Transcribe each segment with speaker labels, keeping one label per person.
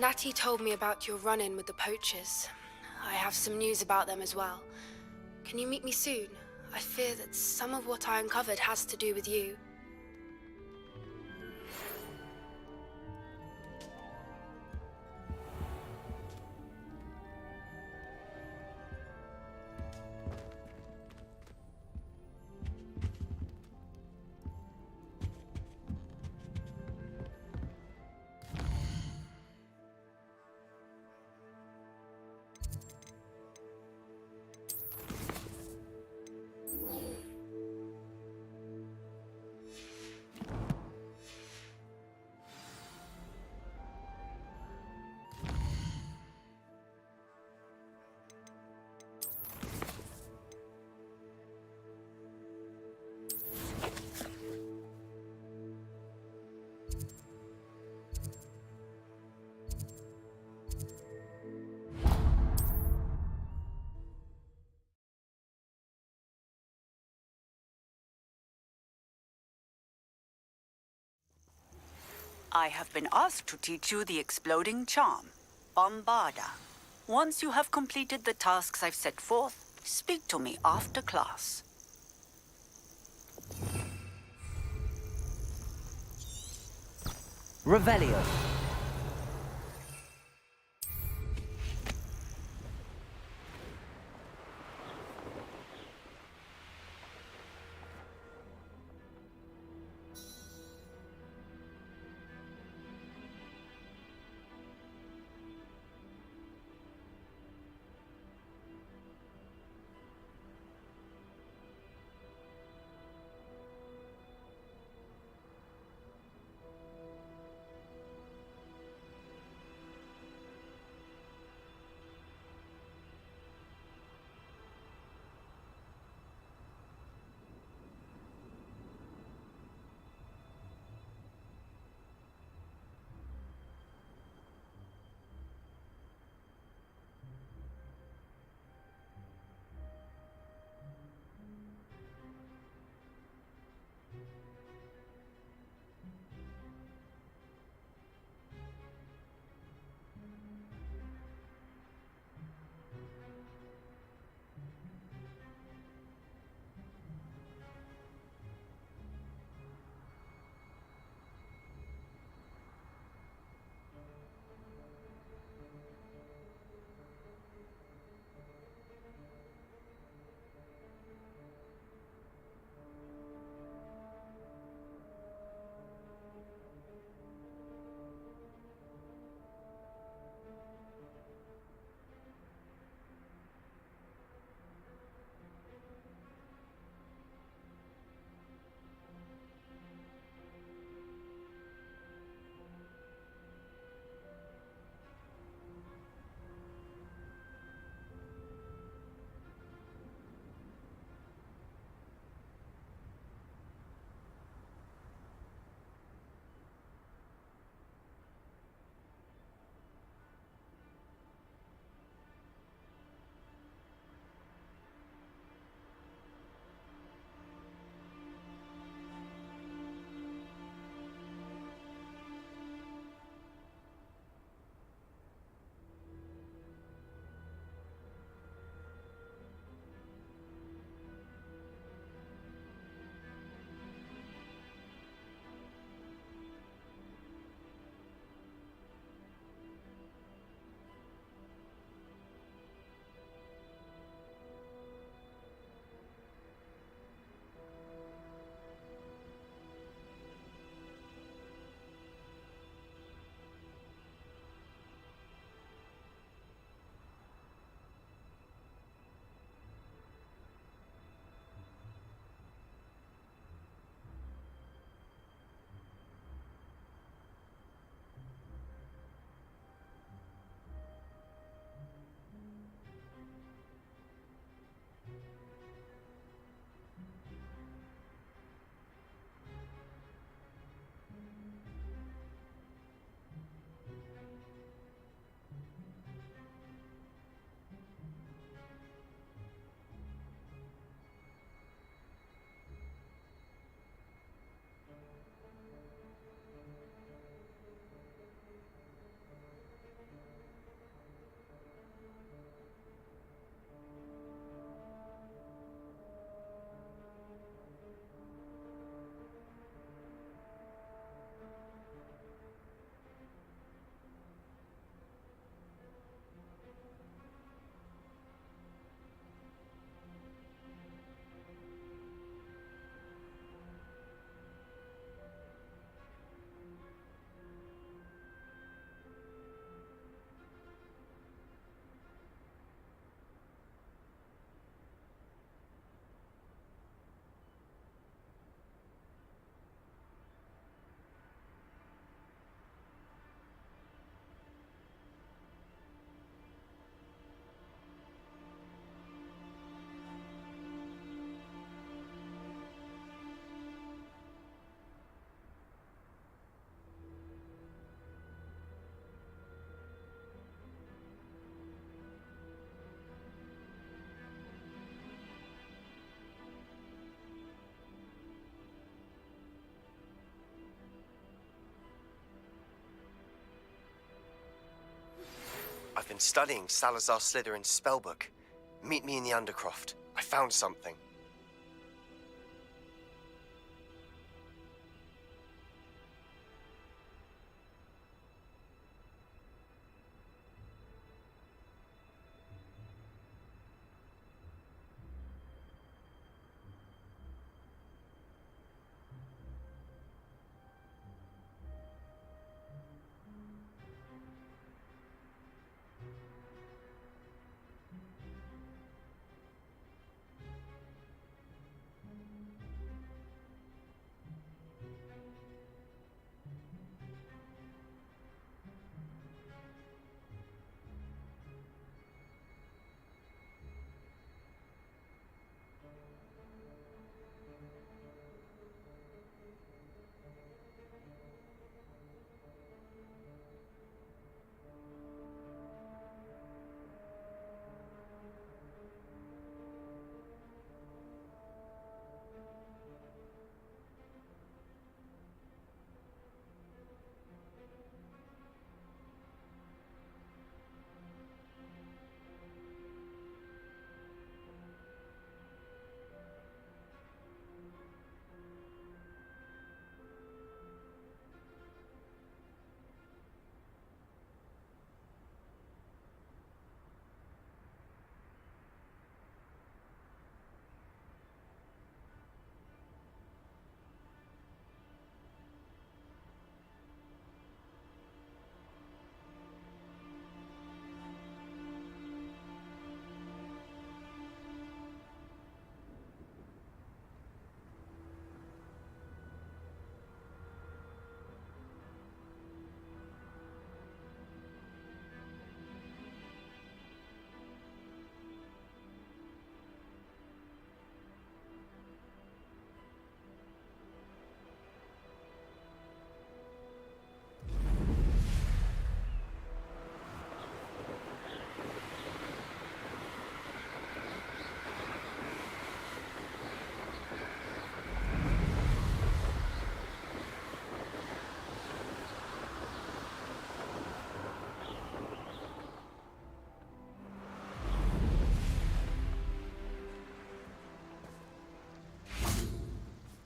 Speaker 1: Natty told me about your run-in with the poachers. I have some news about them as well. Can you meet me soon? I fear that some of what I uncovered has to do with you.
Speaker 2: I have been asked to teach you the exploding charm, Bombarda. Once you have completed the tasks I've set forth, speak to me after class.
Speaker 3: Revelio. I've been studying Salazar Slytherin's spellbook. Meet me in the Undercroft. I found something.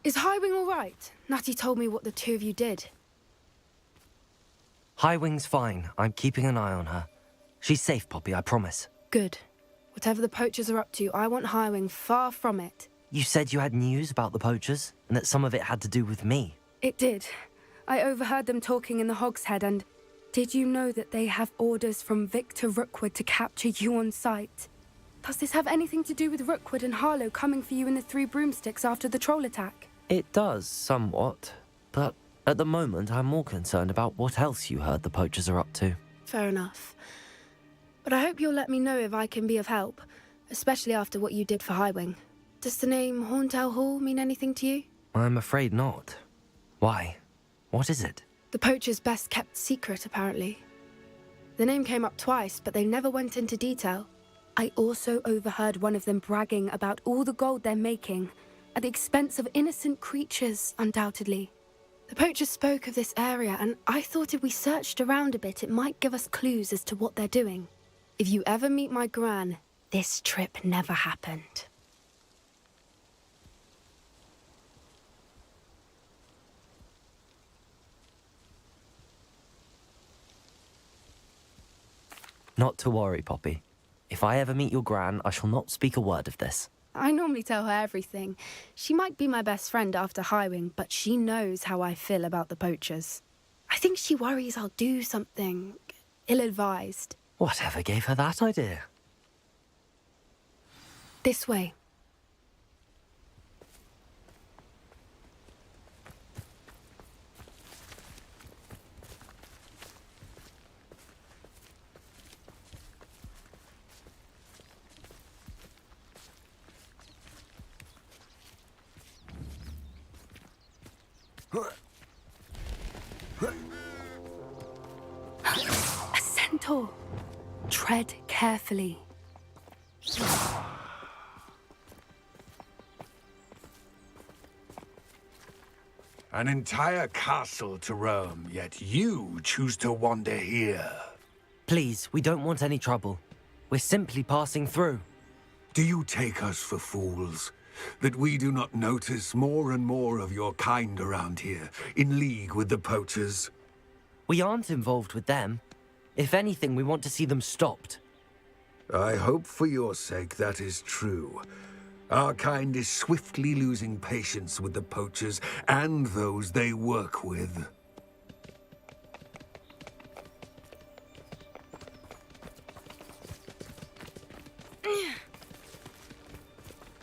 Speaker 1: Is Highwing all right? Natty told me what the two of you did.
Speaker 4: Highwing's fine. I'm keeping an eye on her. She's safe, Poppy, I promise.
Speaker 1: Good. Whatever the poachers are up to, I want Highwing far from it.
Speaker 4: You said you had news about the poachers, and that some of it had to do with me.
Speaker 1: It did. I overheard them talking in the Hogshead, and did you know that they have orders from Victor Rookwood to capture you on sight? Does this have anything to do with Rookwood and Harlow coming for you in the Three Broomsticks after the troll attack?
Speaker 4: It does, somewhat. But at the moment, I'm more concerned about what else you heard the poachers are up to.
Speaker 1: Fair enough. But I hope you'll let me know if I can be of help, especially after what you did for Highwing. Does the name Horntail Hall mean anything to you?
Speaker 4: I'm afraid not. Why? What is it?
Speaker 1: The poachers' best-kept secret, apparently. The name came up twice, but they never went into detail. I also overheard one of them bragging about all the gold they're making, at the expense of innocent creatures, undoubtedly. The poachers spoke of this area, and I thought if we searched around a bit, it might give us clues as to what they're doing. If you ever meet my gran, this trip never happened.
Speaker 4: Not to worry, Poppy. If I ever meet your gran, I shall not speak a word of this.
Speaker 1: I normally tell her everything. She might be my best friend after Highwing, but she knows how I feel about the poachers. I think she worries I'll do something ill-advised.
Speaker 4: Whatever gave her that idea?
Speaker 1: This way. A centaur. Tread carefully.
Speaker 5: An entire castle to roam, yet you choose to wander here.
Speaker 4: Please, we don't want any trouble. We're simply passing through.
Speaker 6: Do you take us for fools? That we do not notice more and more of your kind around here, in league with the poachers?
Speaker 4: We aren't involved with them. If anything, we want to see them stopped.
Speaker 6: I hope for your sake that is true. Our kind is swiftly losing patience with the poachers and those they work with.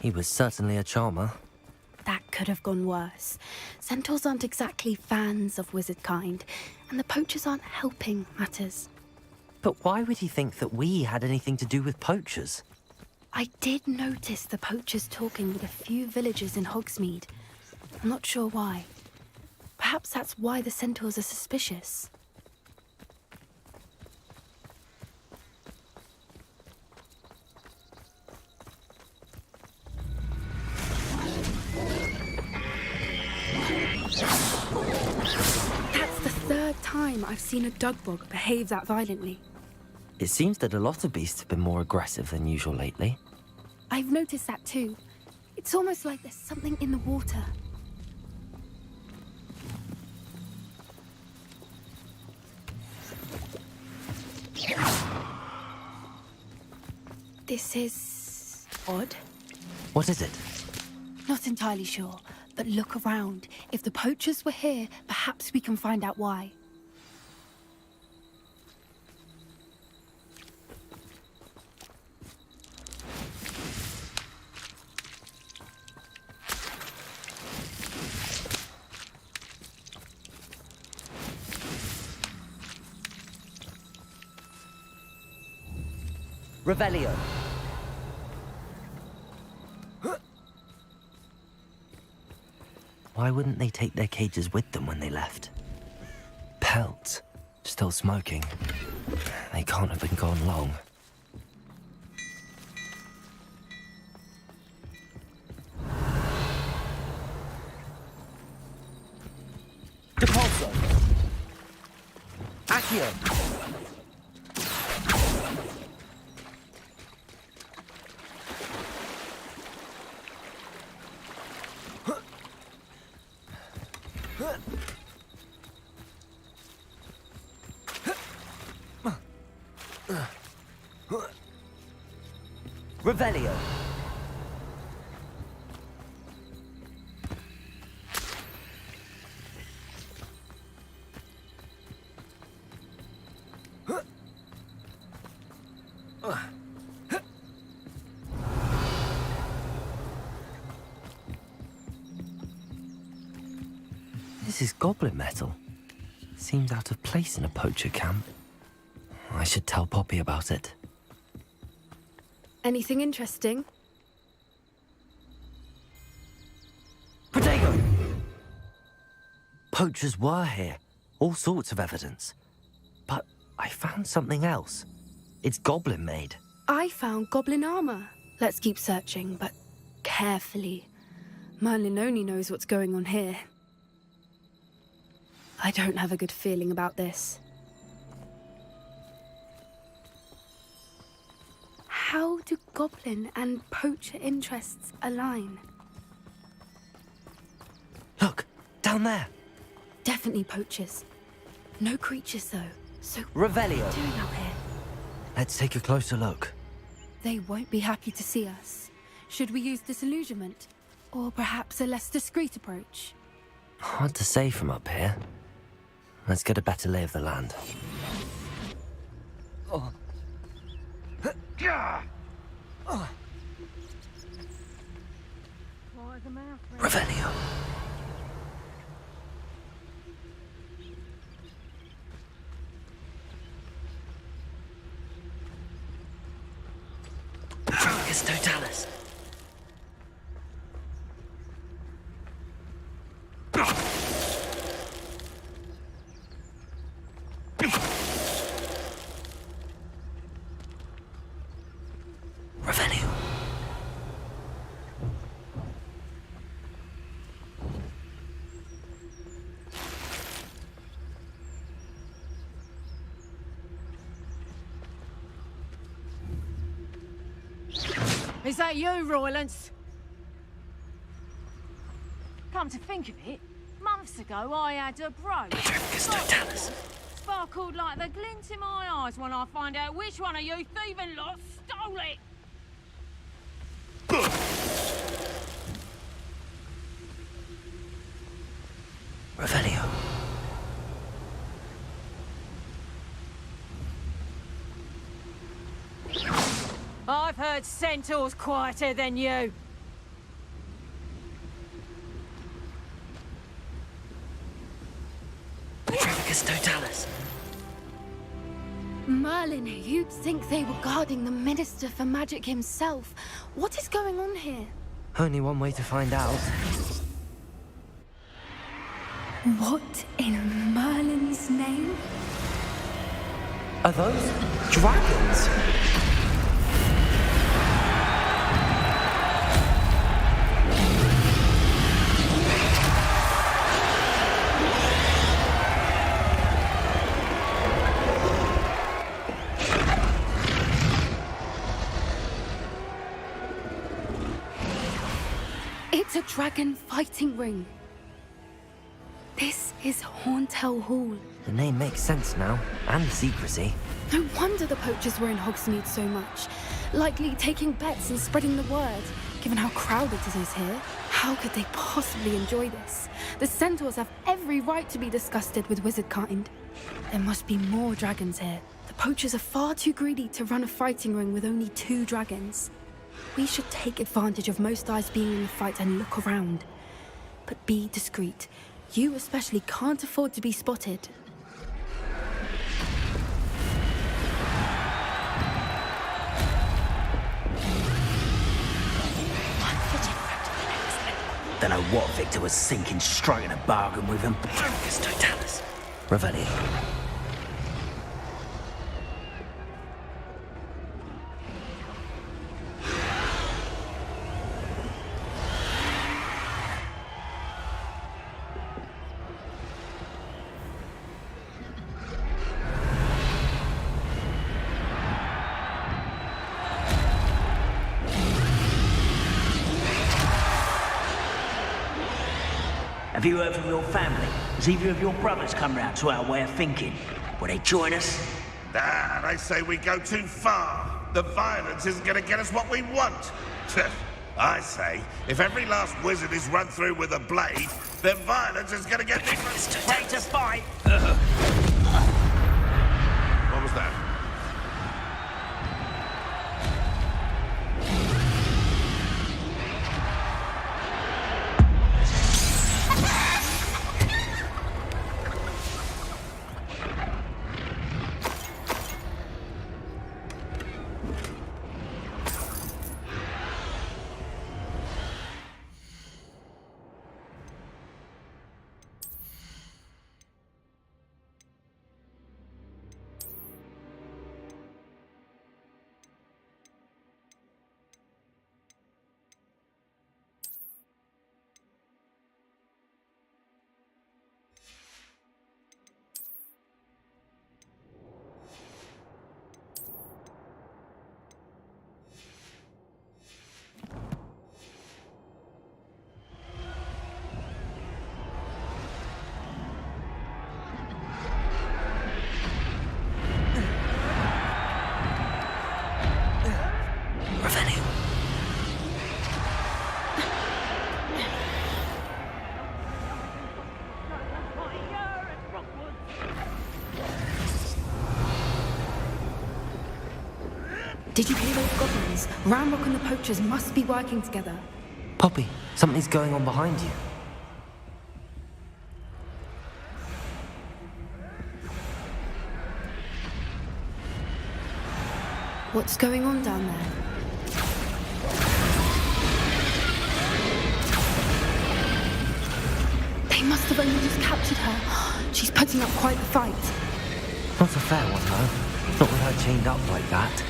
Speaker 4: He was certainly a charmer.
Speaker 1: That could have gone worse. Centaurs aren't exactly fans of wizard kind, and the poachers aren't helping matters.
Speaker 4: But why would he think that we had anything to do with poachers?
Speaker 1: I did notice the poachers talking with a few villagers in Hogsmeade. I'm not sure why. Perhaps that's why the centaurs are suspicious. That's the third time I've seen a dugbog behave that violently.
Speaker 4: It seems that a lot of beasts have been more aggressive than usual lately.
Speaker 1: I've noticed that too. It's almost like there's something in the water. This is odd.
Speaker 4: What is it?
Speaker 1: Not entirely sure, but look around. If the poachers were here, perhaps we can find out why.
Speaker 4: Revelio. Why wouldn't they take their cages with them when they left? Pelts. Still smoking. They can't have been gone long. Depulso. Accio. Revelio. This is goblin metal. Seems out of place in a poacher camp. I should tell Poppy about it.
Speaker 1: Anything interesting?
Speaker 4: Protego! Poachers were here. All sorts of evidence. But I found something else. It's goblin made.
Speaker 1: I found goblin armor. Let's keep searching, but carefully. Merlin only knows what's going on here. I don't have a good feeling about this. How do goblin and poacher interests align?
Speaker 4: Look, down there.
Speaker 1: Definitely poachers. No creatures, though. So
Speaker 4: Revelio.
Speaker 1: what are they doing out here?
Speaker 4: Let's take a closer look.
Speaker 1: They won't be happy to see us. Should we use disillusionment? Or perhaps a less discreet approach?
Speaker 4: Hard to say from up here. Let's get a better lay of the land. Revelio. Focus totalis. Revelio.
Speaker 7: Is that you, Roylance? Come to think of it, months ago I had a brooch. Sparkled like the glint in my eyes when I find out which one of you thieving lot stole it.
Speaker 4: Revelio.
Speaker 7: I've heard centaurs quieter than you.
Speaker 4: Petrificus totalis.
Speaker 1: Merlin, you'd think they were guarding the Minister for Magic himself. What is going on here?
Speaker 4: Only one way to find out.
Speaker 1: What in Merlin's name?
Speaker 4: Are those dragons?
Speaker 1: It's a dragon fighting ring. This is Hauntel Hall.
Speaker 4: The name makes sense now, and the secrecy.
Speaker 1: No wonder the poachers were in Hogsmeade so much. Likely taking bets and spreading the word, given how crowded it is here. How could they possibly enjoy this? The centaurs have every right to be disgusted with wizard kind. There must be more dragons here. The poachers are far too greedy to run a fighting ring with only 2 dragons. We should take advantage of most eyes being in the fight and look around. But be discreet. You especially can't afford to be spotted.
Speaker 8: Don't know what Victor was thinking, striking a bargain with him.
Speaker 4: Petrificus totalis. Revelio.
Speaker 8: Have you heard from your family? Has either of your brothers come round to our way of thinking? Will they join us?
Speaker 9: Nah, they say we go too far. The violence isn't gonna get us what we want. I say, if every last wizard is run through with a blade, then violence is gonna get me.
Speaker 8: Ready to fight?
Speaker 9: What was that?
Speaker 1: Did you hear those goblins? Ramrock and the poachers must be working together.
Speaker 4: Poppy, something's going on behind you.
Speaker 1: What's going on down there? They must have only just captured her. She's putting up quite the fight.
Speaker 4: Not a fair one, though. Not with her chained up like that.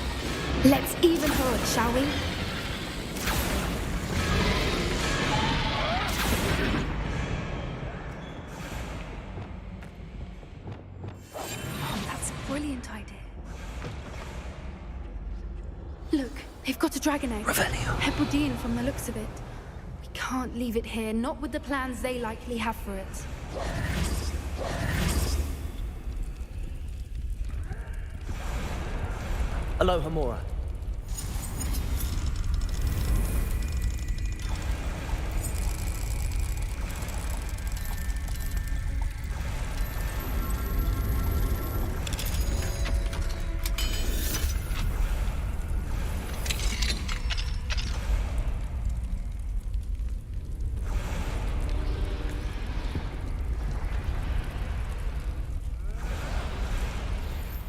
Speaker 1: Let's even her up, shall we? Oh, that's a brilliant idea. Look, They've got a dragon egg.
Speaker 4: Revelio.
Speaker 1: Hebridean from the looks of it. We can't leave it here, not with the plans they likely have for it.
Speaker 4: Aloha, Mora.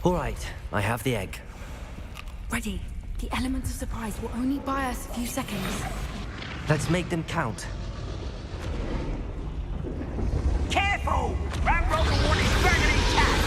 Speaker 4: All right, I have the egg.
Speaker 1: Ready. The element of surprise will only buy us a few seconds.
Speaker 4: Let's make them count.
Speaker 8: Careful! Ramrock will want his dragon intact!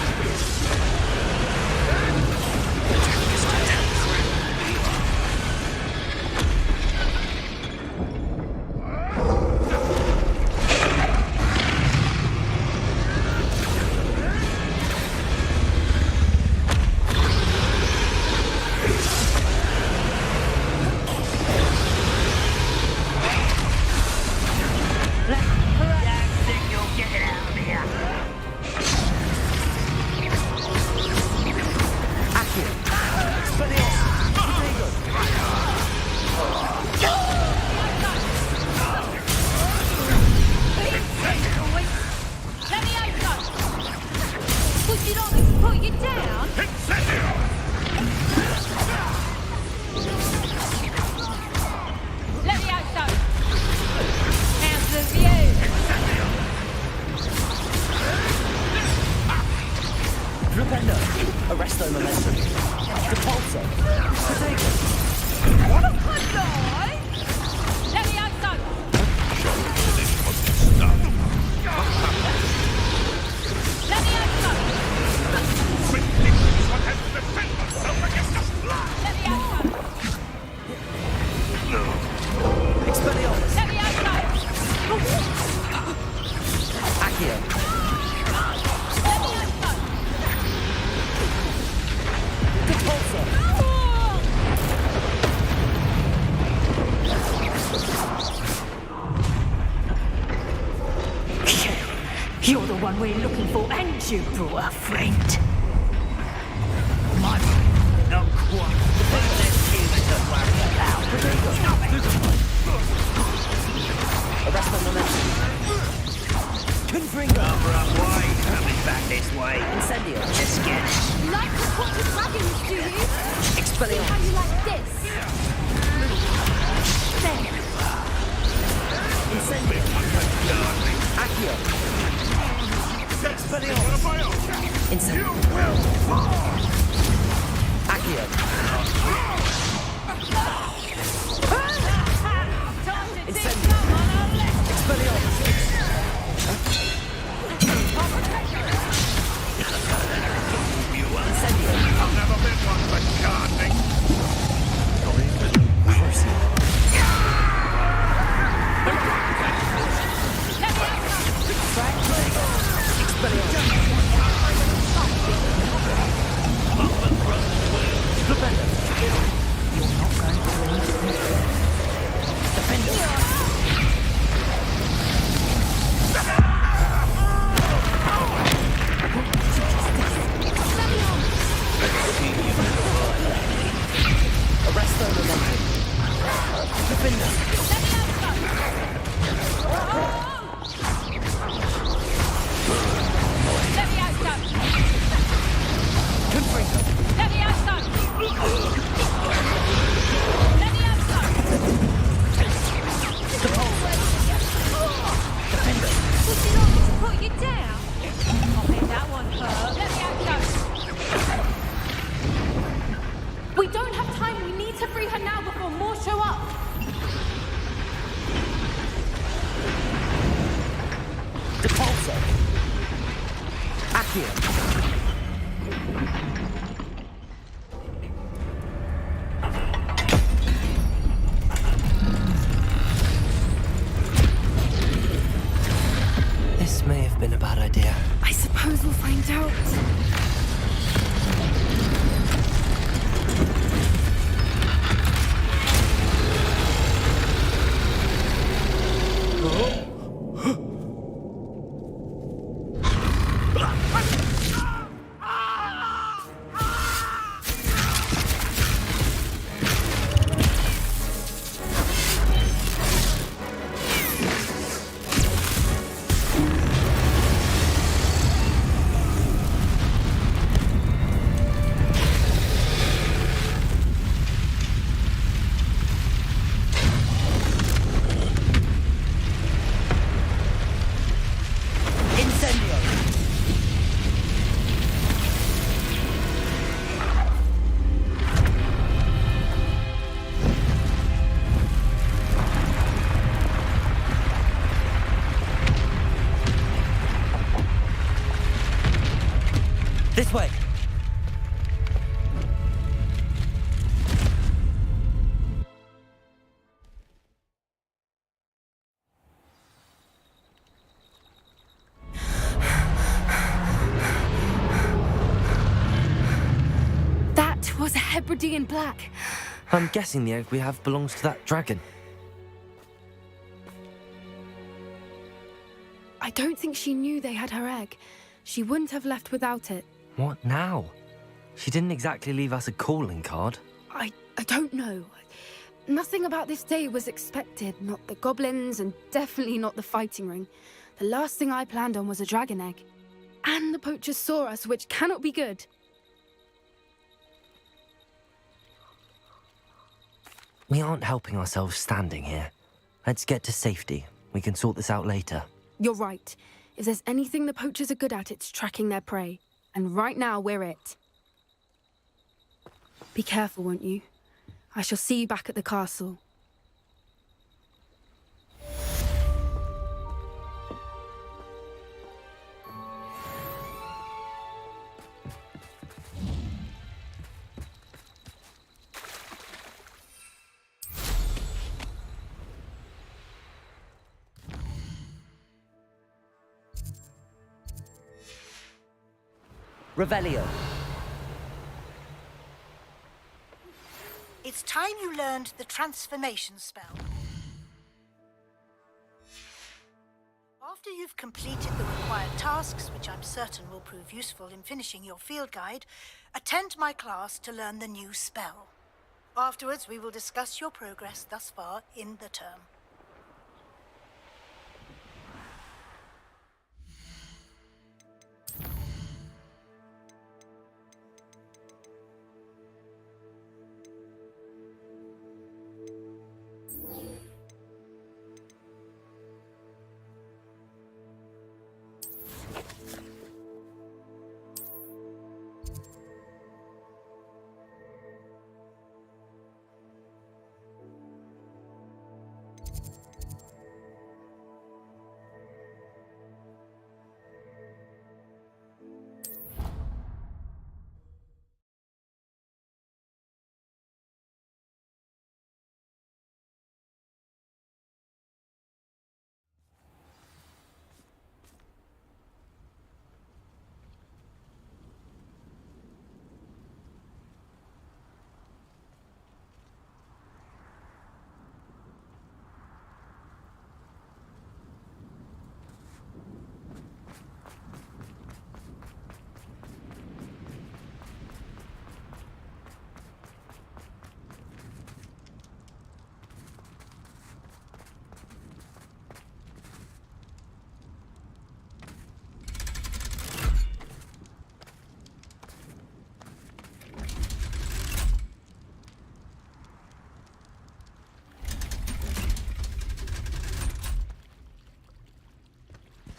Speaker 7: You're the one we're looking for, and you brought a friend.
Speaker 8: My not quite. There's humans to worry about.
Speaker 4: Arrest on momentum. Confringo.
Speaker 8: Right way. Coming back this way.
Speaker 4: Incendio.
Speaker 8: Just get it.
Speaker 1: Like the potted dragons, do you?
Speaker 4: Expelliarmus.
Speaker 1: See how you like this? There.
Speaker 4: Incendio. Accio. Expelliarmus. Incendio.
Speaker 9: You will fall!
Speaker 4: Accio. Incendio. Expelliarmus. Incendio.
Speaker 9: I've never been one for gardening.
Speaker 1: We don't have time. We need to free her now before more show up.
Speaker 4: Depulso. Accio. This may have been a bad idea.
Speaker 1: I suppose we'll find out. Hebridean black.
Speaker 4: I'm guessing the egg we have belongs to that dragon.
Speaker 1: I don't think she knew they had her egg. She wouldn't have left without it.
Speaker 4: What now? She didn't exactly leave us a calling card.
Speaker 1: I don't know. Nothing about this day was expected. Not the goblins, and definitely not the fighting ring. The last thing I planned on was a dragon egg. And the poachers saw us, which cannot be good.
Speaker 4: We aren't helping ourselves standing here. Let's get to safety. We can sort this out later.
Speaker 1: You're right. If there's anything the poachers are good at, it's tracking their prey. And right now, we're it. Be careful, won't you? I shall see you back at the castle.
Speaker 4: Revelio.
Speaker 10: It's time you learned the transformation spell. After you've completed the required tasks, which I'm certain will prove useful in finishing your field guide, attend my class to learn the new spell. Afterwards, we will discuss your progress thus far in the term.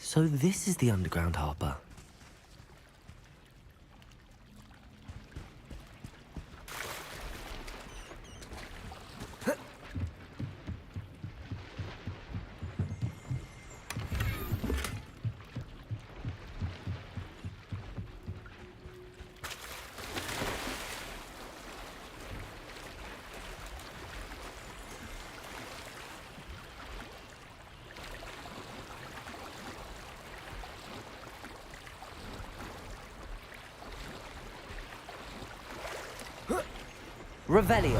Speaker 4: So this is the underground harbour. Revelio.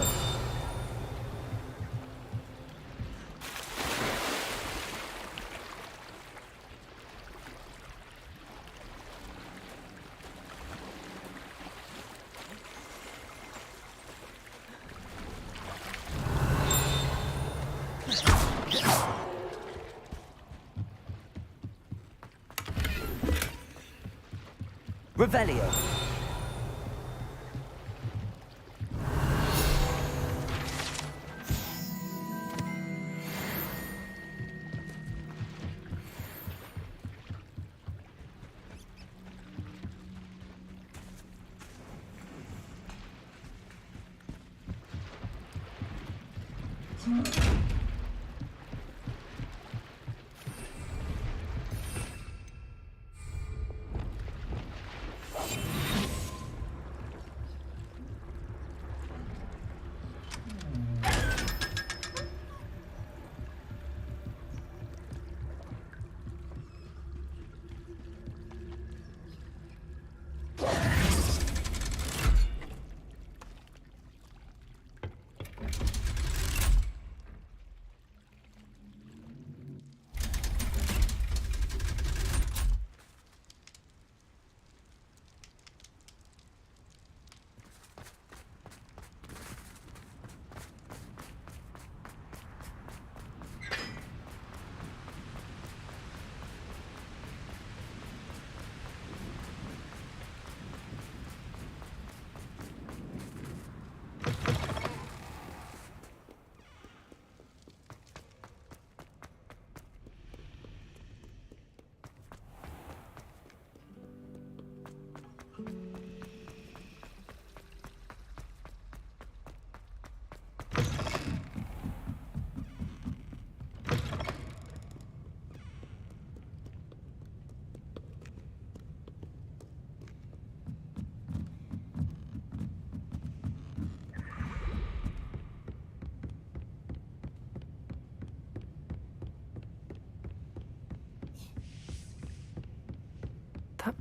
Speaker 4: Revelio.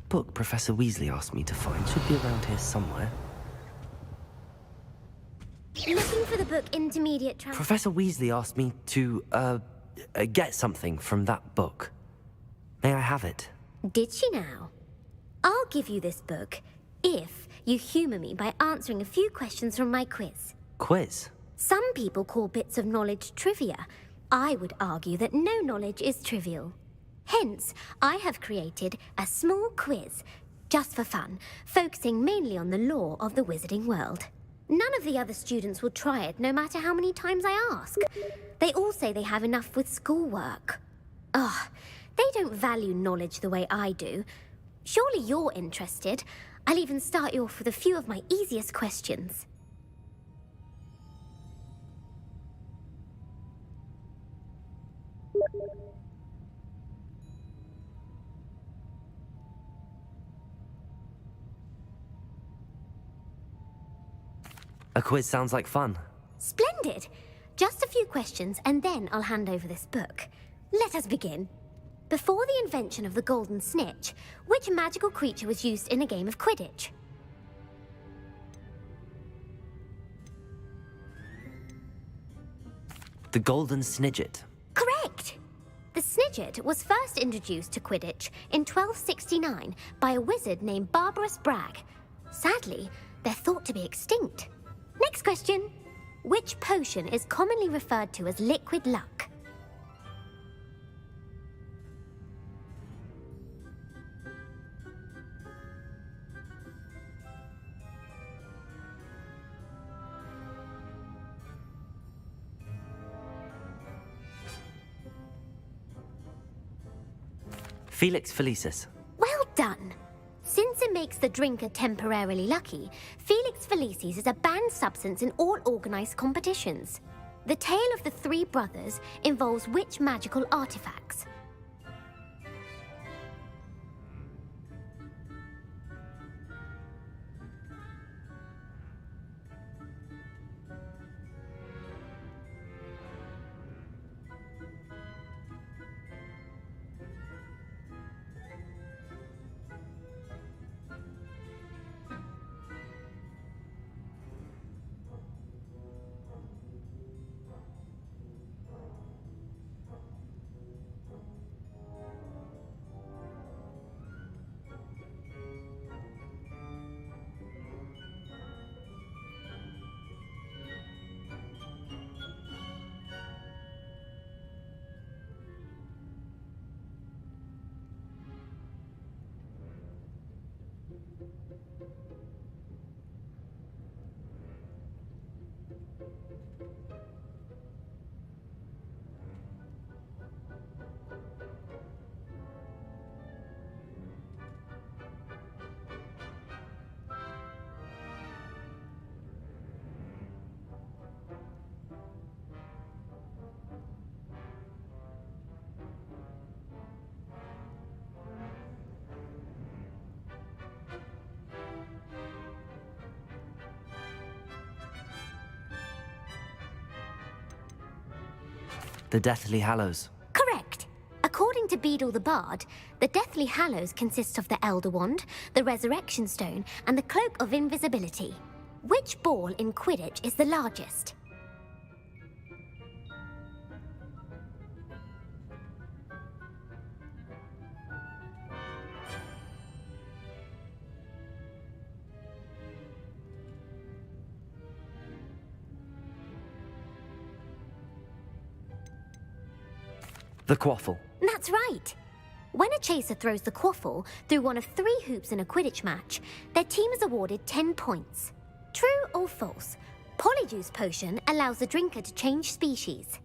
Speaker 4: book Professor Weasley asked me to find should be around here somewhere.
Speaker 11: Looking for the book Intermediate
Speaker 4: Professor Weasley asked me to, get something from that book. May I have it?
Speaker 11: Did she now? I'll give you this book if you humour me by answering a few questions from my quiz.
Speaker 4: Quiz?
Speaker 11: Some people call bits of knowledge trivia. I would argue that no knowledge is trivial. Hence, I have created a small quiz, just for fun, focusing mainly on the lore of the wizarding world. None of the other students will try it, no matter how many times I ask. They all say they have enough with schoolwork. Ugh, they don't value knowledge the way I do. Surely you're interested. I'll even start you off with a few of my easiest questions.
Speaker 4: A quiz sounds like fun.
Speaker 11: Splendid! Just a few questions, and then I'll hand over this book. Let us begin. Before the invention of the golden snitch, which magical creature was used in a game of Quidditch?
Speaker 4: The Golden Snidget.
Speaker 11: Correct! The Snidget was first introduced to Quidditch in 1269 by a wizard named Barbarous Bragg. Sadly, they're thought to be extinct. Next question. Which potion is commonly referred to as liquid luck?
Speaker 4: Felix Felicis.
Speaker 11: Well done! Since it makes the drinker temporarily lucky, Felix Felicis is a banned substance in all organised competitions. The tale of the three brothers involves which magical artifacts?
Speaker 4: The Deathly Hallows.
Speaker 11: Correct. According to Beedle the Bard, the Deathly Hallows consists of the Elder Wand, the Resurrection Stone, and the Cloak of Invisibility. Which ball in Quidditch is the largest?
Speaker 4: The Quaffle.
Speaker 11: That's right. When a chaser throws the quaffle through one of 3 hoops in a Quidditch match, their team is awarded 10 points. True or false? Polyjuice Potion allows the drinker to change species.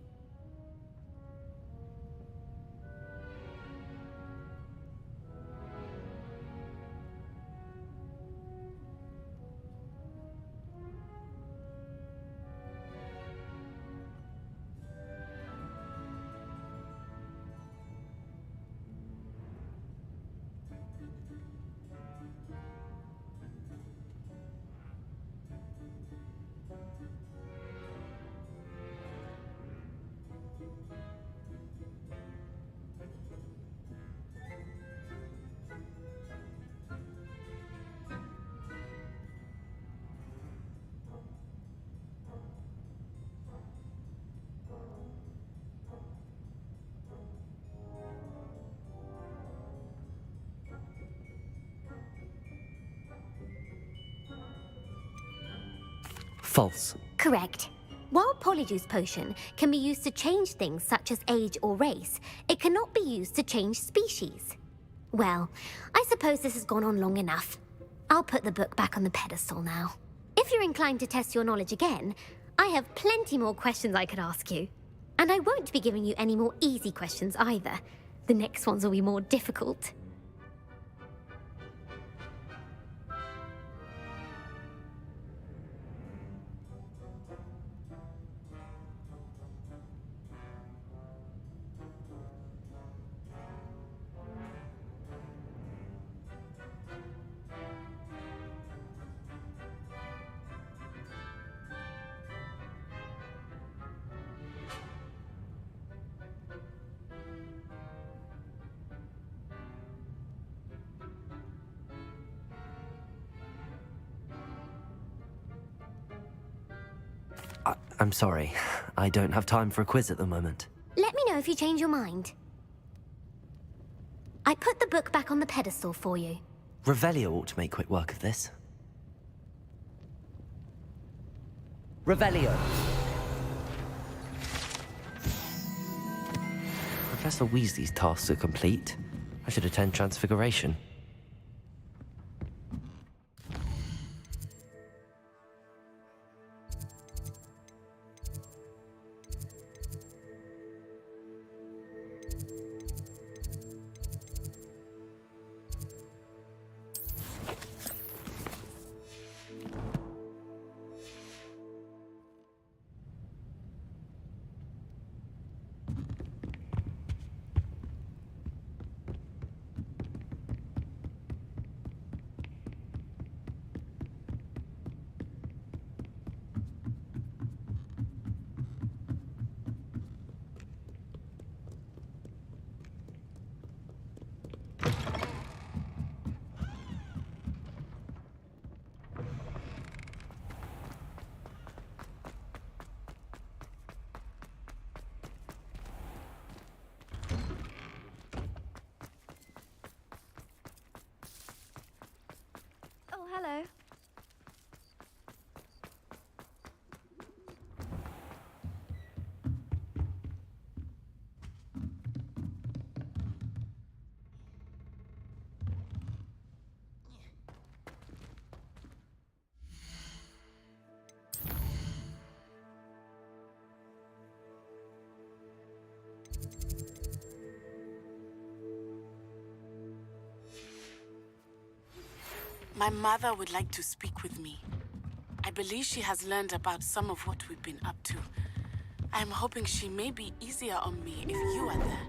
Speaker 4: False.
Speaker 11: Correct. While Polyjuice Potion can be used to change things such as age or race, it cannot be used to change species. Well, I suppose this has gone on long enough. I'll put the book back on the pedestal now. If you're inclined to test your knowledge again, I have plenty more questions I could ask you. And I won't be giving you any more easy questions either. The next ones will be more difficult.
Speaker 4: I'm sorry. I don't have time for a quiz at the moment.
Speaker 11: Let me know if you change your mind. I put the book back on the pedestal for you.
Speaker 4: Revelio ought to make quick work of this. Revelio! Professor Weasley's tasks are complete. I should attend Transfiguration.
Speaker 1: Oh, hello.
Speaker 12: My mother would like to speak with me. I believe she has learned about some of what we've been up to. I'm hoping she may be easier on me if you are there.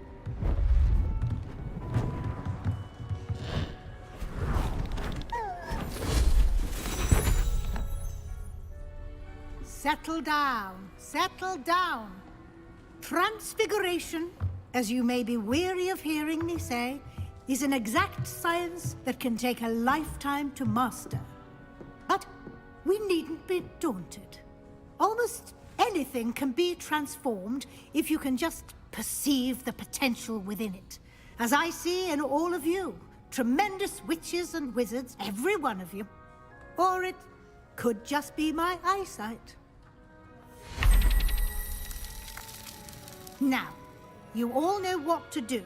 Speaker 10: Settle down, settle down. Transfiguration, as you may be weary of hearing me say, is an exact science that can take a lifetime to master. But we needn't be daunted. Almost anything can be transformed if you can just perceive the potential within it. As I see in all of you, tremendous witches and wizards, every one of you. Or it could just be my eyesight. Now, you all know what to do.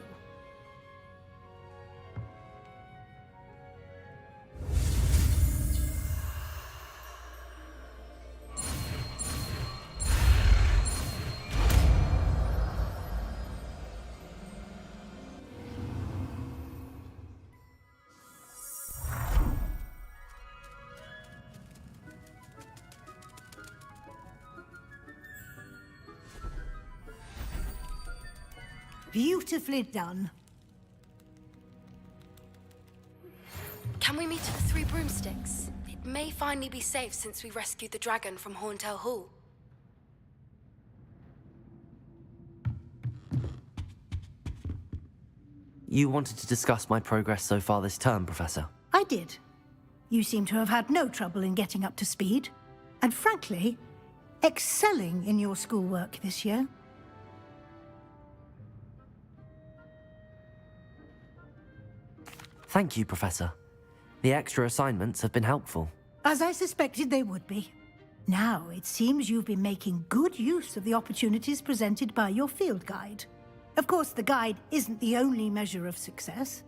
Speaker 10: Beautifully done.
Speaker 1: Can we meet at the Three Broomsticks? It may finally be safe since we rescued the dragon from Horntail Hall.
Speaker 4: You wanted to discuss my progress so far this term, Professor?
Speaker 10: I did. You seem to have had no trouble in getting up to speed. And frankly, excelling in your schoolwork this year.
Speaker 4: Thank you, Professor. The extra assignments have been helpful.
Speaker 10: As I suspected they would be. Now, it seems you've been making good use of the opportunities presented by your field guide. Of course, the guide isn't the only measure of success.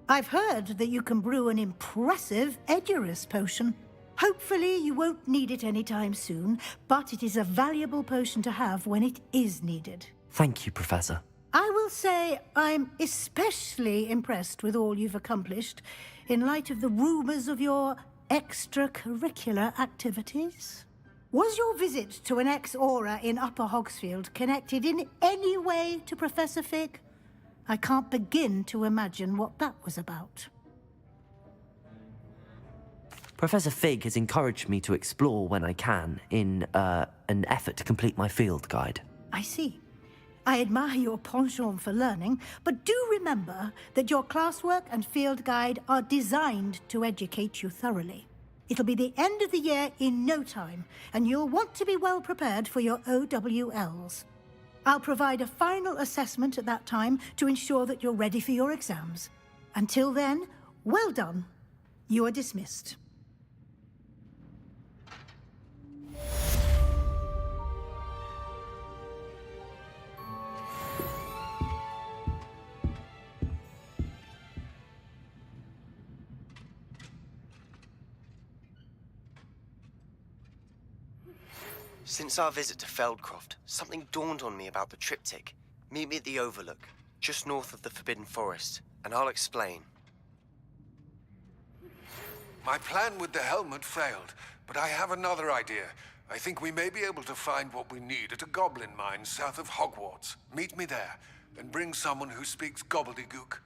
Speaker 10: I've heard that you can brew an impressive Edurus potion. Hopefully, you won't need it anytime soon, but it is a valuable potion to have when it is needed.
Speaker 4: Thank you, Professor.
Speaker 10: I will say I'm especially impressed with all you've accomplished in light of the rumors of your extracurricular activities. Was your visit to an ex-aura in Upper Hogsfield connected in any way to Professor Fig? I can't begin to imagine what that was about.
Speaker 4: Professor Fig has encouraged me to explore when I can in an effort to complete my field guide.
Speaker 10: I see. I admire your penchant for learning, but do remember that your classwork and field guide are designed to educate you thoroughly. It'll be the end of the year in no time, and you'll want to be well prepared for your OWLs. I'll provide a final assessment at that time to ensure that you're ready for your exams. Until then, well done. You are dismissed.
Speaker 3: Since our visit to Feldcroft, something dawned on me about the triptych. Meet me at the Overlook, just north of the Forbidden Forest, and I'll explain.
Speaker 6: My plan with the helmet failed, but I have another idea. I think we may be able to find what we need at a goblin mine south of Hogwarts. Meet me there, and bring someone who speaks gobbledygook.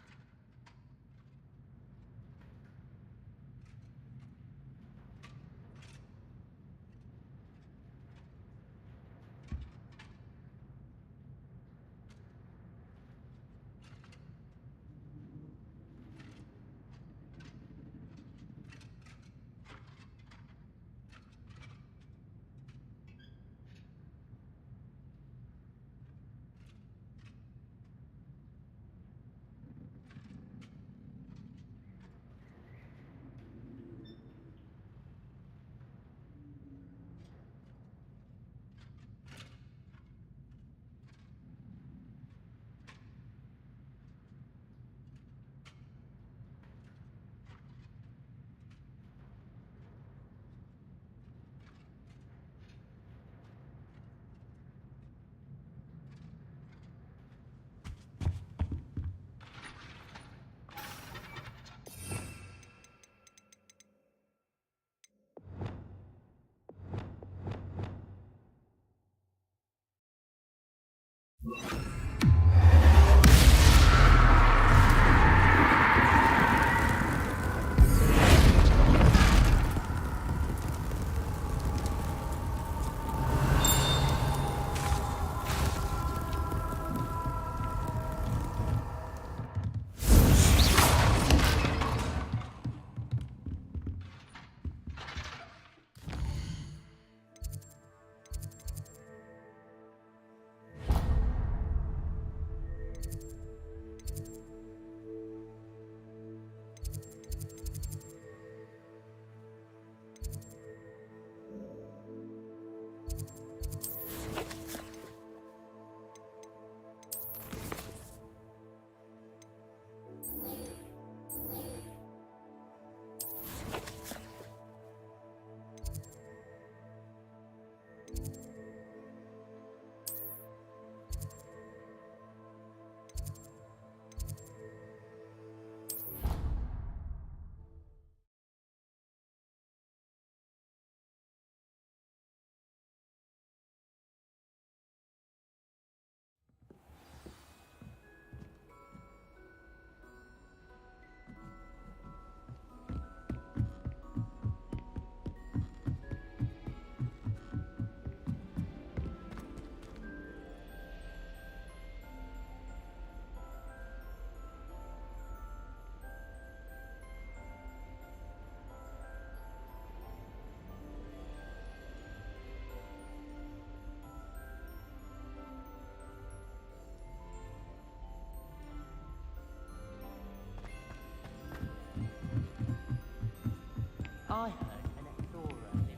Speaker 8: I heard an ex-aura living.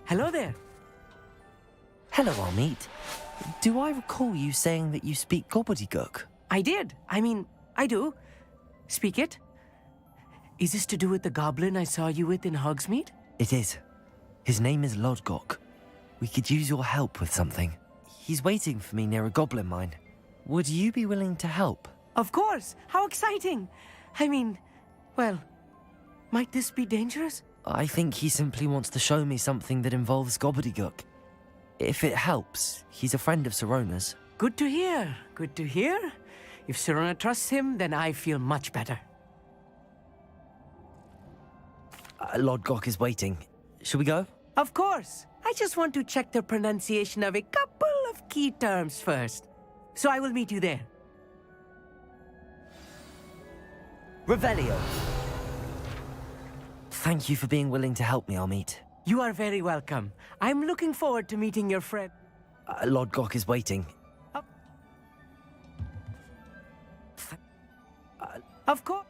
Speaker 13: Hello there.
Speaker 4: Hello, Amit. Do I recall you saying that you speak gobbledygook?
Speaker 13: I did. I mean, I do. Speak it. Is this to do with the goblin I saw you with in Hogsmeade?
Speaker 4: It is. His name is Lodgok. We could use your help with something. He's waiting for me near a goblin mine. Would you be willing to help?
Speaker 13: Of course. How exciting. I mean, well, might this be dangerous?
Speaker 4: I think he simply wants to show me something that involves gobbledygook. If it helps, he's a friend of Sirona's.
Speaker 13: Good to hear. Good to hear. If Sirona trusts him, then I feel much better.
Speaker 4: Lodgok is waiting. Shall we go?
Speaker 13: Of course. I just want to check the pronunciation of a couple of key terms first. So I will meet you there.
Speaker 4: Revelio. Thank you for being willing to help me, Amit.
Speaker 13: You are very welcome. I'm looking forward to meeting your friend.
Speaker 4: Lodgok is waiting.
Speaker 13: Of course.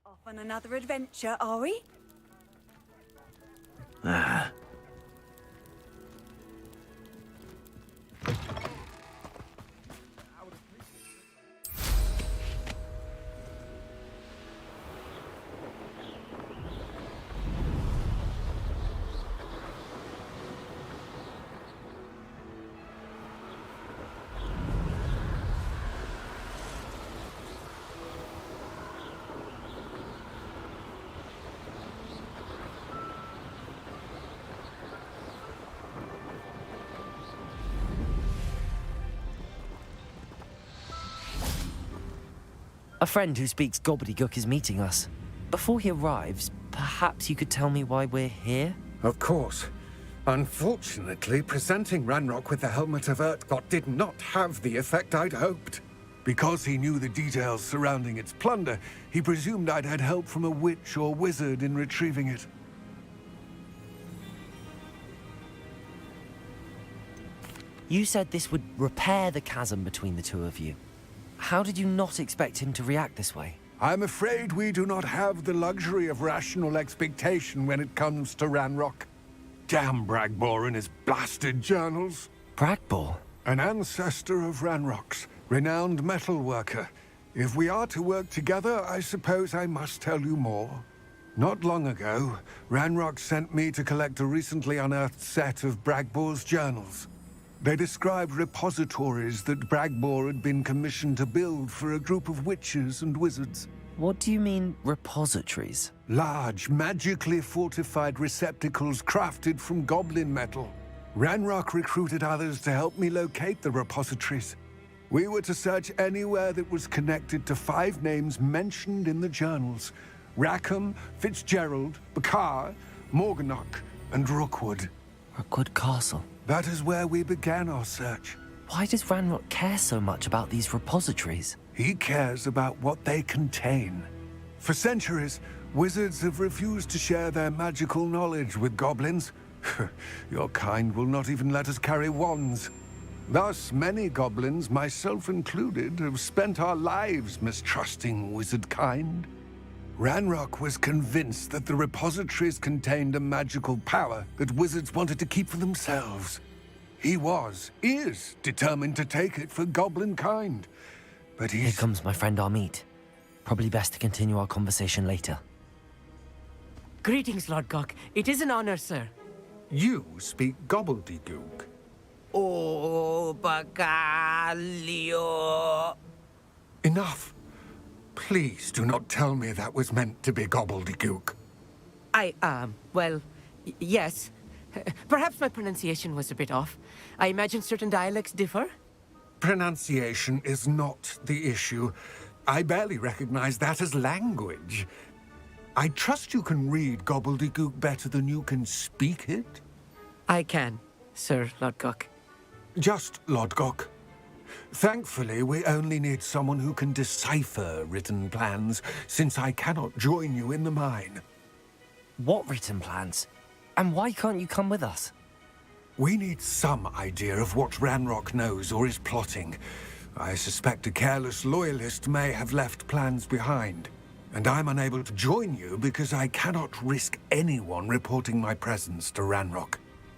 Speaker 14: Off on another adventure, are we?
Speaker 4: A friend who speaks gobbledygook is meeting us. Before he arrives, perhaps you could tell me why we're here?
Speaker 6: Of course. Unfortunately, presenting Ranrock with the Helmet of Urtkot did not have the effect I'd hoped. Because he knew the details surrounding its plunder, he presumed I'd had help from a witch or wizard in retrieving it.
Speaker 4: You said this would repair the chasm between the two of you. How did you not expect him to react this way?
Speaker 6: I'm afraid we do not have the luxury of rational expectation when it comes to Ranrock. Damn Bragbor and his blasted journals.
Speaker 4: Bragbor?
Speaker 6: An ancestor of Ranrock's, renowned metalworker. If we are to work together, I suppose I must tell you more. Not long ago, Ranrock sent me to collect a recently unearthed set of Bragbor's journals. They described repositories that Bragbor had been commissioned to build for a group of witches and wizards.
Speaker 4: What do you mean, repositories?
Speaker 6: Large, magically fortified receptacles crafted from goblin metal. Ranrock recruited others to help me locate the repositories. We were to search anywhere that was connected to 5 names mentioned in the journals: Rackham, Fitzgerald, Bakar, Morganach, and Rookwood.
Speaker 4: Rookwood Castle.
Speaker 6: That is where we began our search.
Speaker 4: Why does Ranrock care so much about these repositories?
Speaker 6: He cares about what they contain. For centuries, wizards have refused to share their magical knowledge with goblins. Your kind will not even let us carry wands. Thus, many goblins, myself included, have spent our lives mistrusting wizard kind. Ranrock was convinced that the repositories contained a magical power that wizards wanted to keep for themselves. He is determined to take it for goblin kind. But
Speaker 4: Here comes my friend Amit. Probably best to continue our conversation later.
Speaker 13: Greetings, Lodgok. It is an honor, sir.
Speaker 6: You speak gobbledygook.
Speaker 13: Oh, Bagalio.
Speaker 6: Enough. Please do not tell me that was meant to be gobbledygook.
Speaker 13: Well, yes. Perhaps my pronunciation was a bit off. I imagine certain dialects differ.
Speaker 6: Pronunciation is not the issue. I barely recognize that as language. I trust you can read gobbledygook better than you can speak it?
Speaker 13: I can, Sir Lodgok.
Speaker 6: Just Lodgok. Thankfully, we only need someone who can decipher written plans, since I cannot join you in the mine.
Speaker 4: What written plans? And why can't you come with us?
Speaker 6: We need some idea of what Ranrock knows or is plotting. I suspect a careless loyalist may have left plans behind. And I'm unable to join you because I cannot risk anyone reporting my presence to Ranrock.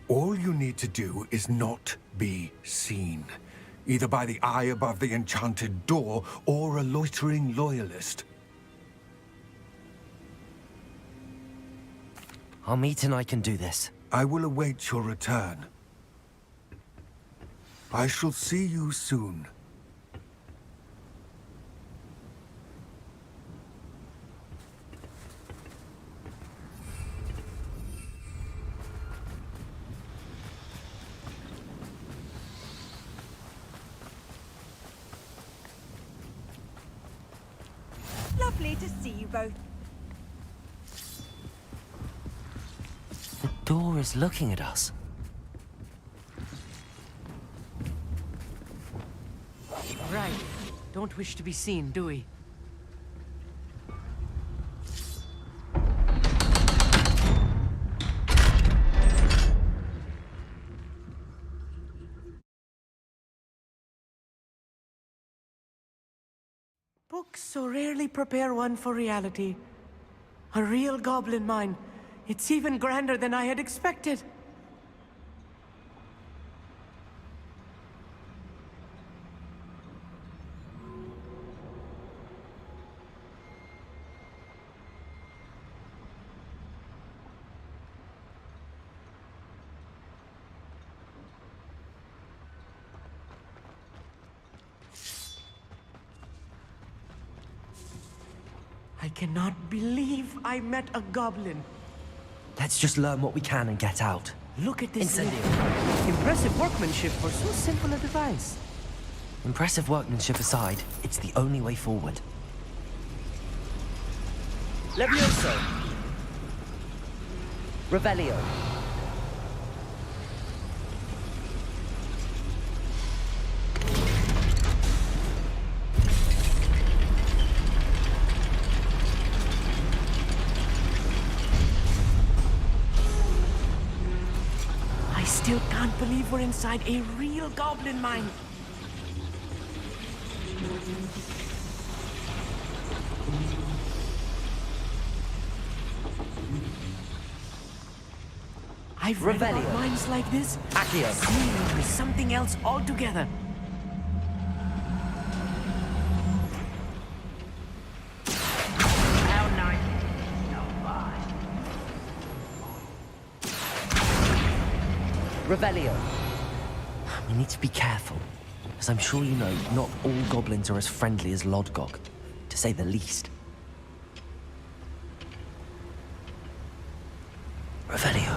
Speaker 6: All you need to do is not be seen. Either by the eye above the enchanted door, or a loitering loyalist.
Speaker 4: Amit and I can do this.
Speaker 6: I will await your return. I shall see you soon.
Speaker 14: Lovely to see you both.
Speaker 4: The door is looking at us.
Speaker 13: Right. Don't wish to be seen, do we? Books so rarely prepare one for reality. A real goblin mine. It's even grander than I had expected. I cannot believe I met a goblin.
Speaker 4: Let's just learn what we can and get out.
Speaker 13: Look at this.
Speaker 4: Incendio.
Speaker 13: Impressive workmanship for so simple a device.
Speaker 4: Impressive workmanship aside, it's the only way forward. Levioso! Revelio.
Speaker 13: I still can't believe we're inside a real goblin mine. I've read about
Speaker 4: Revelio.
Speaker 13: mines like this.
Speaker 4: Accio.
Speaker 13: Seemingly something else altogether.
Speaker 8: How nice. No fine.
Speaker 4: Revelio. We need to be careful, as I'm sure you know, not all goblins are as friendly as Lodgok, to say the least. Revelio.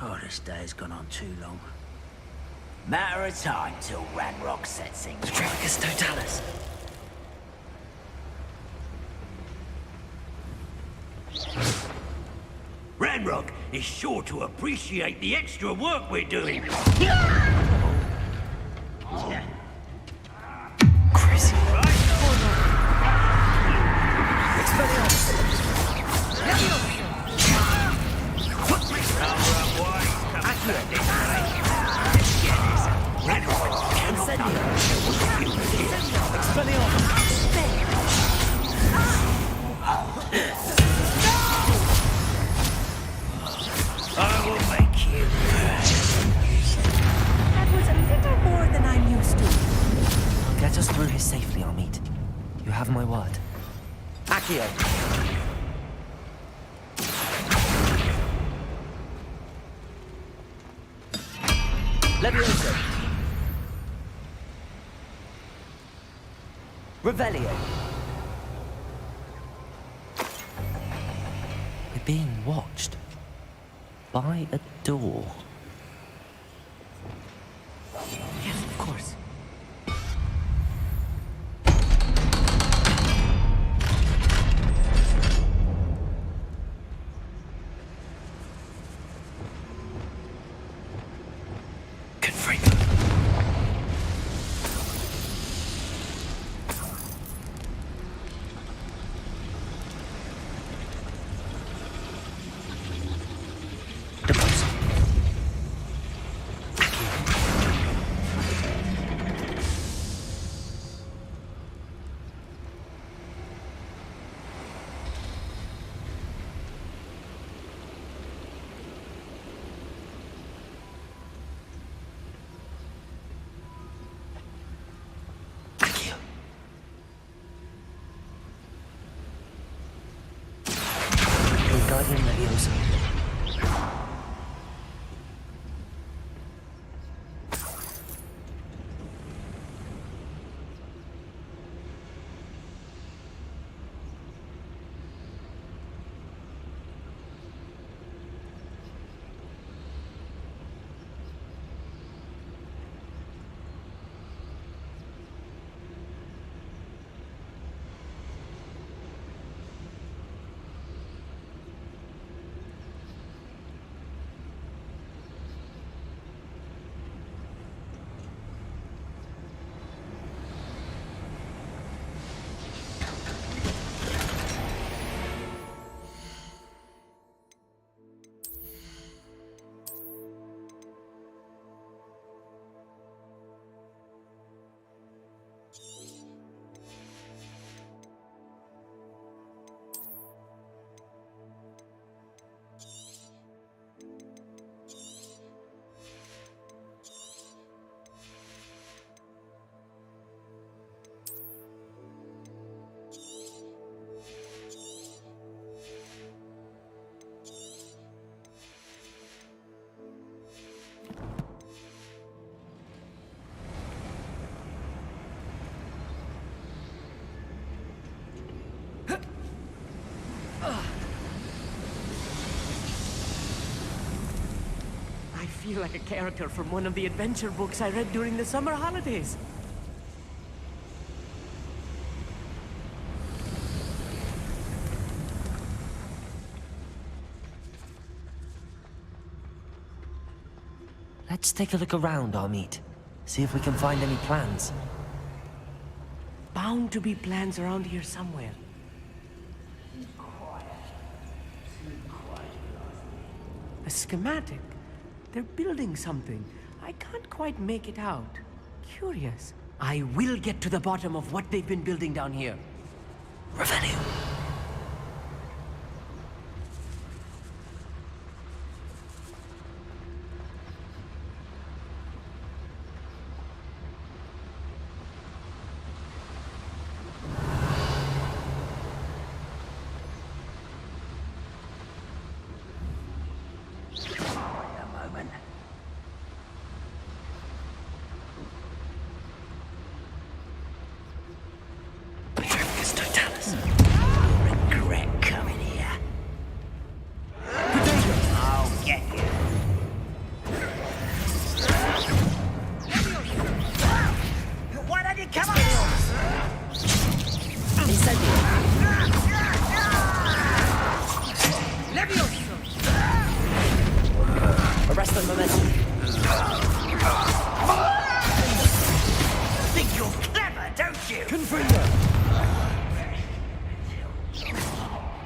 Speaker 8: Oh, this day's gone on too long. Matter of time till Ranrock sets things right.
Speaker 4: Patricus Totalis.
Speaker 8: Ranrock is sure to appreciate the extra work we're doing.
Speaker 4: Crazy.
Speaker 8: I will make you.
Speaker 14: That was a little more than I'm used to.
Speaker 4: Get us through here safely, Amit. You have my word. Accio. Levioso. Revelio. We're being watched. By a door. Guardian Leviosa.
Speaker 13: I feel like a character from one of the adventure books I read during the summer holidays.
Speaker 4: Let's take a look around, Amit. See if we can find any plans.
Speaker 13: Bound to be plans around here somewhere. A schematic. They're building something. I can't quite make it out. Curious. I will get to the bottom of what they've been building down here.
Speaker 4: Revelio.
Speaker 15: Arrest the momentum.
Speaker 8: Think you're clever, don't you?
Speaker 15: Confringo!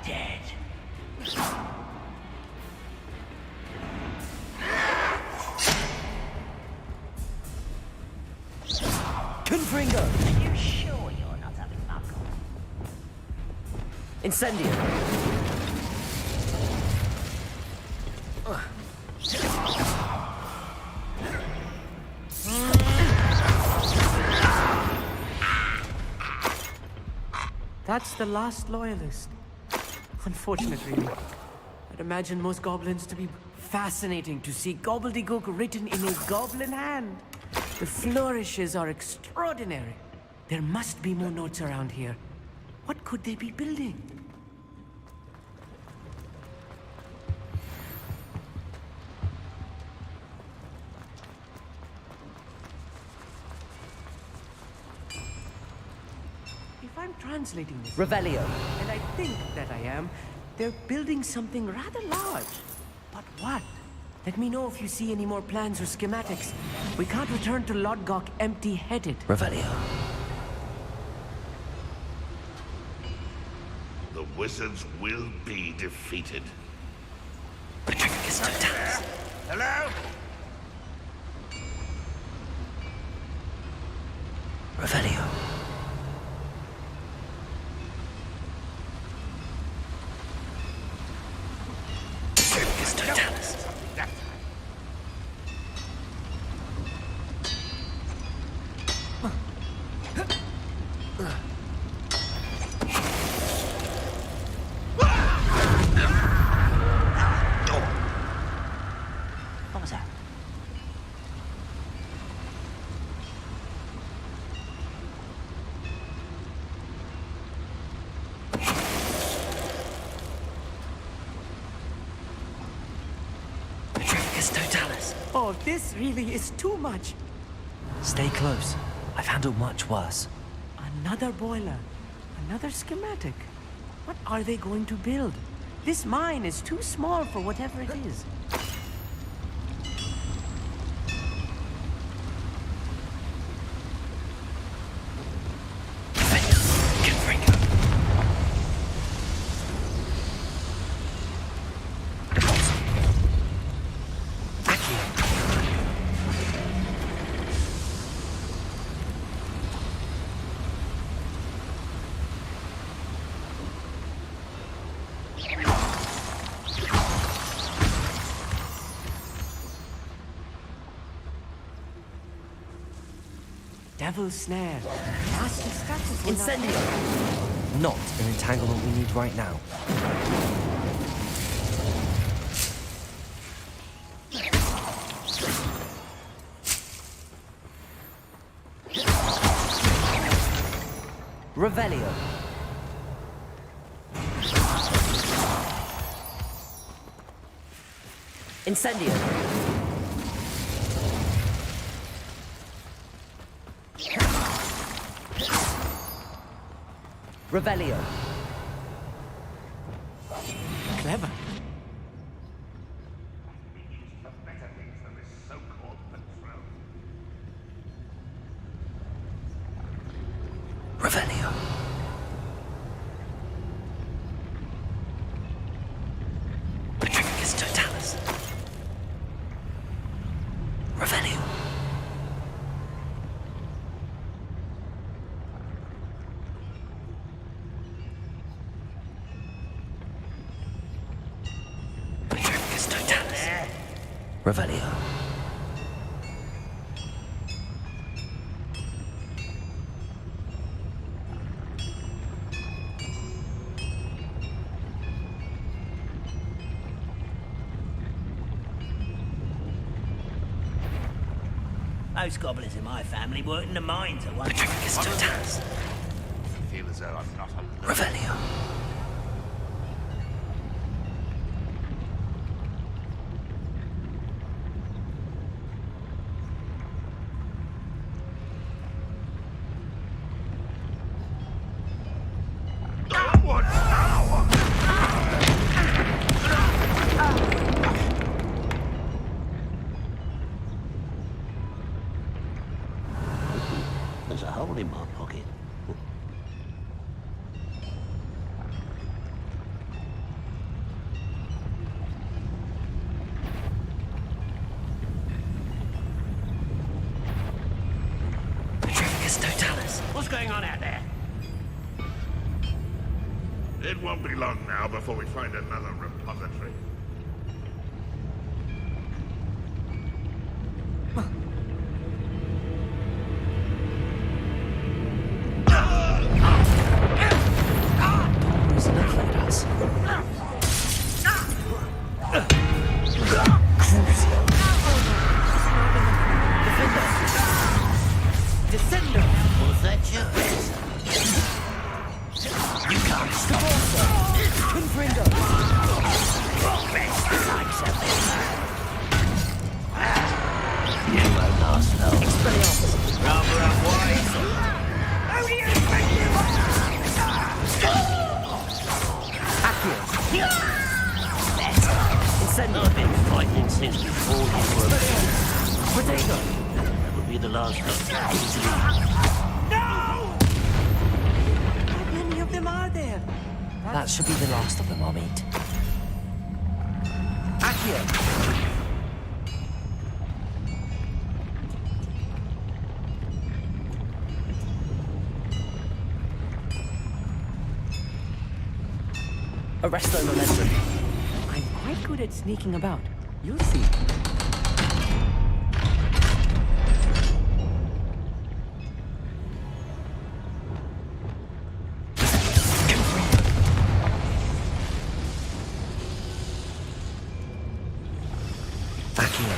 Speaker 8: Dead.
Speaker 15: Confringo!
Speaker 8: Are you sure you're not having knuckle?
Speaker 15: Incendio!
Speaker 13: That's the last loyalist. Unfortunate, really. I'd imagine most goblins to be fascinating to see gobbledygook written in a goblin hand. The flourishes are extraordinary. There must be more notes around here. What could they be building? If I'm translating this...
Speaker 15: Revelio.
Speaker 13: And I think that I am. They're building something rather large. But what? Let me know if you see any more plans or schematics. We can't return to Lodgok empty-headed.
Speaker 4: Revelio.
Speaker 9: The wizards will be defeated.
Speaker 8: Hello?
Speaker 4: Revelio. Petrificus Totalis.
Speaker 13: Oh, this really is too much.
Speaker 4: Stay close. I've handled much worse.
Speaker 13: Another boiler. Another schematic. What are they going to build? This mine is too small for whatever it is. Devil's snare. Nasty scratches.
Speaker 4: Incendio! Not an entanglement we need right now. Revelio. Incendio. Revelio.
Speaker 13: Clever.
Speaker 4: Revelio. Petrificus Totalis. Revelio. Petrificus Totalis. Revelio.
Speaker 8: Most goblins in my family worked in the mines at one time.
Speaker 4: Petrificus Totalis.
Speaker 9: I feel as though I'm not alone.
Speaker 4: Revelio.
Speaker 9: What now?
Speaker 8: There's a hole in my pocket.
Speaker 4: Petrificus Totalis.
Speaker 8: What's going on out there?
Speaker 9: It won't be long now before we find another repository.
Speaker 4: He's looking at us.
Speaker 13: Descender.
Speaker 8: Was that yours? You can't stop us.
Speaker 4: Confringo.
Speaker 8: Progress like something. You won't last long.
Speaker 4: Expelliarmus.
Speaker 8: Rather unwise. How do you think you
Speaker 4: Accio.
Speaker 8: Better.
Speaker 4: Incendio.
Speaker 8: I've been fighting since before you were.
Speaker 4: Potato.
Speaker 8: That would be the last of easily.
Speaker 13: How many of them are there?
Speaker 4: That should be the last of them I'll meet. Accio. Arresto momentum.
Speaker 13: I'm quite good at sneaking about. You'll see.
Speaker 4: Accio.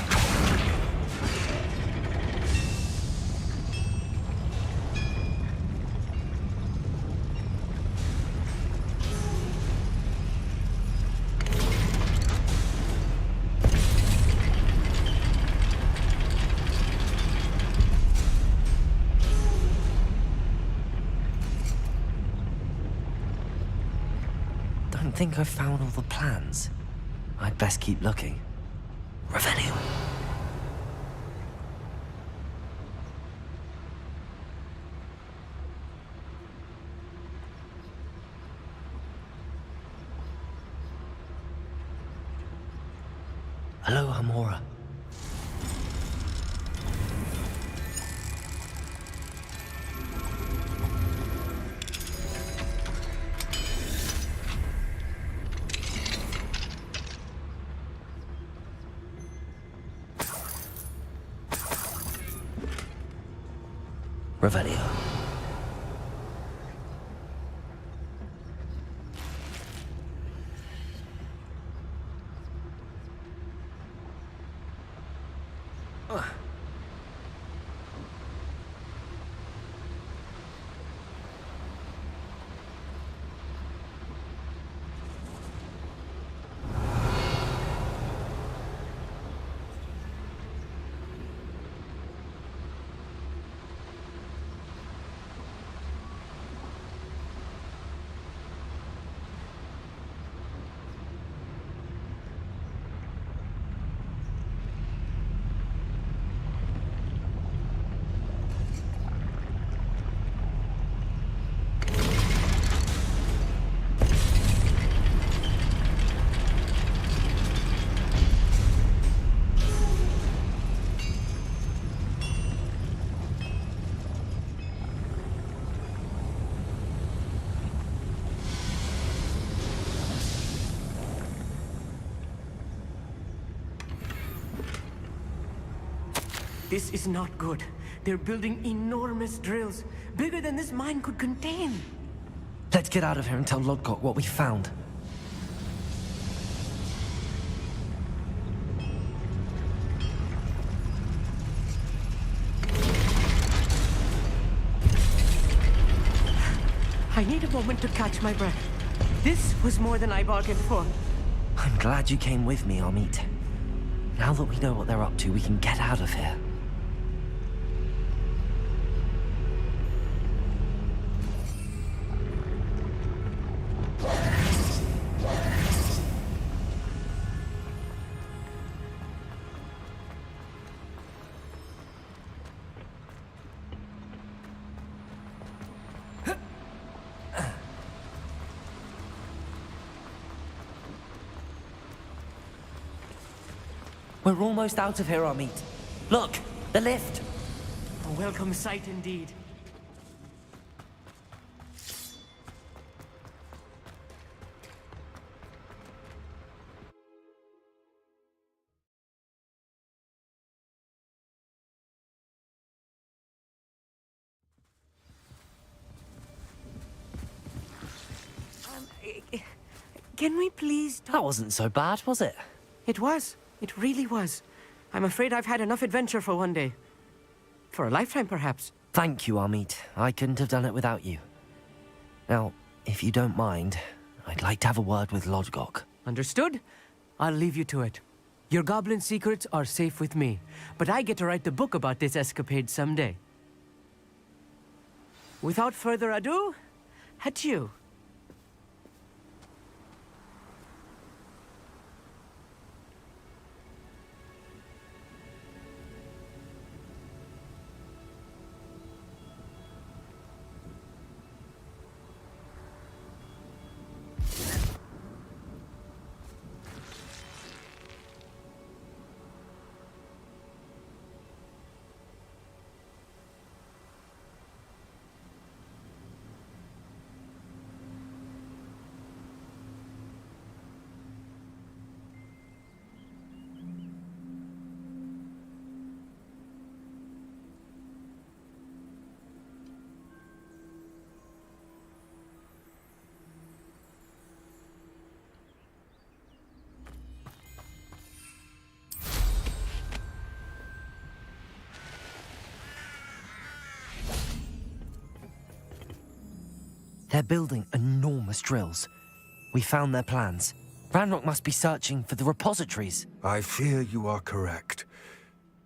Speaker 4: don't think I've found all the plans. I'd best keep looking. Revelio. Hello, Hamora. Revelio.
Speaker 13: This is not good. They're building enormous drills, bigger than this mine could contain.
Speaker 4: Let's get out of here and tell Lodgok what we found.
Speaker 13: I need a moment to catch my breath. This was more than I bargained for.
Speaker 4: I'm glad you came with me, Amit. Now that we know what they're up to, we can get out of here. We're almost out of here, Amit. Look, the lift.
Speaker 13: A welcome sight indeed. Can we please talk?
Speaker 4: That wasn't so bad, was it?
Speaker 13: It was. It really was. I'm afraid I've had enough adventure for one day. For a lifetime, perhaps.
Speaker 4: Thank you, Amit. I couldn't have done it without you. Now, if you don't mind, I'd like to have a word with Lodgok.
Speaker 13: Understood? I'll leave you to it. Your goblin secrets are safe with me, but I get to write the book about this escapade someday. Without further ado, adieu.
Speaker 4: They're building enormous drills. We found their plans. Ranrock must be searching for the repositories.
Speaker 6: I fear you are correct.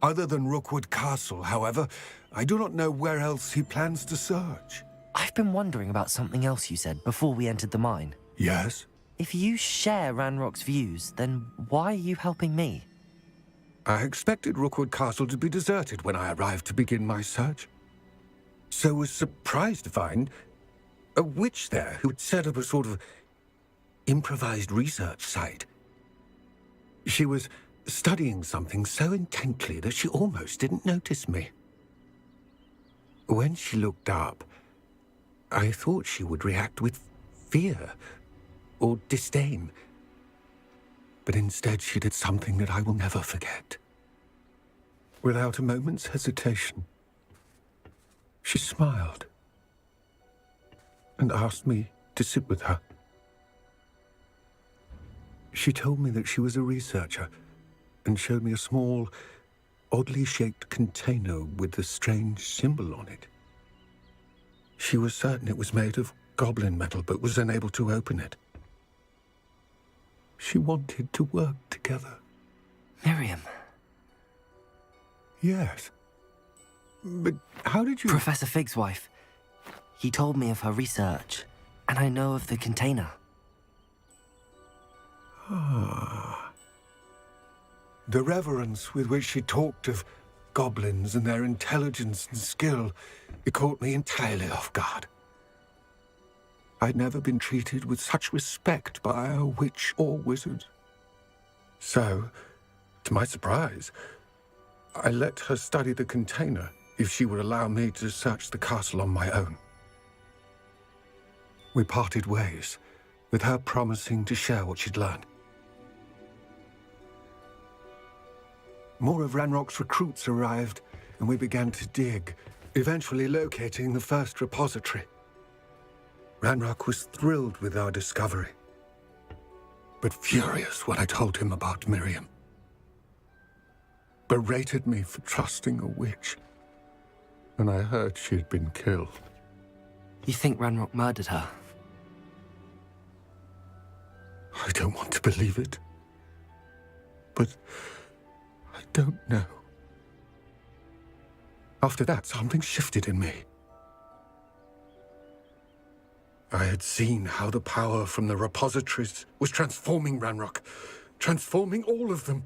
Speaker 6: Other than Rookwood Castle, however, I do not know where else he plans to search.
Speaker 4: I've been wondering about something else you said before we entered the mine.
Speaker 6: Yes?
Speaker 4: If you share Ranrock's views, then why are you helping me?
Speaker 6: I expected Rookwood Castle to be deserted when I arrived to begin my search. So was surprised to find a witch there who had set up a sort of improvised research site. She was studying something so intently that she almost didn't notice me. When she looked up, I thought she would react with fear or disdain. But instead she did something that I will never forget. Without a moment's hesitation, she smiled and asked me to sit with her. She told me that she was a researcher and showed me a small, oddly shaped container with a strange symbol on it. She was certain it was made of goblin metal, but was unable to open it. She wanted to work together.
Speaker 4: Miriam.
Speaker 6: Yes. But how did you...
Speaker 4: Professor Fig's wife. He told me of her research, and I know of the container.
Speaker 6: Ah. The reverence with which she talked of goblins and their intelligence and skill, it caught me entirely off guard. I'd never been treated with such respect by a witch or wizard. So, to my surprise, I let her study the container if she would allow me to search the castle on my own. We parted ways, with her promising to share what she'd learned. More of Ranrock's recruits arrived, and we began to dig, eventually locating the first repository. Ranrock was thrilled with our discovery, but furious when I told him about Miriam. Berated me for trusting a witch, and I heard she had been killed.
Speaker 4: You think Ranrock murdered her?
Speaker 6: I don't want to believe it, but I don't know. After that, something shifted in me. I had seen how the power from the repositories was transforming Ranrock, transforming all of them.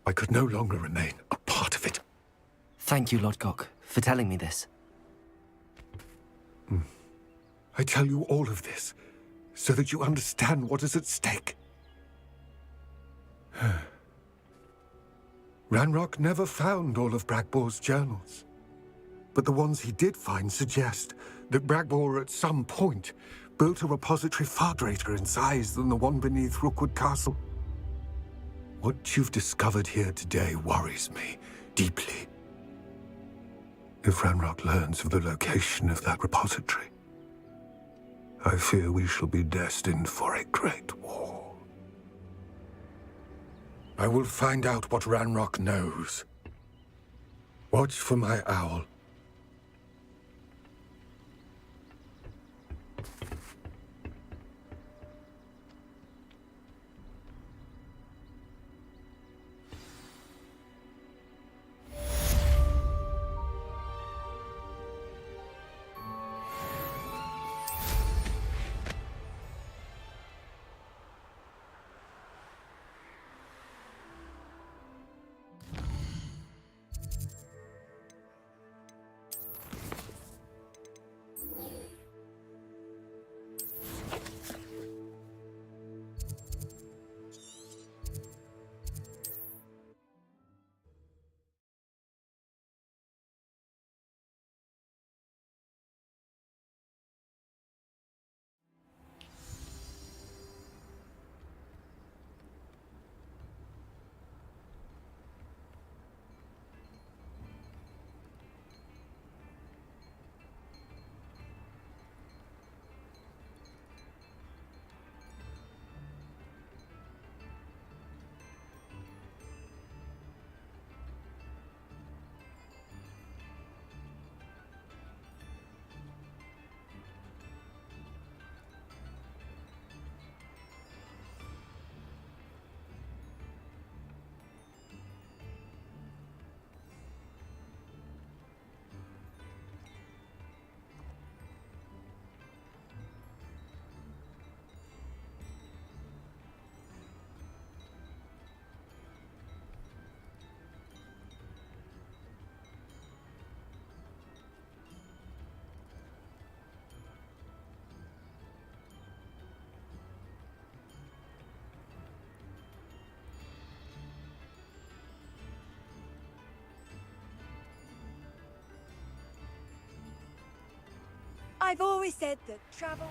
Speaker 6: I could no longer remain a part of it.
Speaker 4: Thank you, Lodgok, for telling me this.
Speaker 6: I tell you all of this so that you understand what is at stake. Ranrock never found all of Bragbor's journals, but the ones he did find suggest that Bragbor at some point built a repository far greater in size than the one beneath Rookwood Castle. What you've discovered here today worries me deeply. If Ranrock learns of the location of that repository, I fear we shall be destined for a great war. I will find out what Ranrock knows. Watch for my owl.
Speaker 14: I've always said that travel...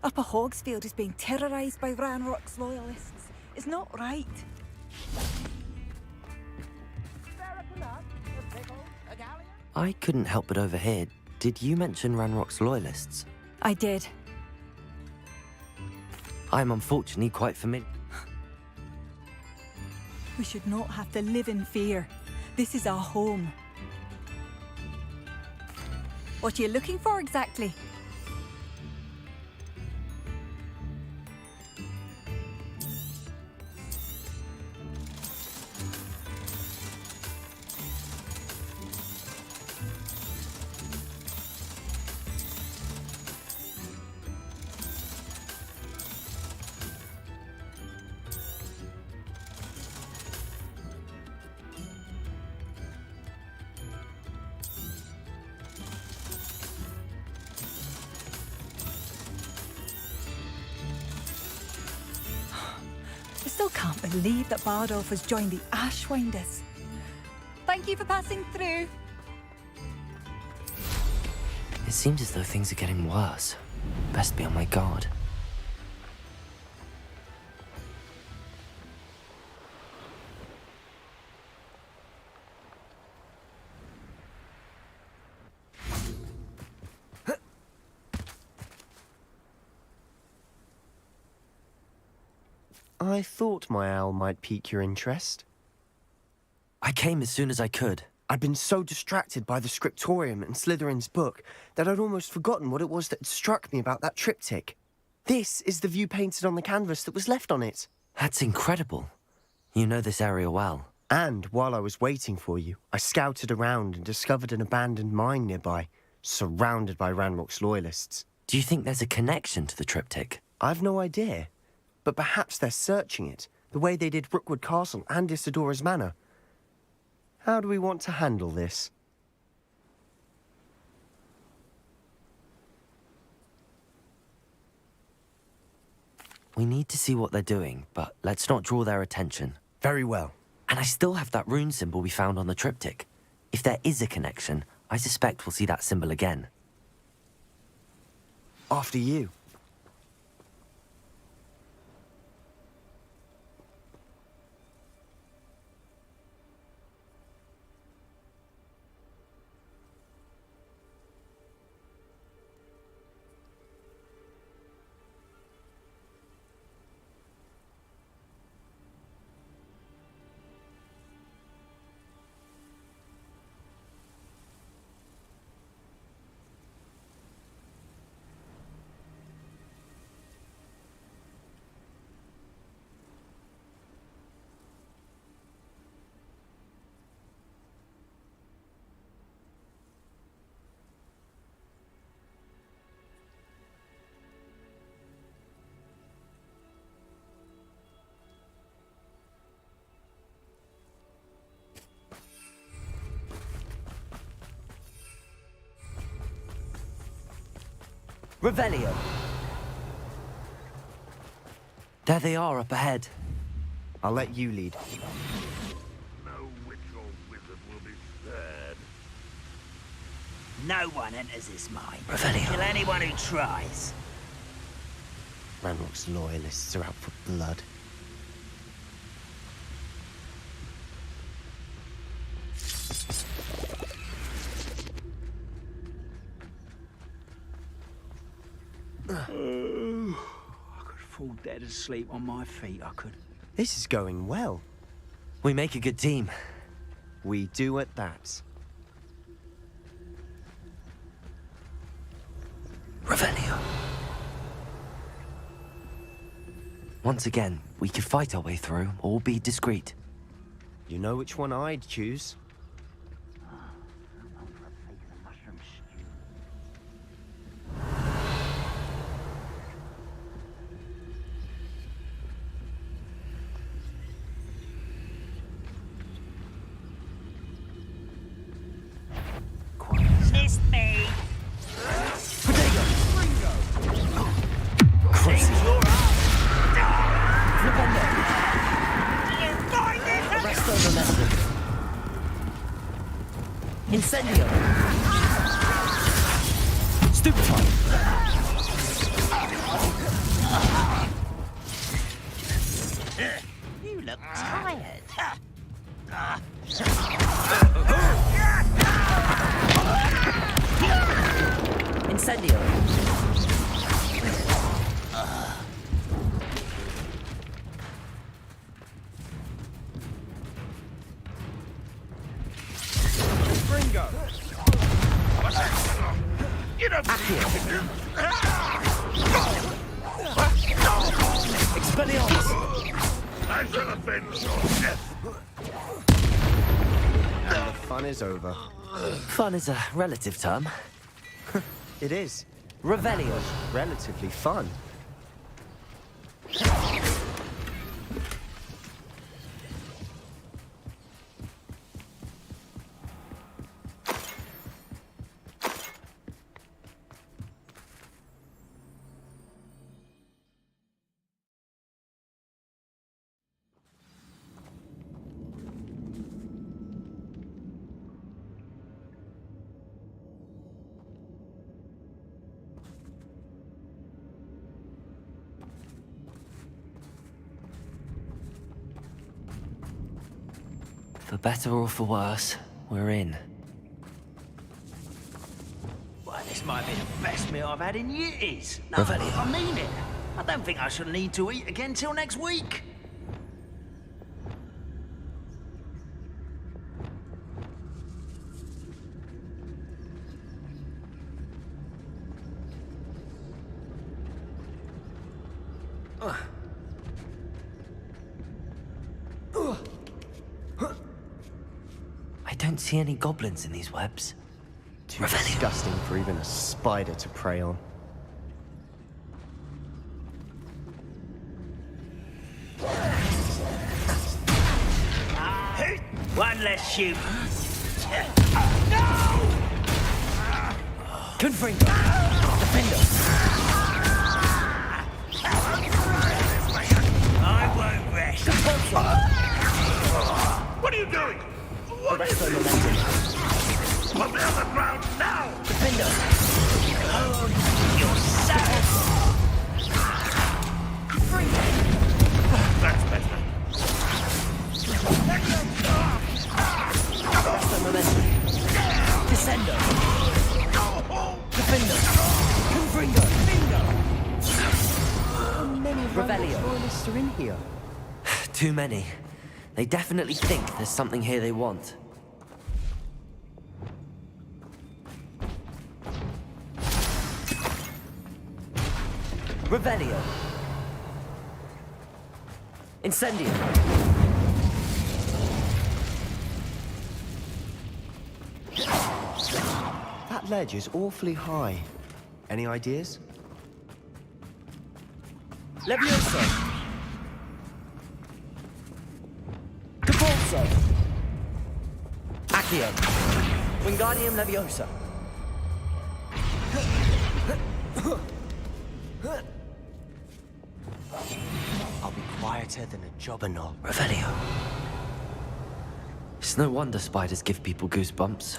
Speaker 14: Upper Hogsfield is being terrorised by Ranrock's loyalists. It's not right.
Speaker 4: I couldn't help but overhear. Did you mention Ranrock's loyalists?
Speaker 14: I did.
Speaker 4: I'm unfortunately quite familiar.
Speaker 14: We should not have to live in fear. This is our home. What are you looking for exactly? I still can't believe that Bardolph has joined the Ashwinders. Thank you for passing through.
Speaker 4: It seems as though things are getting worse. Best be on my guard.
Speaker 3: I thought my owl might pique your interest.
Speaker 4: I came as soon as I could.
Speaker 3: I'd been so distracted by the scriptorium and Slytherin's book that I'd almost forgotten what it was that had struck me about that triptych. This is the view painted on the canvas that was left on it.
Speaker 4: That's incredible. You know this area well.
Speaker 3: And while I was waiting for you, I scouted around and discovered an abandoned mine nearby, surrounded by Ranrock's loyalists.
Speaker 4: Do you think there's a connection to the triptych?
Speaker 3: I've no idea. But perhaps they're searching it, the way they did Rookwood Castle and Isidora's Manor. How do we want to handle this?
Speaker 4: We need to see what they're doing, but let's not draw their attention.
Speaker 3: Very well.
Speaker 4: And I still have that rune symbol we found on the triptych. If there is a connection, I suspect we'll see that symbol again.
Speaker 3: After you.
Speaker 15: Revelio.
Speaker 4: There they are up ahead.
Speaker 3: I'll let you lead.
Speaker 8: No witch or wizard will be spared. No one enters this mine.
Speaker 4: Revelio.
Speaker 8: Kill anyone who tries.
Speaker 3: Ranrock's loyalists are out for blood.
Speaker 8: I could fall dead asleep on my feet, I could.
Speaker 3: This is going well.
Speaker 4: We make a good team.
Speaker 3: We do at that.
Speaker 4: Revelio. Once again, we could fight our way through, or be discreet.
Speaker 3: You know which one I'd choose.
Speaker 8: Dismissed me.
Speaker 15: Incendio! Stupefy!
Speaker 8: You look tired.
Speaker 15: Incendio!
Speaker 9: Ringo! You don't
Speaker 15: Expelliarmus!
Speaker 9: I shall avenge your death.
Speaker 3: And the fun is over.
Speaker 4: Fun is a relative term.
Speaker 3: It is.
Speaker 15: Revelio.
Speaker 3: Relatively fun.
Speaker 4: For better or for worse, we're in.
Speaker 8: Well, this might be the best meal I've had in years. No,
Speaker 4: Revelio.
Speaker 8: I mean it. I don't think I shall need to eat again till next week.
Speaker 4: I don't see any goblins in these webs.
Speaker 3: Too disgusting for even a spider to prey on.
Speaker 8: One less shoot.
Speaker 15: Confringo! Defender!
Speaker 8: I won't rest.
Speaker 9: What are you doing?
Speaker 15: Arrest the momentum.
Speaker 9: Put me on the ground now!
Speaker 15: Defender!
Speaker 8: Hold yourself.
Speaker 9: That's better.
Speaker 15: Arrest the momentum. Descendo! Defender! Confringo!
Speaker 3: How many
Speaker 15: Revelio.
Speaker 3: royalists are in here?
Speaker 4: Too many. They definitely think there's something here they want.
Speaker 15: Revelio! Incendio!
Speaker 3: That ledge is awfully high. Any ideas?
Speaker 15: Levioso! Capulso! Accio! Wingardium Leviosa!
Speaker 3: I'll be quieter than a jobberknoll.
Speaker 4: Revelio. It's no wonder spiders give people goosebumps.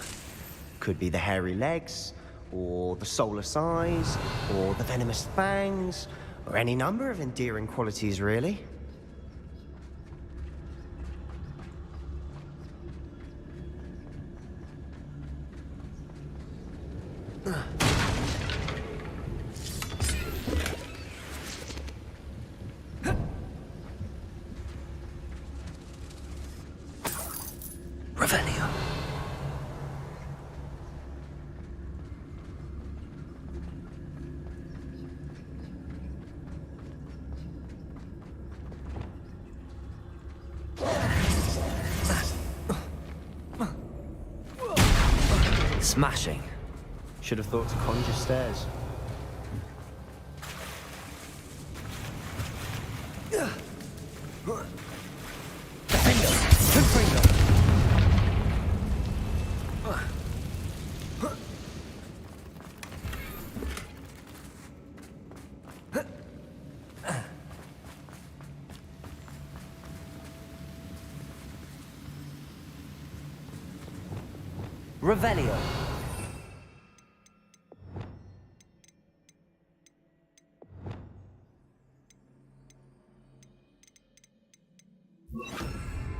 Speaker 3: Could be the hairy legs, or the soulless eyes, or the venomous fangs, or any number of endearing qualities, really.
Speaker 4: Revelio. Smashing.
Speaker 3: Should have thought to conjure stairs.
Speaker 15: Defendo! Confringo!
Speaker 4: Revelio.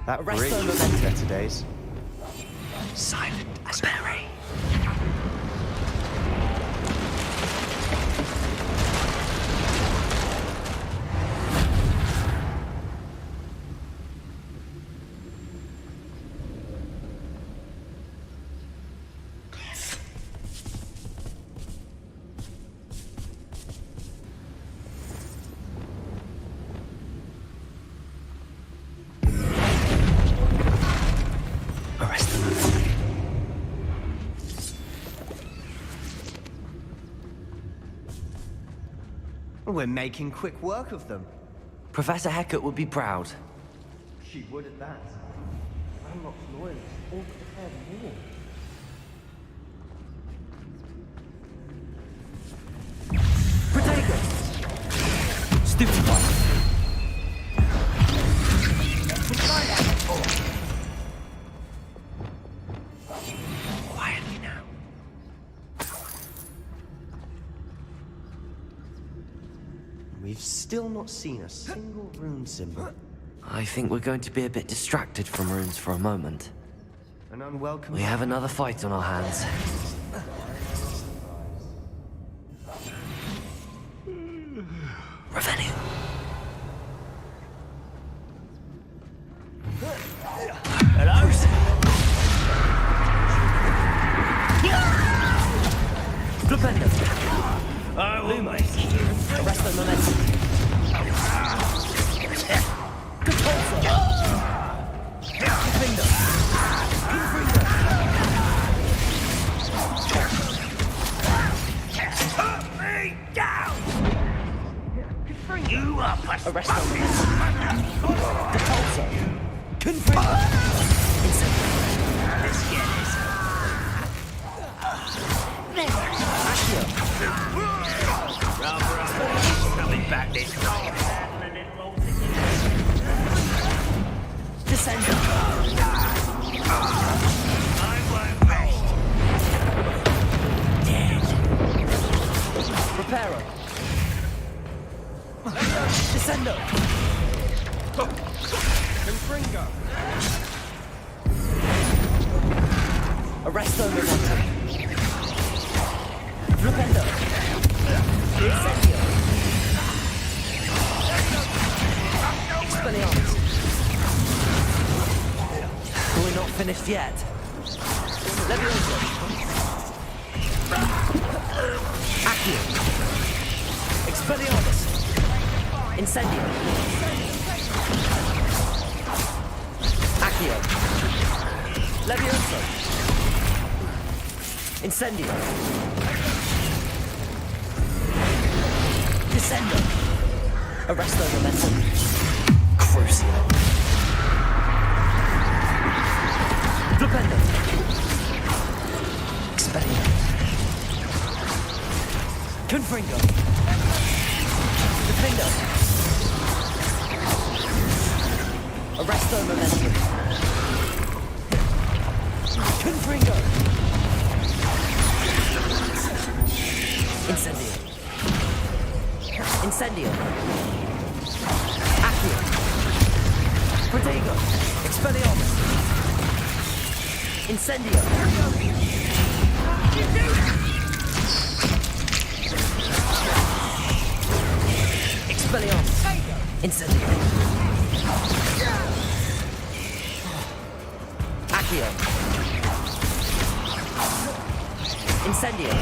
Speaker 3: That
Speaker 4: Arrest
Speaker 3: bridge
Speaker 4: them.
Speaker 3: was better days.
Speaker 4: Silent as Mary. Arrest them.
Speaker 3: We're making quick work of them.
Speaker 4: Professor Hecat would be proud.
Speaker 3: She would at that. Ranrock's loyalists all prepared war.
Speaker 4: Protego! Stupefy! Quietly now.
Speaker 3: We've still not seen a single rune symbol.
Speaker 4: I think we're going to be a bit distracted from runes for a moment.
Speaker 3: An unwelcome...
Speaker 4: We have another fight on our hands. Revelio.
Speaker 8: Hello?
Speaker 4: Flipendo.
Speaker 8: I will make you.
Speaker 4: Arrest the momentum. Good pulsar. Finger.
Speaker 8: Put me down! You are
Speaker 4: Arrest the momentum. Good pulsar. Confringo.
Speaker 8: Let's get this. Coming back this way.
Speaker 4: Descender.
Speaker 8: I won't rest. Dead.
Speaker 4: Reparo. Descendo.
Speaker 3: Confringo!
Speaker 4: Arresto momentum. Flipendo. Incendio. Expelliarmus. We're not finished yet. Levioso. Accio. Expelliarmus. Incendio. Accio. Levioso. Incendio. Descendo. Arresto momentum. Crucio. Flipendo. Expelliarmus. Confringo. Defendo. Arresto momentum. Confringo. Incendio. Incendio. Accio. Protego. Expelliarmus. Incendio. Expelliarmus. Incendio. Accio. Incendio.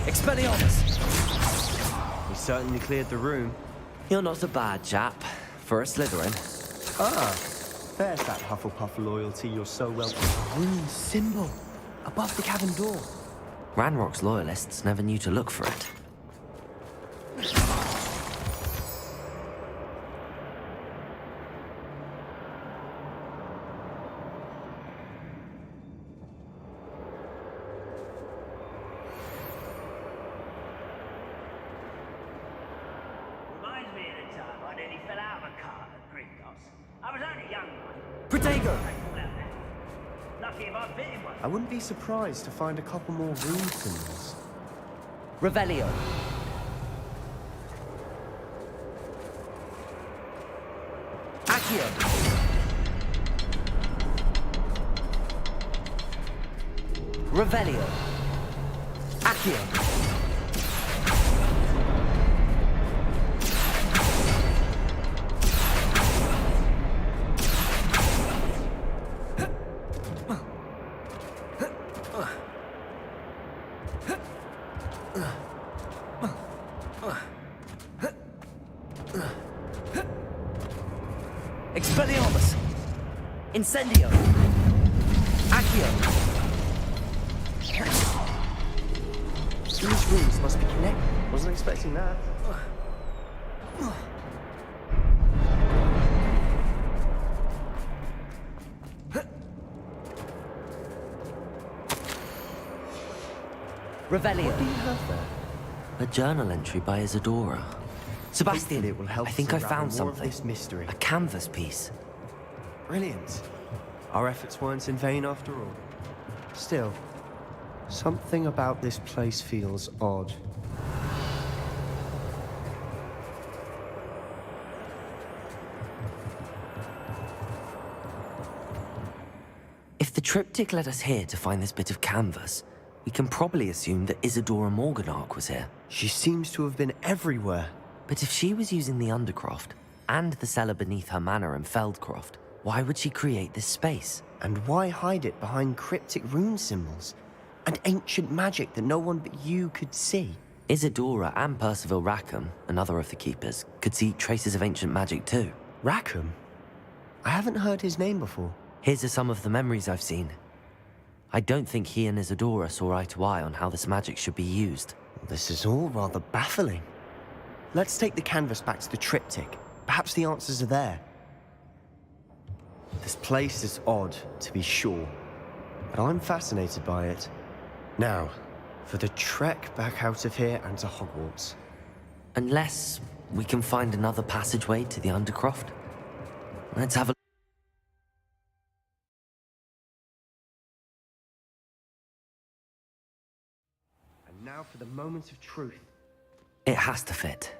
Speaker 4: Expelliarmus.
Speaker 3: We certainly cleared the room.
Speaker 4: You're not a bad chap for a Slytherin.
Speaker 3: Ah, there's that Hufflepuff loyalty you're so well... A rune symbol above the cabin door.
Speaker 4: Ranrock's loyalists never knew to look for it.
Speaker 8: Reminds me of the time I nearly fell out of a car at Gringo.
Speaker 15: go.
Speaker 8: Lucky if I bit him one.
Speaker 3: I wouldn't be surprised to find a couple more rune symbols.
Speaker 15: Revelio. Accio. Revelio. Accio. Expelliarmus! Incendio! Accio!
Speaker 3: These rooms must be connected. Wasn't expecting that.
Speaker 15: Revelio.
Speaker 3: What do you have there?
Speaker 4: A journal entry by Isadora. Sebastian,
Speaker 3: Hopefully it will help
Speaker 4: I think
Speaker 3: us
Speaker 4: I
Speaker 3: unravel
Speaker 4: found
Speaker 3: more of
Speaker 4: something.
Speaker 3: this mystery.
Speaker 4: A canvas piece.
Speaker 3: Brilliant. Our efforts weren't in vain after all. Still, something about this place feels odd.
Speaker 4: If the triptych led us here to find this bit of canvas, we can probably assume that Isadora Morganark was here.
Speaker 3: She seems to have been everywhere.
Speaker 4: But if she was using the Undercroft, and the cellar beneath her manor in Feldcroft, why would she create this space?
Speaker 3: And why hide it behind cryptic rune symbols? And ancient magic that no one but you could see?
Speaker 4: Isadora and Percival Rackham, another of the keepers, could see traces of ancient magic too.
Speaker 3: Rackham? I haven't heard his name before.
Speaker 4: Here's some of the memories I've seen. I don't think he and Isadora saw eye to eye on how this magic should be used.
Speaker 3: This is all rather baffling. Let's take the canvas back to the triptych. Perhaps the answers are there. This place is odd, to be sure, but I'm fascinated by it. Now, for the trek back out of here and to Hogwarts.
Speaker 4: Unless we can find another passageway to the Undercroft. Let's have a...
Speaker 3: And now for the moment of truth.
Speaker 4: It has to fit.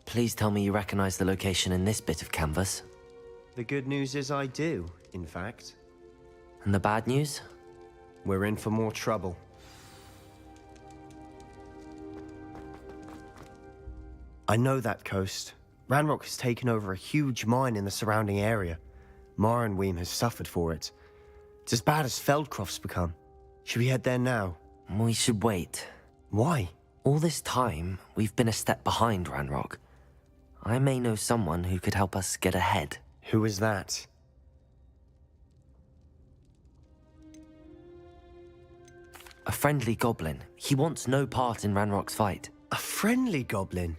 Speaker 4: Please tell me you recognize the location in this bit of canvas.
Speaker 3: The good news is I do, in fact.
Speaker 4: And the bad news?
Speaker 3: We're in for more trouble. I know that coast. Ranrock has taken over a huge mine in the surrounding area. Marrenweem has suffered for it. It's as bad as Feldcroft's become. Should we head there now?
Speaker 4: We should wait.
Speaker 3: Why?
Speaker 4: All this time, we've been a step behind Ranrock. I may know someone who could help us get ahead.
Speaker 3: Who is that?
Speaker 4: A friendly goblin. He wants no part in Ranrock's fight.
Speaker 3: A friendly goblin?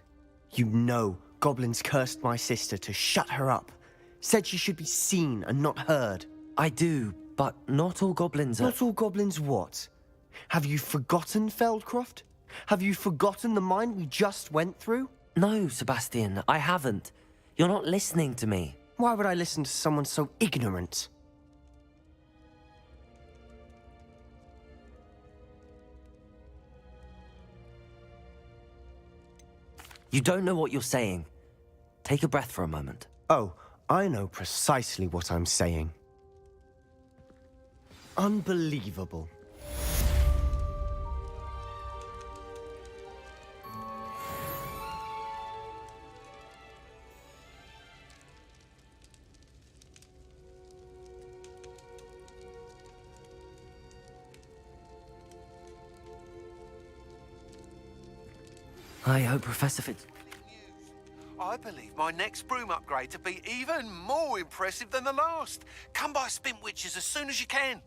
Speaker 3: You know, goblins cursed my sister to shut her up. Said she should be seen and not heard.
Speaker 4: I do, but not all goblins are...
Speaker 3: Not all goblins what? Have you forgotten Feldcroft? Have you forgotten the mine we just went through?
Speaker 4: No, Sebastian, I haven't. You're not listening to me.
Speaker 3: Why would I listen to someone so ignorant?
Speaker 4: You don't know what you're saying. Take a breath for a moment.
Speaker 3: Oh, I know precisely what I'm saying. Unbelievable.
Speaker 4: I hope Professor Fitz...
Speaker 6: I believe my next broom upgrade to be even more impressive than the last. Come by Spintwitches as soon as you can.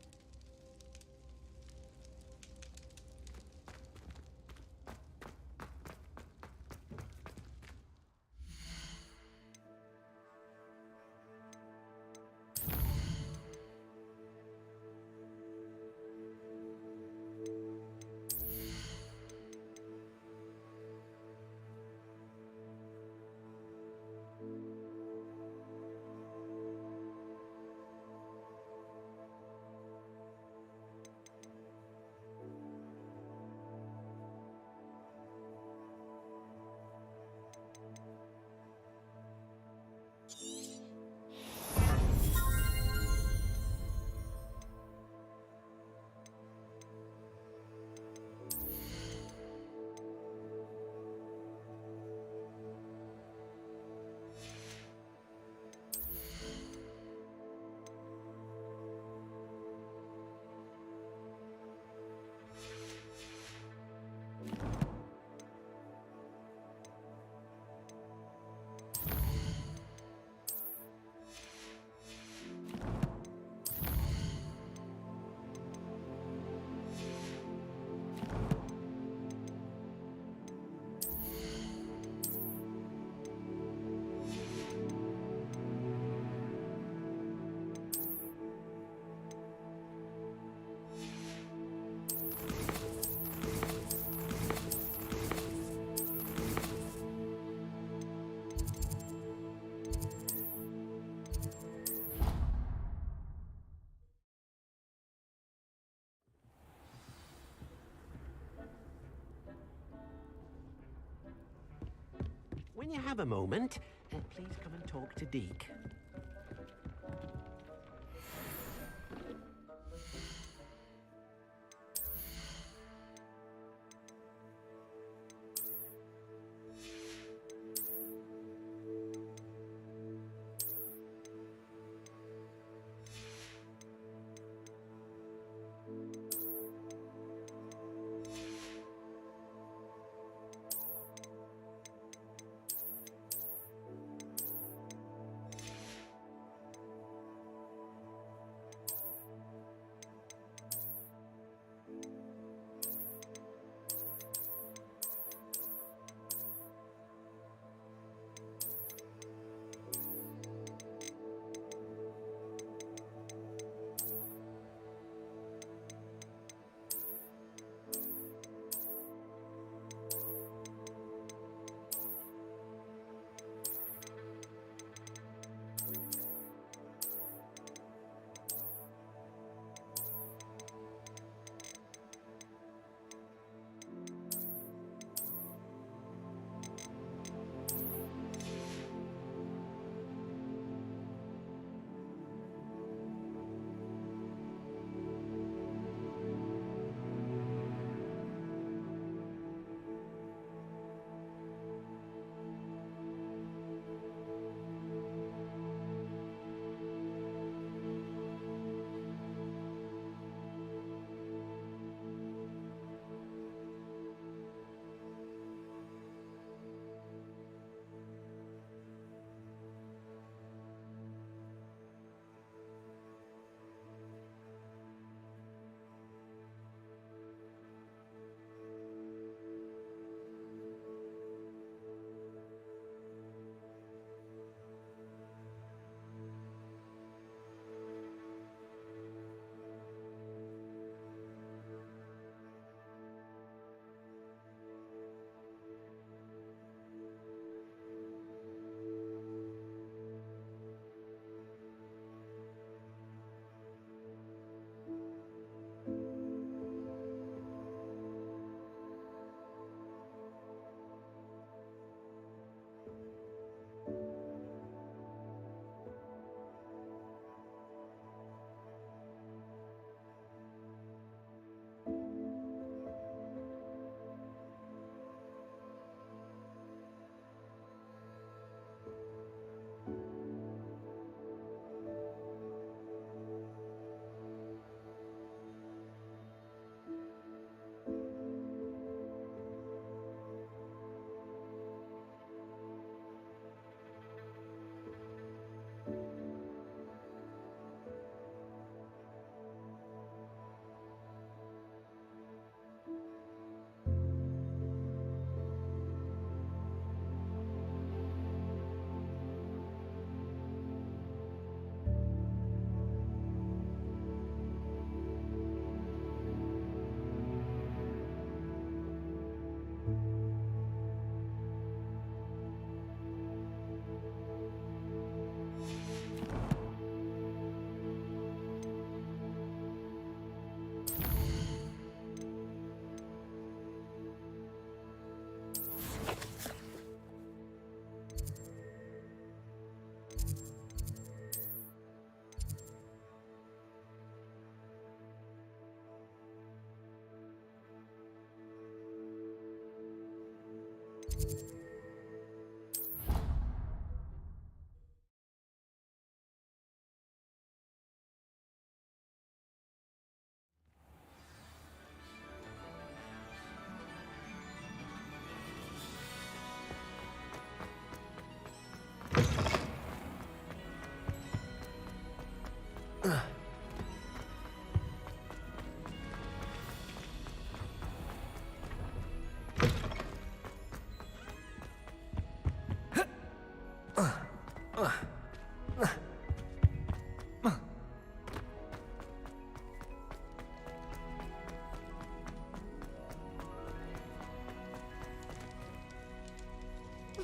Speaker 16: you have a moment, please come and talk to Deke.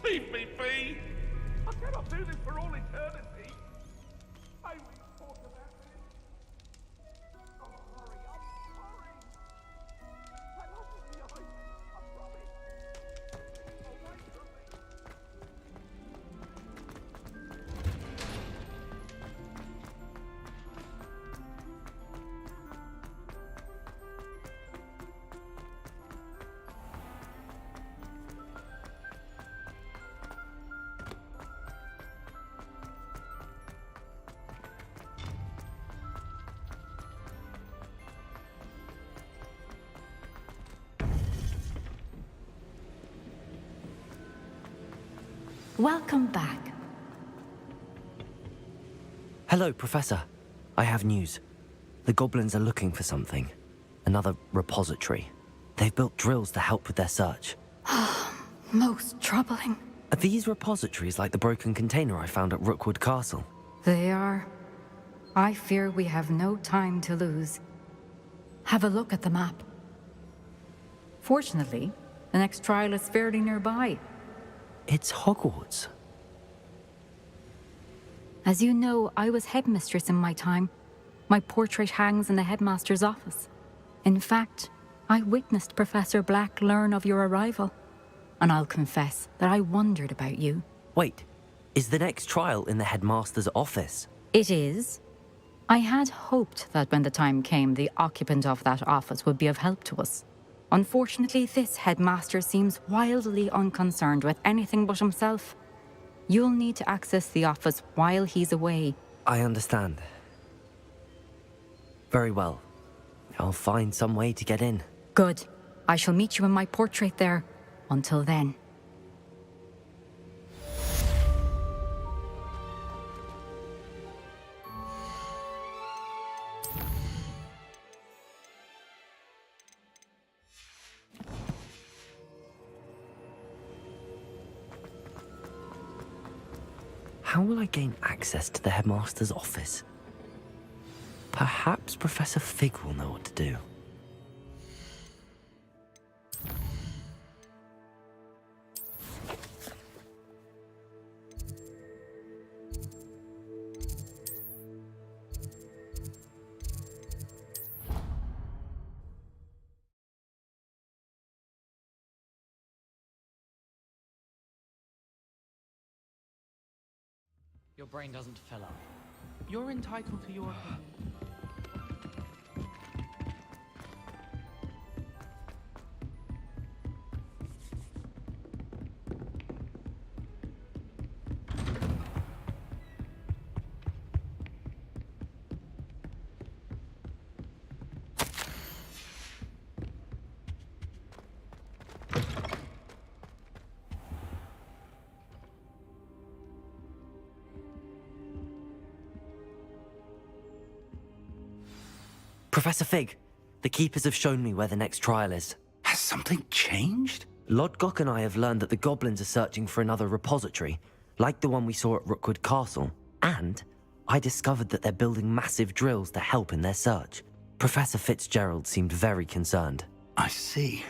Speaker 9: Leave me be! I cannot do this for all eternity! I will talk about this! I'm sorry, I'm sorry! I love you, I promise! Away from me!
Speaker 17: Welcome back.
Speaker 4: Hello, Professor. I have news. The goblins are looking for something. Another repository. They've built drills to help with their search.
Speaker 17: Most troubling.
Speaker 4: Are these repositories like the broken container I found at Rookwood Castle?
Speaker 17: They are. I fear we have no time to lose. Have a look at the map. Fortunately, the next trial is fairly nearby.
Speaker 4: It's Hogwarts.
Speaker 17: As you know, I was headmistress in my time. My portrait hangs in the headmaster's office. In fact, I witnessed Professor Black learn of your arrival. And I'll confess that I wondered about you.
Speaker 4: Wait, is the next trial in the headmaster's office?
Speaker 17: It is. I had hoped that when the time came, the occupant of that office would be of help to us. Unfortunately, this headmaster seems wildly unconcerned with anything but himself. You'll need to access the office while he's away.
Speaker 4: I understand. Very well. I'll find some way to get in.
Speaker 17: Good. I shall meet you in my portrait there. Until then.
Speaker 4: How will I gain access to the headmaster's office? Perhaps Professor Fig will know what to do.
Speaker 18: Your brain doesn't fill up. You're entitled to your opinion.
Speaker 4: Professor Fig, the Keepers have shown me where the next trial is.
Speaker 9: Has something changed?
Speaker 4: Lodgok and I have learned that the goblins are searching for another repository, like the one we saw at Rookwood Castle. And I discovered that they're building massive drills to help in their search. Professor Fitzgerald seemed very concerned.
Speaker 9: I see.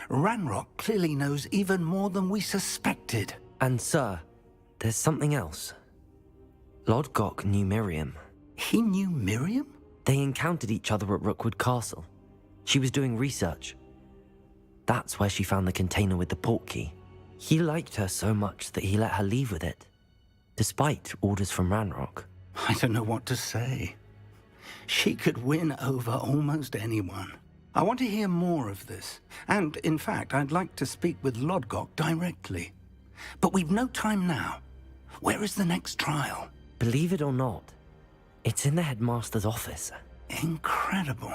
Speaker 9: Ranrock clearly knows even more than we suspected.
Speaker 4: And sir, there's something else. Lodgok knew Miriam.
Speaker 9: He knew Miriam?
Speaker 4: They encountered each other at Rookwood Castle. She was doing research. That's where she found the container with the portkey. He liked her so much that he let her leave with it, despite orders from Ranrock.
Speaker 9: I don't know what to say. She could win over almost anyone. I want to hear more of this. And, in fact, I'd like to speak with Lodgok directly. But we've no time now. Where is the next trial?
Speaker 4: Believe it or not, it's in the headmaster's office.
Speaker 9: Incredible.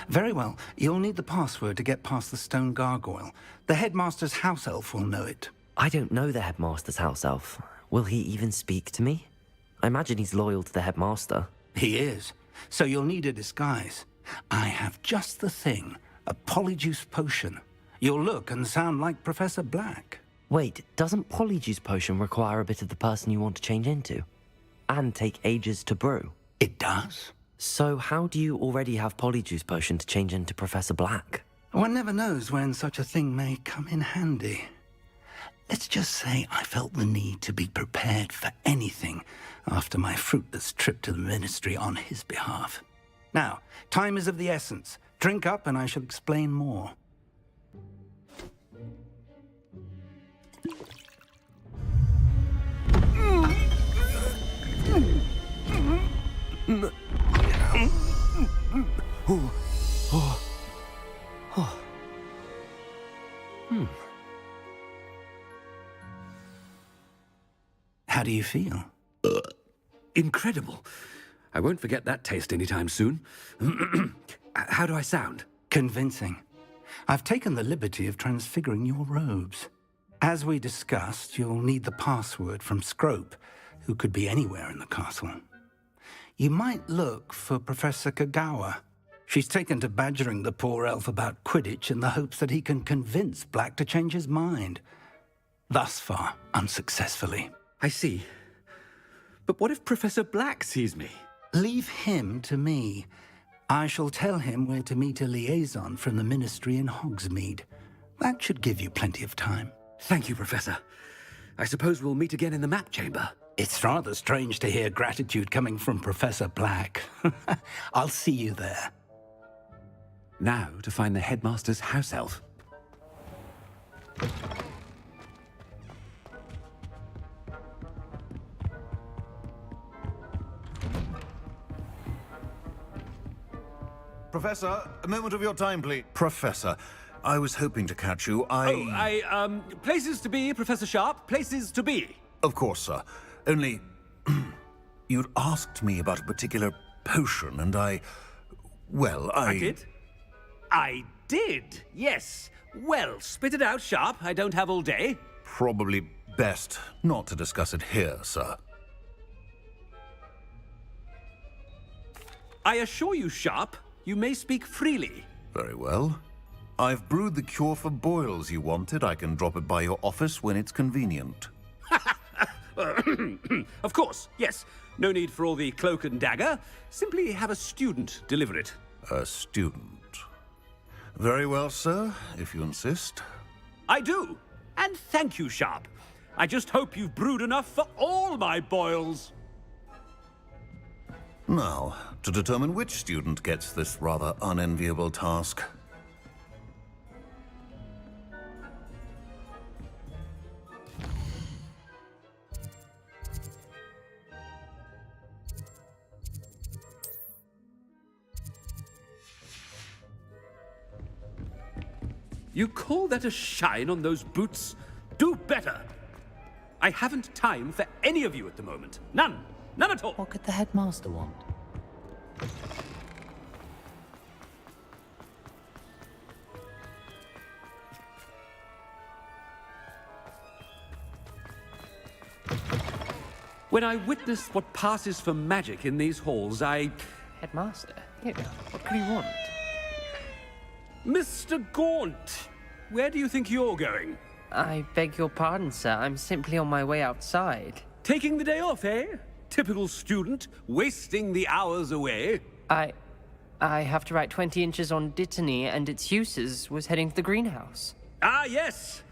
Speaker 9: Very well. You'll need the password to get past the stone gargoyle. The headmaster's house elf will know it.
Speaker 4: I don't know the headmaster's house elf. Will he even speak to me? I imagine he's loyal to the headmaster.
Speaker 9: He is. So you'll need a disguise. I have just the thing. A polyjuice potion. You'll look and sound like Professor Black.
Speaker 4: Wait, doesn't polyjuice potion require a bit of the person you want to change into? And take ages to brew?
Speaker 9: It does.
Speaker 4: So how do you already have polyjuice potion to change into Professor Black?
Speaker 9: One never knows when such a thing may come in handy. Let's just say I felt the need to be prepared for anything after my fruitless trip to the ministry on his behalf. Now, time is of the essence. Drink up and I shall explain more. How do you feel?
Speaker 5: Incredible. I won't forget that taste anytime soon. How do I sound?
Speaker 9: Convincing. I've taken the liberty of transfiguring your robes.
Speaker 19: As we discussed, you'll need the password from Scrope, who could be anywhere in the castle. You might look for Professor Kagawa. She's taken to badgering the poor elf about Quidditch in the hopes that he can convince Black to change his mind. Thus far, unsuccessfully.
Speaker 5: I see. But what if Professor Black sees me?
Speaker 19: Leave him to me. I shall tell him where to meet a liaison from the Ministry in Hogsmeade. That should give you plenty of time.
Speaker 5: Thank you, Professor. I suppose we'll meet again in the map chamber.
Speaker 19: It's rather strange to hear gratitude coming from Professor Black. I'll see you there.
Speaker 5: Now to find the headmaster's house elf.
Speaker 20: Professor, a moment of your time, please. Professor, I was hoping to catch you.
Speaker 5: Places to be, Professor Sharp. Places to be.
Speaker 20: Of course, sir. Only, you'd asked me about a particular potion, and I
Speaker 5: did? I did, yes. Well, spit it out, Sharp. I don't have all day.
Speaker 20: Probably best not to discuss it here, sir.
Speaker 5: I assure you, Sharp, you may speak freely.
Speaker 20: Very well. I've brewed the cure for boils you wanted. I can drop it by your office when it's convenient.
Speaker 5: Of course, yes. No need for all the cloak and dagger. Simply have a student deliver it.
Speaker 20: A student? Very well, sir, if you insist.
Speaker 5: I do. And thank you, Sharp. I just hope you've brewed enough for all my boils.
Speaker 20: Now, to determine which student gets this rather unenviable task.
Speaker 5: You call that a shine on those boots? Do better! I haven't time for any of you at the moment. None. None at all.
Speaker 15: What could the headmaster want?
Speaker 5: When I witness what passes for magic in these halls,
Speaker 15: Headmaster? What could he want?
Speaker 5: Mr. Gaunt, where do you think you're going?
Speaker 15: I beg your pardon, sir. I'm simply on my way outside.
Speaker 5: Taking the day off, eh? Typical student, wasting the hours away.
Speaker 15: I have to write 20 inches on Dittany and its uses. Was heading to the greenhouse.
Speaker 5: Ah, yes.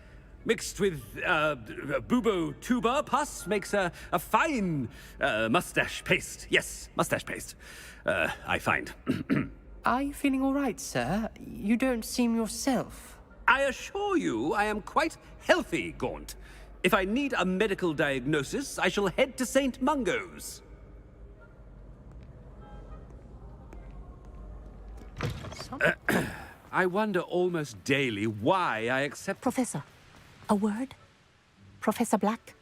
Speaker 5: Mixed with bubo tuber pus makes a fine mustache paste. Yes, mustache paste. I find.
Speaker 15: Are you feeling all right, sir? You don't seem yourself.
Speaker 5: I assure you I am quite healthy, Gaunt. If I need a medical diagnosis, I shall head to St. Mungo's. I wonder almost daily why I accept...
Speaker 21: Professor, a word? Professor Black?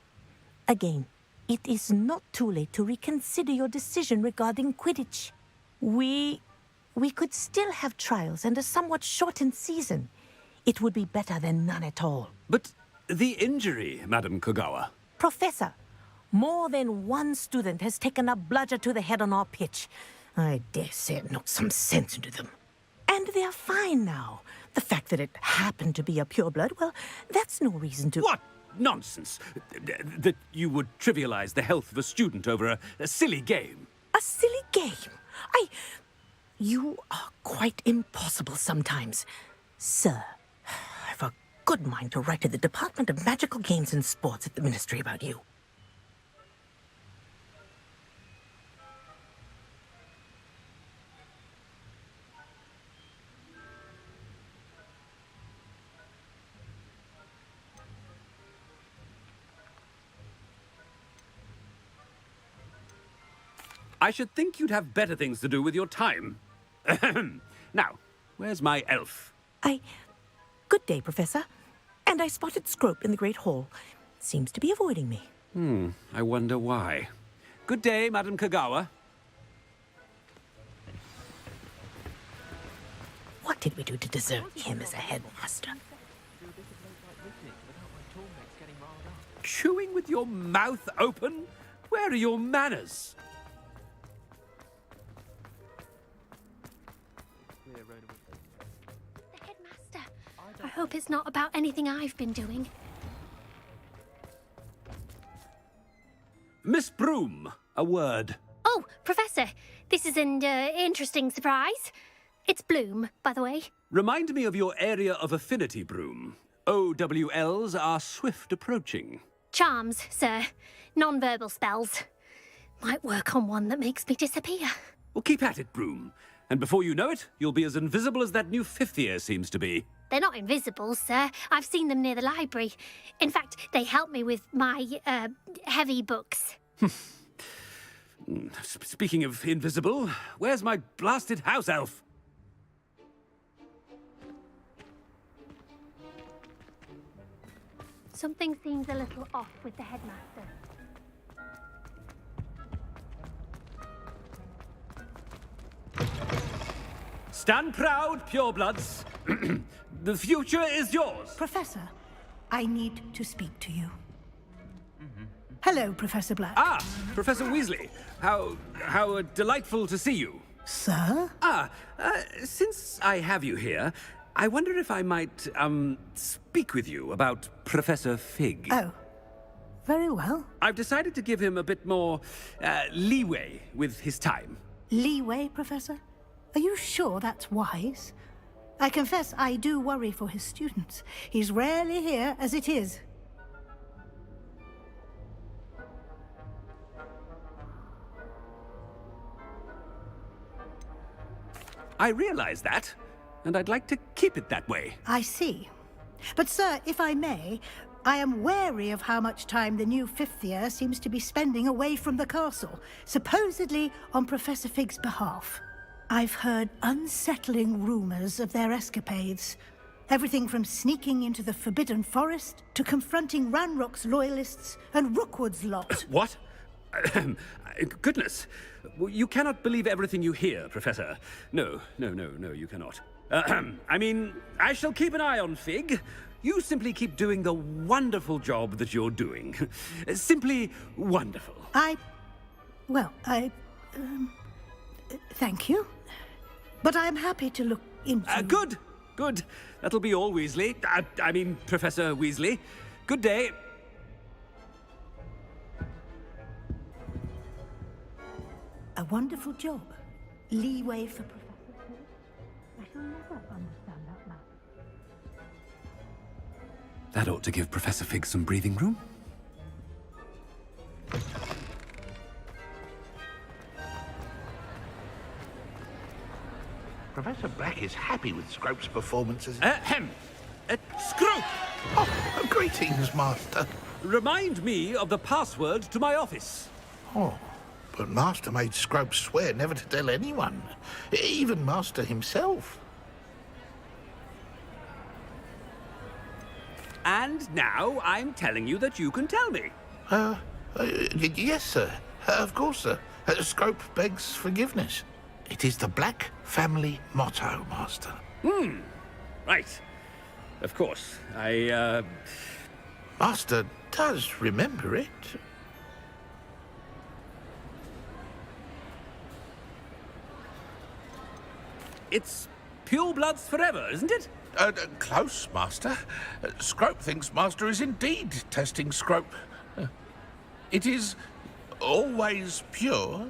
Speaker 21: Again, it is not too late to reconsider your decision regarding Quidditch. We could still have trials and a somewhat shortened season. It would be better than none at all.
Speaker 5: But the injury, Madam Kagawa.
Speaker 21: Professor, more than one student has taken a bludger to the head on our pitch. I dare say it knocked some sense into them. And they're fine now. The fact that it happened to be a pureblood, well, that's no reason to...
Speaker 5: What nonsense! That you would trivialize the health of a student over a silly game.
Speaker 21: A silly game? You are quite impossible sometimes. Sir, I've a good mind to write to the Department of Magical Games and Sports at the Ministry about you.
Speaker 5: I should think you'd have better things to do with your time. Now, where's my elf?
Speaker 21: Good day, Professor. And I spotted Scrope in the Great Hall. Seems to be avoiding me.
Speaker 5: I wonder why. Good day, Madam Kagawa.
Speaker 21: What did we do to deserve him as a headmaster?
Speaker 5: chewing with your mouth open? Where are your manners?
Speaker 11: The headmaster. I hope it's not about anything I've been doing.
Speaker 5: Miss Broom, a word.
Speaker 11: Oh, Professor, this is an interesting surprise. It's Bloom, by the way.
Speaker 5: Remind me of your area of affinity, Broom. OWLs are swift approaching.
Speaker 11: Charms, sir. Non-verbal spells. Might work on one that makes me disappear.
Speaker 5: Well, keep at it, Broom. And before you know it, you'll be as invisible as that new fifth year seems to be.
Speaker 11: They're not invisible, sir. I've seen them near the library. In fact, they help me with my, heavy books.
Speaker 5: Speaking of invisible, where's my blasted house elf?
Speaker 11: Something seems a little off with the headmaster.
Speaker 5: Stand proud, purebloods. The future is yours.
Speaker 10: Professor, I need to speak to you. Hello, Professor Black.
Speaker 5: Ah, Professor Weasley. How delightful to see you.
Speaker 10: Sir?
Speaker 5: Since I have you here, I wonder if I might, speak with you about Professor Fig.
Speaker 10: Oh, very well.
Speaker 5: I've decided to give him a bit more, leeway with his time.
Speaker 10: Leeway, Professor? Are you sure that's wise? I confess I do worry for his students. He's rarely here as it is.
Speaker 5: I realize that, and I'd like to keep it that way.
Speaker 10: I see. But, sir, if I may, I am wary of how much time the new fifth year seems to be spending away from the castle, supposedly on Professor Fig's behalf. I've heard unsettling rumors of their escapades. Everything from sneaking into the Forbidden Forest to confronting Ranrock's loyalists and Rookwood's lot.
Speaker 5: What? Goodness. You cannot believe everything you hear, Professor. No, you cannot. I mean, I shall keep an eye on Fig. You simply keep doing the wonderful job that you're doing. Simply wonderful.
Speaker 10: Thank you. But I'm happy to look into...
Speaker 5: Good. That'll be all, Weasley. I mean, Professor Weasley. Good day.
Speaker 10: A wonderful job. Leeway for Professor Fig. I shall never understand that man.
Speaker 5: That ought to give Professor Fig some breathing room.
Speaker 9: Professor Black is happy with Scrope's performances.
Speaker 5: Scrope!
Speaker 9: Oh, greetings, Master.
Speaker 5: Remind me of the password to my office.
Speaker 9: Oh, but Master made Scrope swear never to tell anyone, even Master himself.
Speaker 5: And now I'm telling you that you can tell me.
Speaker 9: Yes, sir. Of course, sir. Scrope begs forgiveness. It is the Black family motto, Master.
Speaker 5: Right. Of course.
Speaker 9: Master does remember it.
Speaker 5: It's purebloods forever, isn't it?
Speaker 9: Close, Master. Scrope thinks Master is indeed testing Scrope. It is always pure.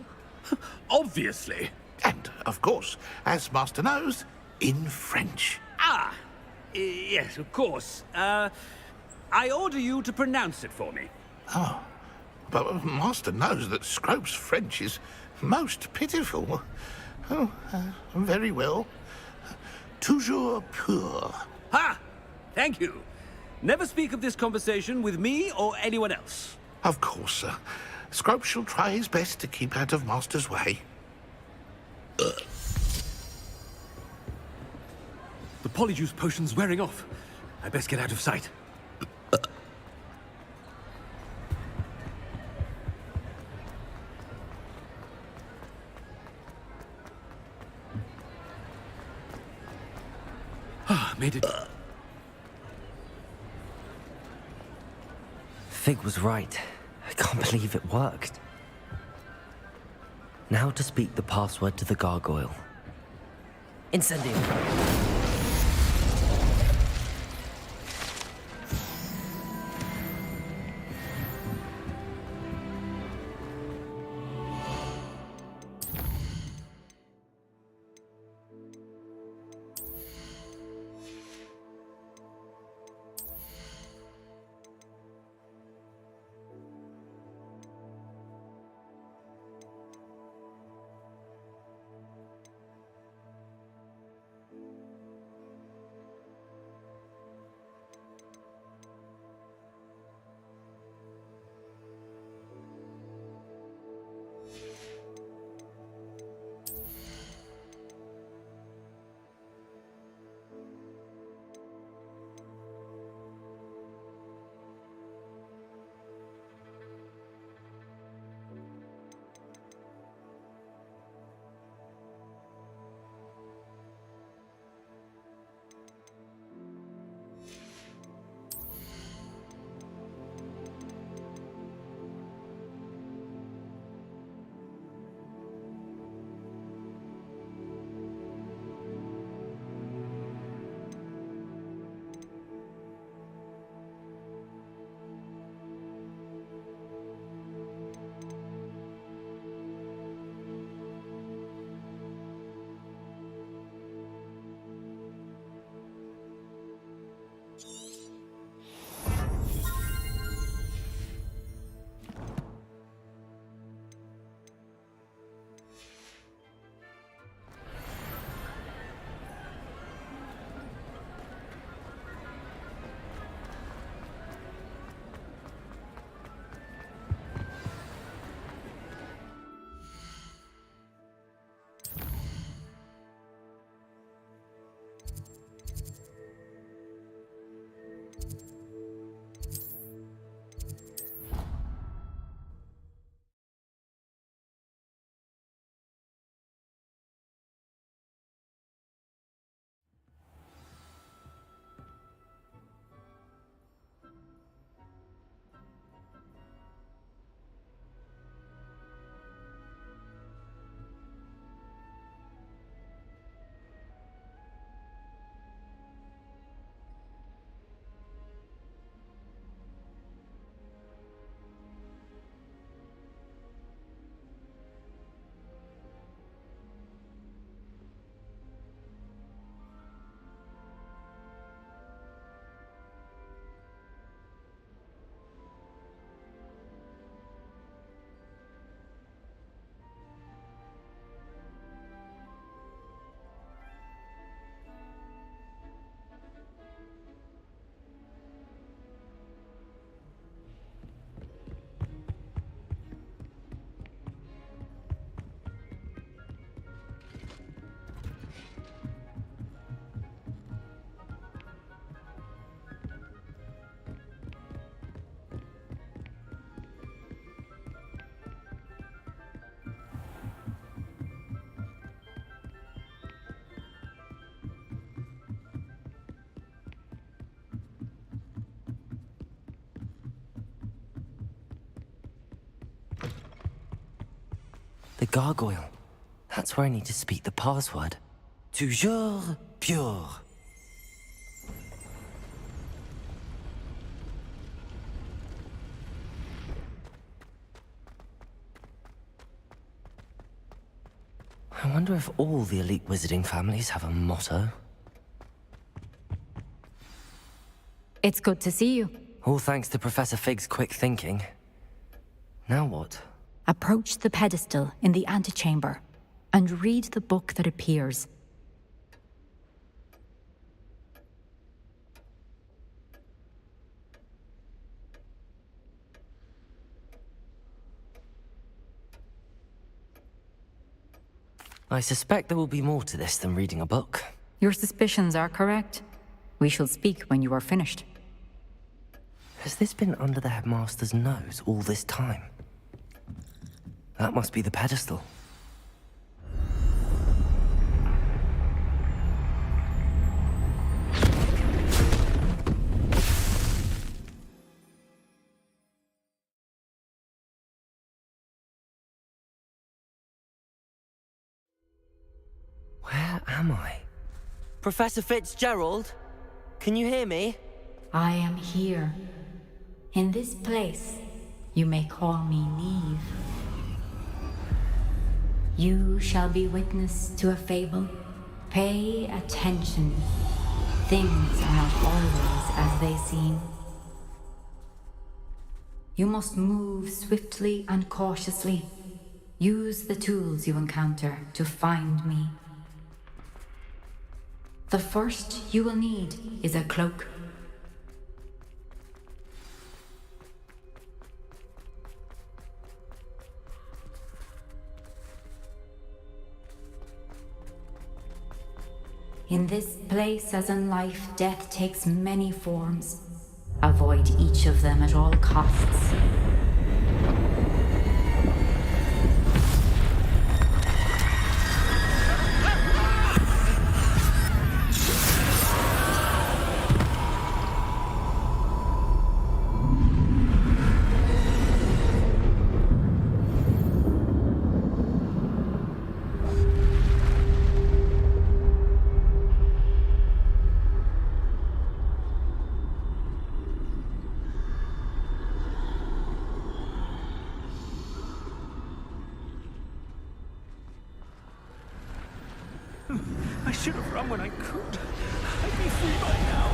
Speaker 5: Obviously.
Speaker 9: And, of course, as Master knows, in French.
Speaker 5: Yes, of course. I order you to pronounce it for me.
Speaker 9: Oh, but Master knows that Scrope's French is most pitiful. Oh, very well. Toujours pur.
Speaker 5: Ha! Thank you. Never speak of this conversation with me or anyone else.
Speaker 9: Of course, sir. Scrope shall try his best to keep out of Master's way.
Speaker 5: The polyjuice potion's wearing off. I best get out of sight. Made it.
Speaker 4: Fig was right. I can't believe it worked. Now to speak the password to the gargoyle. Incendio! The gargoyle. That's where I need to speak the password. Toujours pure. I wonder if all the elite wizarding families have a motto.
Speaker 17: It's good to see you.
Speaker 4: All thanks to Professor Fig's quick thinking. Now what?
Speaker 17: Approach the pedestal in the antechamber and read the book that appears.
Speaker 4: I suspect there will be more to this than reading a book.
Speaker 17: Your suspicions are correct. We shall speak when you are finished.
Speaker 4: Has this been under the headmaster's nose all this time? That must be the pedestal. Where am I? Professor Fitzgerald? Can you hear me?
Speaker 17: I am here. In this place, you may call me Neve. You shall be witness to a fable. Pay attention. Things are not always as they seem. You must move swiftly and cautiously. Use the tools you encounter to find me. The first you will need is a cloak. In this place, as in life, death takes many forms. Avoid each of them at all costs.
Speaker 5: I should have run when I could. I'd be free by now.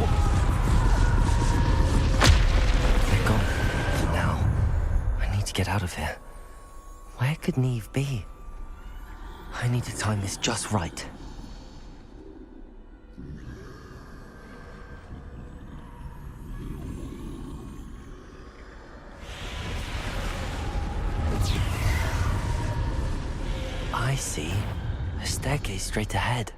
Speaker 4: They're gone. For now. I need to get out of here. Where could Neve be? I need to time this just right. I see. A staircase straight ahead.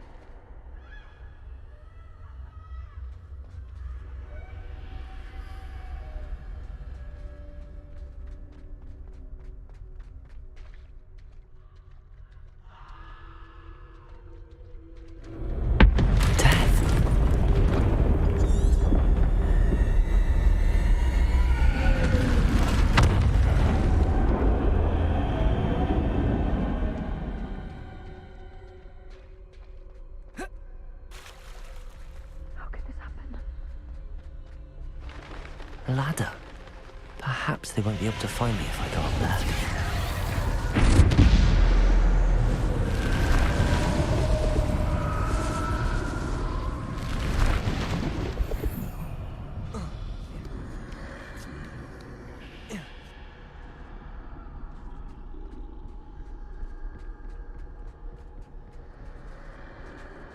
Speaker 4: A ladder. Perhaps they won't be able to find me if I go up there.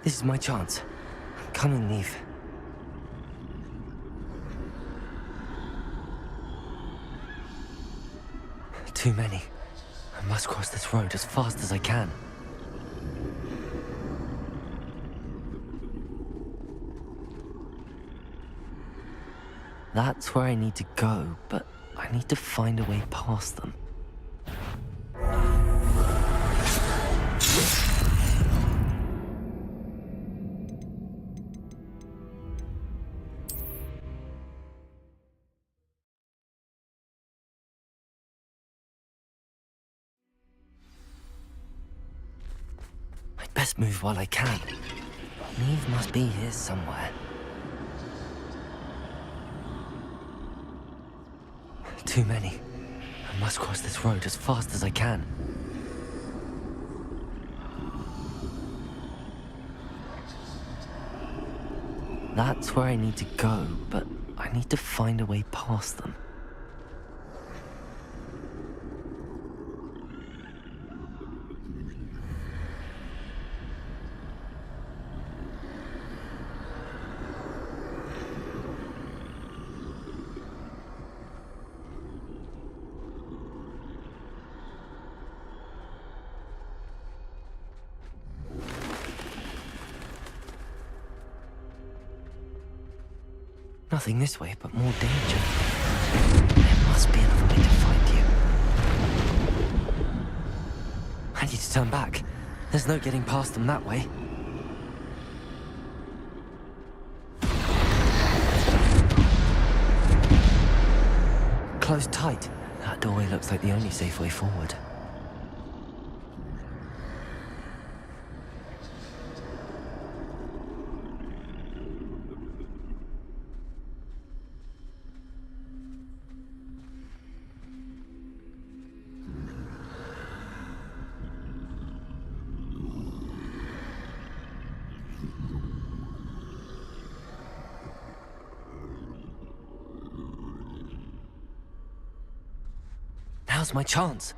Speaker 4: This is my chance. I'm coming, Neve. Too many. I must cross this road as fast as I can. That's where I need to go, but I need to find a way past them. Best move while I can. Neve must be here somewhere. Too many. I must cross this road as fast as I can. That's where I need to go, but I need to find a way past them. Nothing this way, but more danger. There must be another way to find you. I need to turn back. There's no getting past them that way. Closed tight. That doorway looks like the only safe way forward. Now's my chance.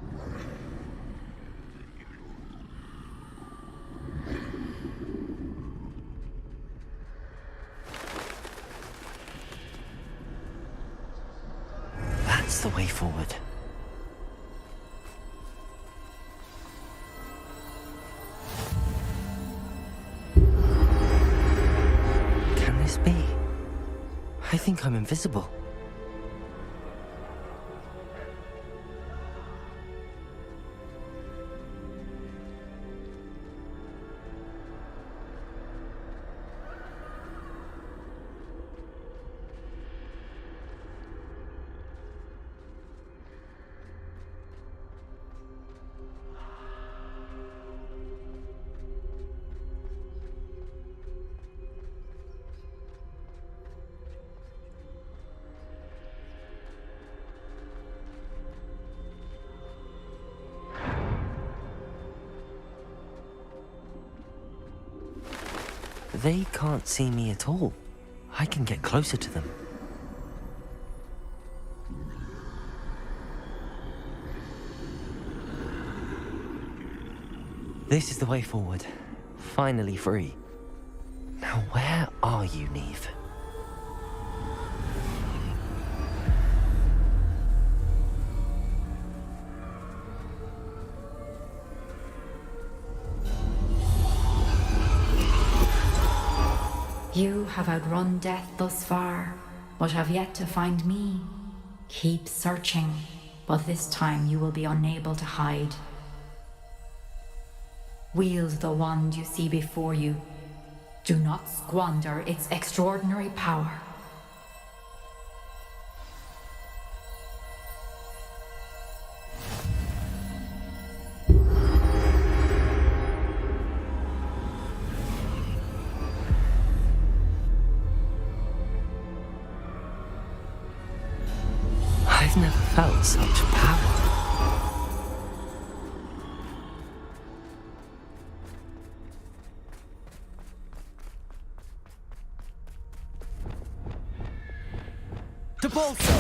Speaker 4: That's the way forward. Can this be? I think I'm invisible. They can't see me at all. I can get closer to them. This is the way forward. Finally free. Now where are you, Neve?
Speaker 17: You have outrun death thus far, but have yet to find me. Keep searching, but this time you will be unable to hide. Wield the wand you see before you. Do not squander its extraordinary power.
Speaker 4: I've never felt such power. To bolster!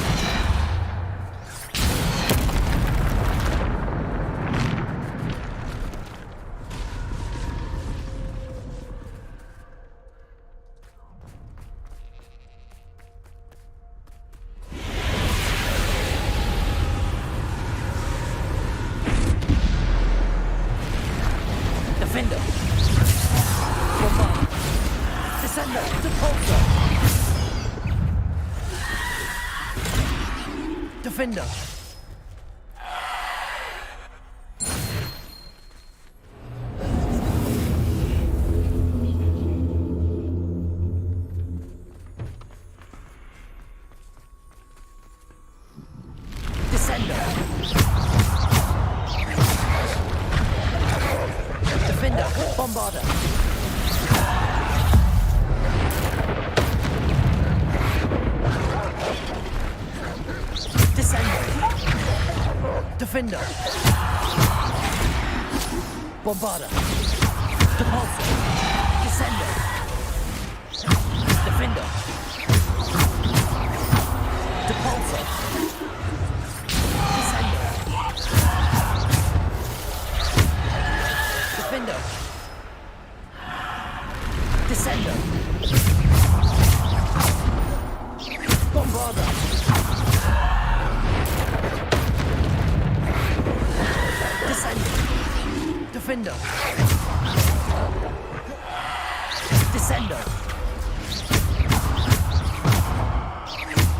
Speaker 4: Defender! Bombard! Descender! Repulsor! Defender! Descender! Defender! Bombarder! Descender! Defender! Bombarder! Repulsor! Descender! Defender! Repulsor! Descender! Defender! Descender! Bombarder! Descender! Defender! Descender!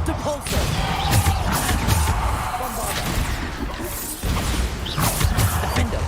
Speaker 4: Repulsor! Bombarder! Defender!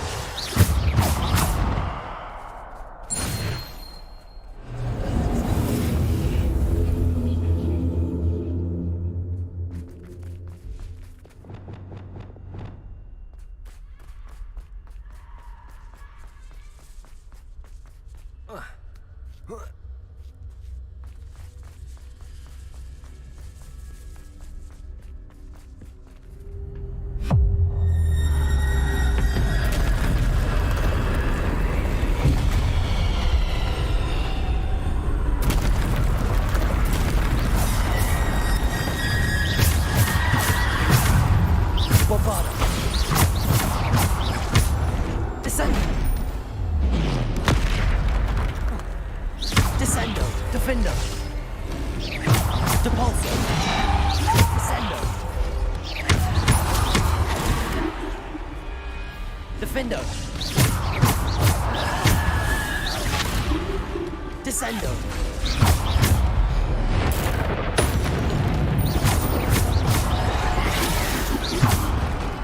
Speaker 4: Bombarder! Defender. Depulso. Descendo. Defendo. Descendo.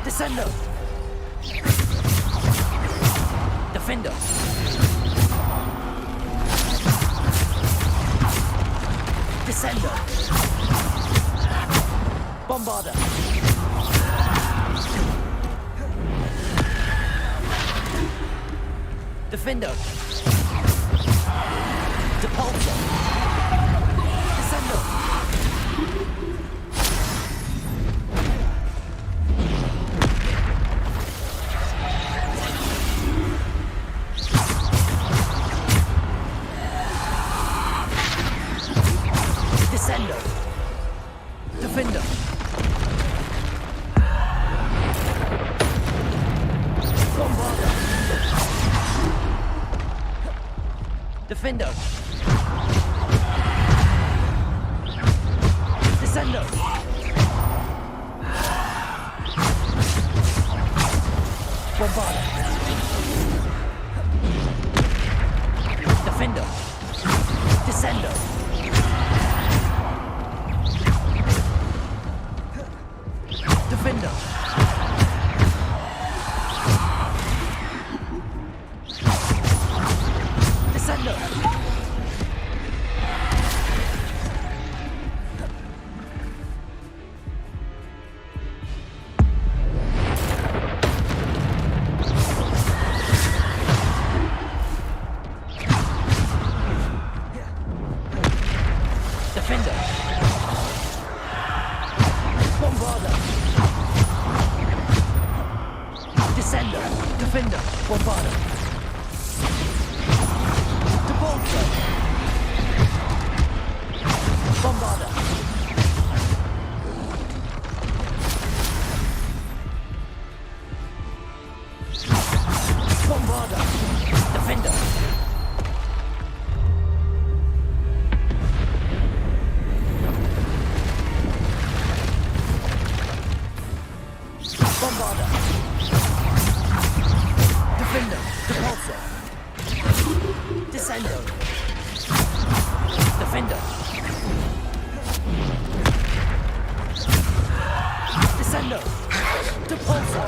Speaker 4: Descendo. Defendo. Descendo. Bombarda. Defendo. Depulso. Descendo. Descendo. Defender. Bombarda. Defender. Descendo. Bombarda. Defender. Descendo. Defender. Descendo. Defender. Bombarda. Descendo. Defender. Bombarda. Depulso. Bombarda. Bombarda. Defender. Bombarda. Defender. Depulso. Descendo. Defender. Descendo. Depulso.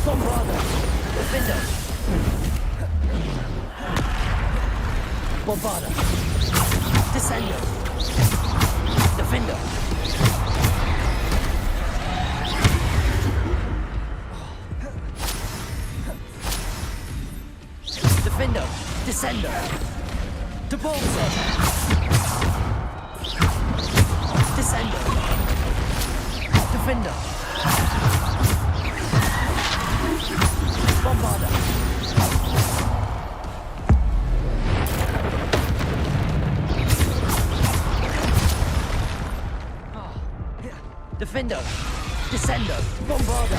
Speaker 4: Bombarda. Defender. Bombarda. Descendo. Defender. Defender. Descendo. Depulso. Descendo. Defender. Bombarda. Defender. Descendo. Bombarda.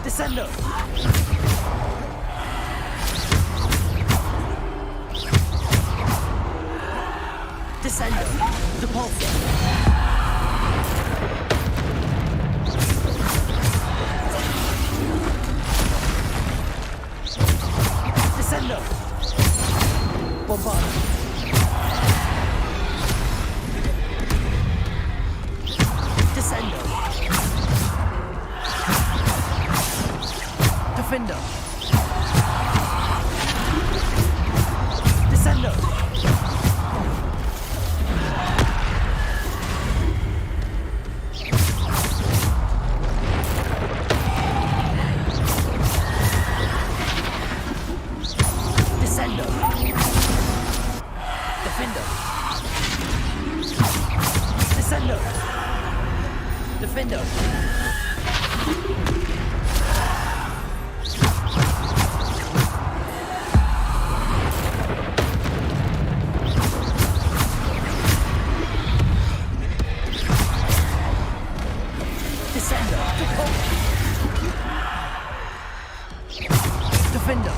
Speaker 4: Descendo. Descendo. Depulso. Descendo.
Speaker 13: Bombarda. Descendo. Defender. Descendo. Descendo. Defender. Descendo. Defender. Descendo. Defender.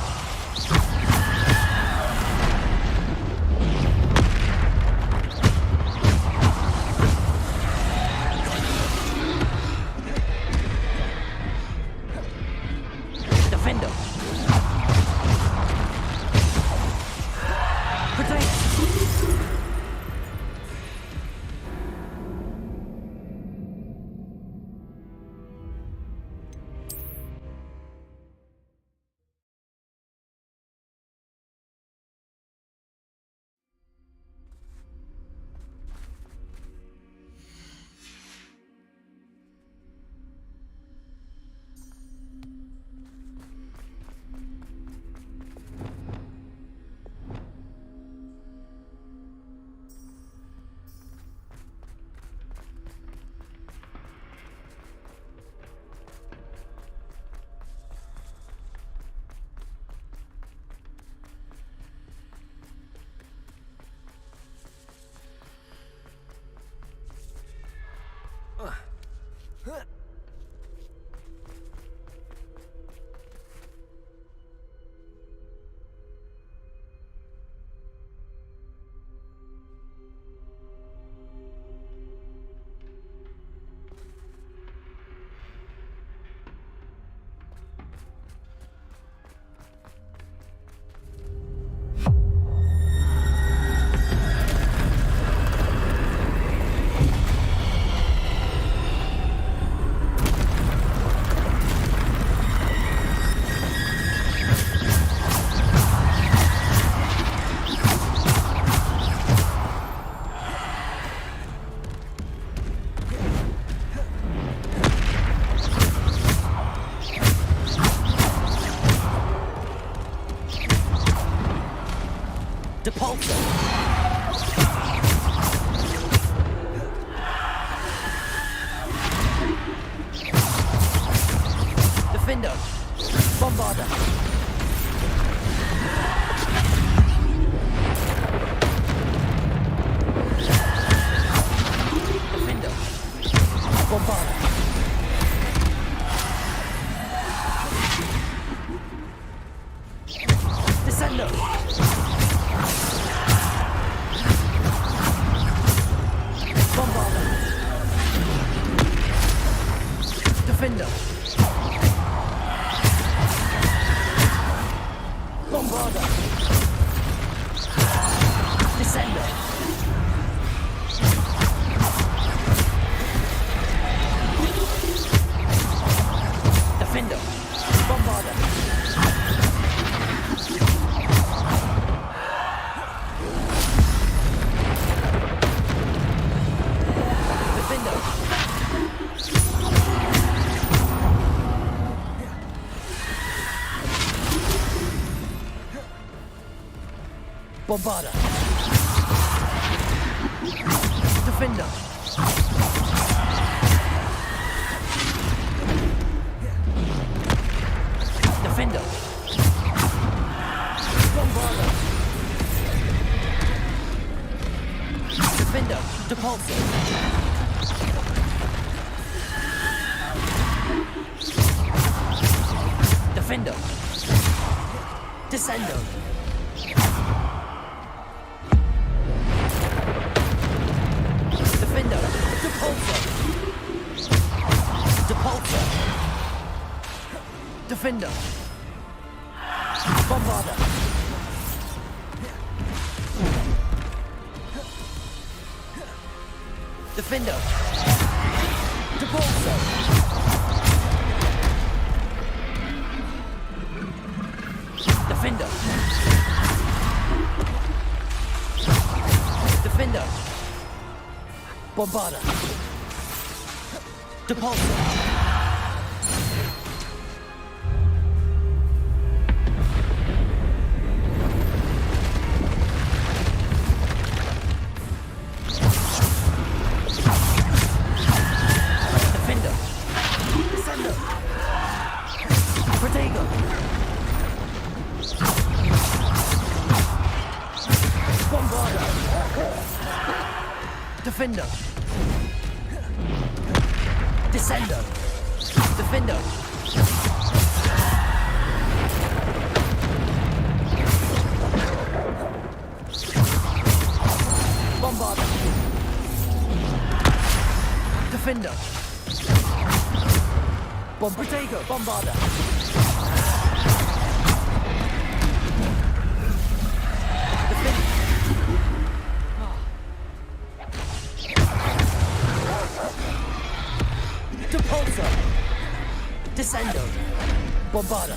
Speaker 13: Defender. Protect. Defender. Bombarda. Defender. Bombarda. Descendo. Bombarda. Defender. Bombarda. Descendo. Defender. Bombarda. Defender. Bombarda. Defender. Defender. Bombarda. Defender. Depulsor. Defender. Descendo. Defender. Depulsor. Depulsor. Defender. Bombarda.
Speaker 4: Defender! Depulso! Defender! Defender! Bombarda! Depulso! Defender! Descender! Protego! Bombarda! Defender! Descender! Defender! Bombarda! Defender! Protego! Bombarda! Depulso! Descendo! Bombarda!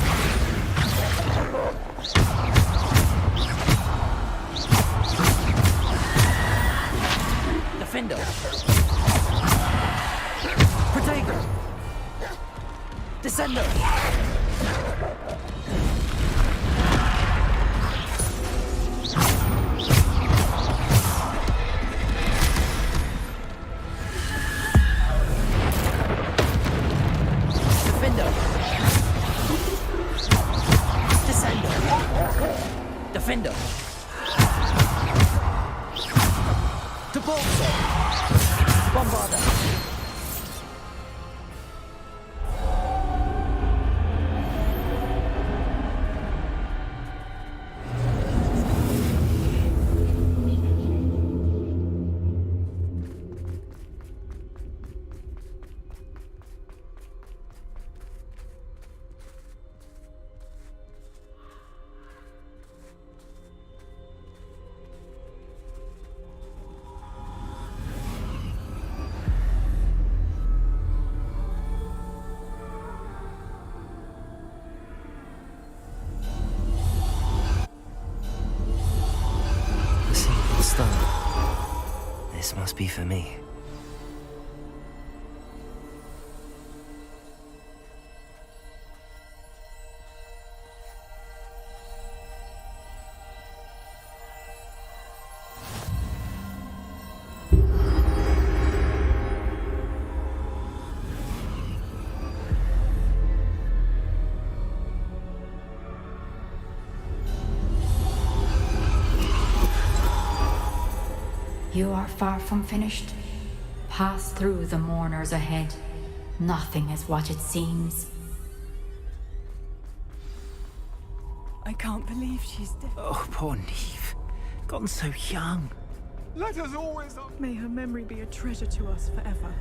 Speaker 4: Defendo! Protego! Descendo! Defender! Depulso! Bombarda! This must be for me.
Speaker 17: You are far from finished. Pass through the mourners ahead. Nothing is what it seems.
Speaker 14: I can't believe she's dead.
Speaker 19: Oh, poor Neve. Gone so young.
Speaker 14: Let us always... May her memory be a treasure to us forever.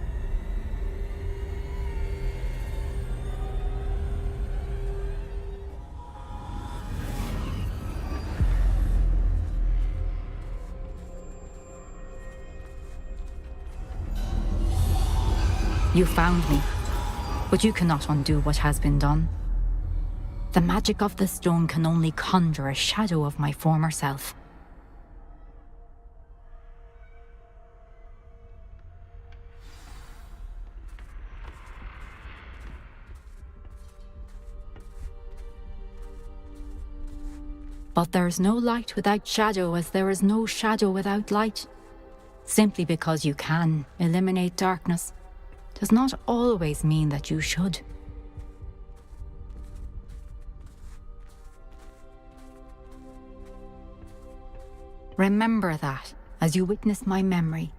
Speaker 17: You found me, but you cannot undo what has been done. The magic of the stone can only conjure a shadow of my former self. But there is no light without shadow, as there is no shadow without light. Simply because you can eliminate darkness does not always mean that you should. Remember that as you witness my memory.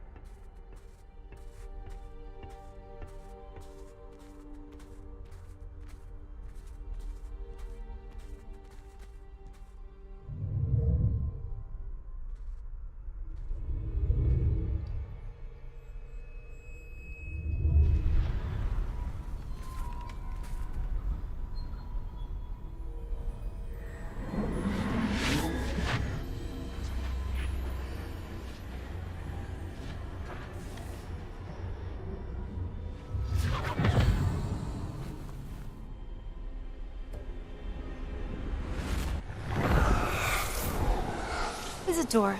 Speaker 2: Isadora,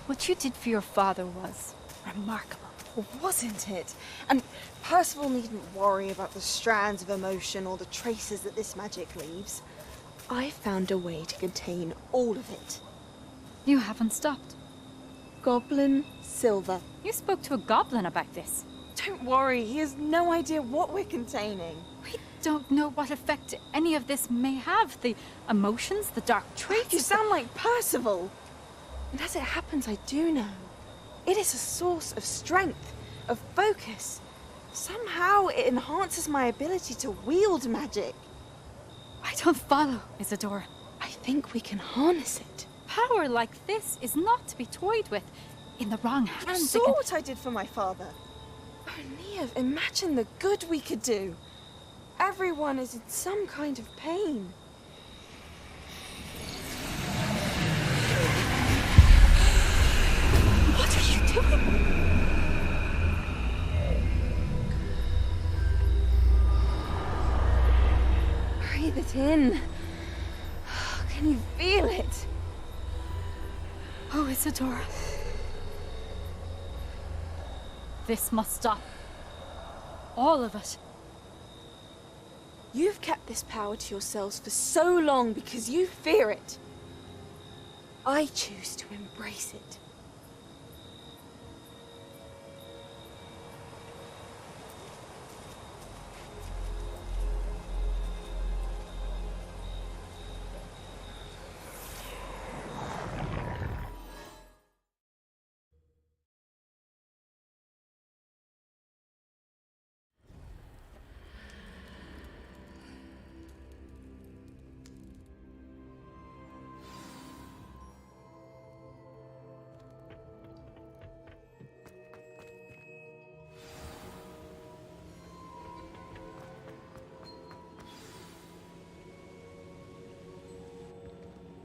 Speaker 2: what you did for your father was remarkable.
Speaker 22: Wasn't it? And Percival needn't worry about the strands of emotion or the traces that this magic leaves. I found a way to contain all of it.
Speaker 2: You haven't stopped.
Speaker 22: Goblin Silver.
Speaker 2: You spoke to a goblin about this.
Speaker 22: Don't worry, he has no idea what we're containing.
Speaker 2: We don't know what effect any of this may have. The emotions, the dark traits.
Speaker 22: You sound like Percival. And as it happens, I do know. It is a source of strength, of focus. Somehow it enhances my ability to wield magic.
Speaker 2: I don't follow, Isadora.
Speaker 22: I think we can harness it.
Speaker 2: Power like this is not to be toyed with. In the wrong hands,
Speaker 22: You saw what I did for my father. Oh, Neve, imagine the good we could do. Everyone is in some kind of pain.
Speaker 2: What are you doing?
Speaker 22: Breathe it in. Can you feel it?
Speaker 2: Oh, Isadora. This must stop. All of it.
Speaker 22: You've kept this power to yourselves for so long because you fear it. I choose to embrace it.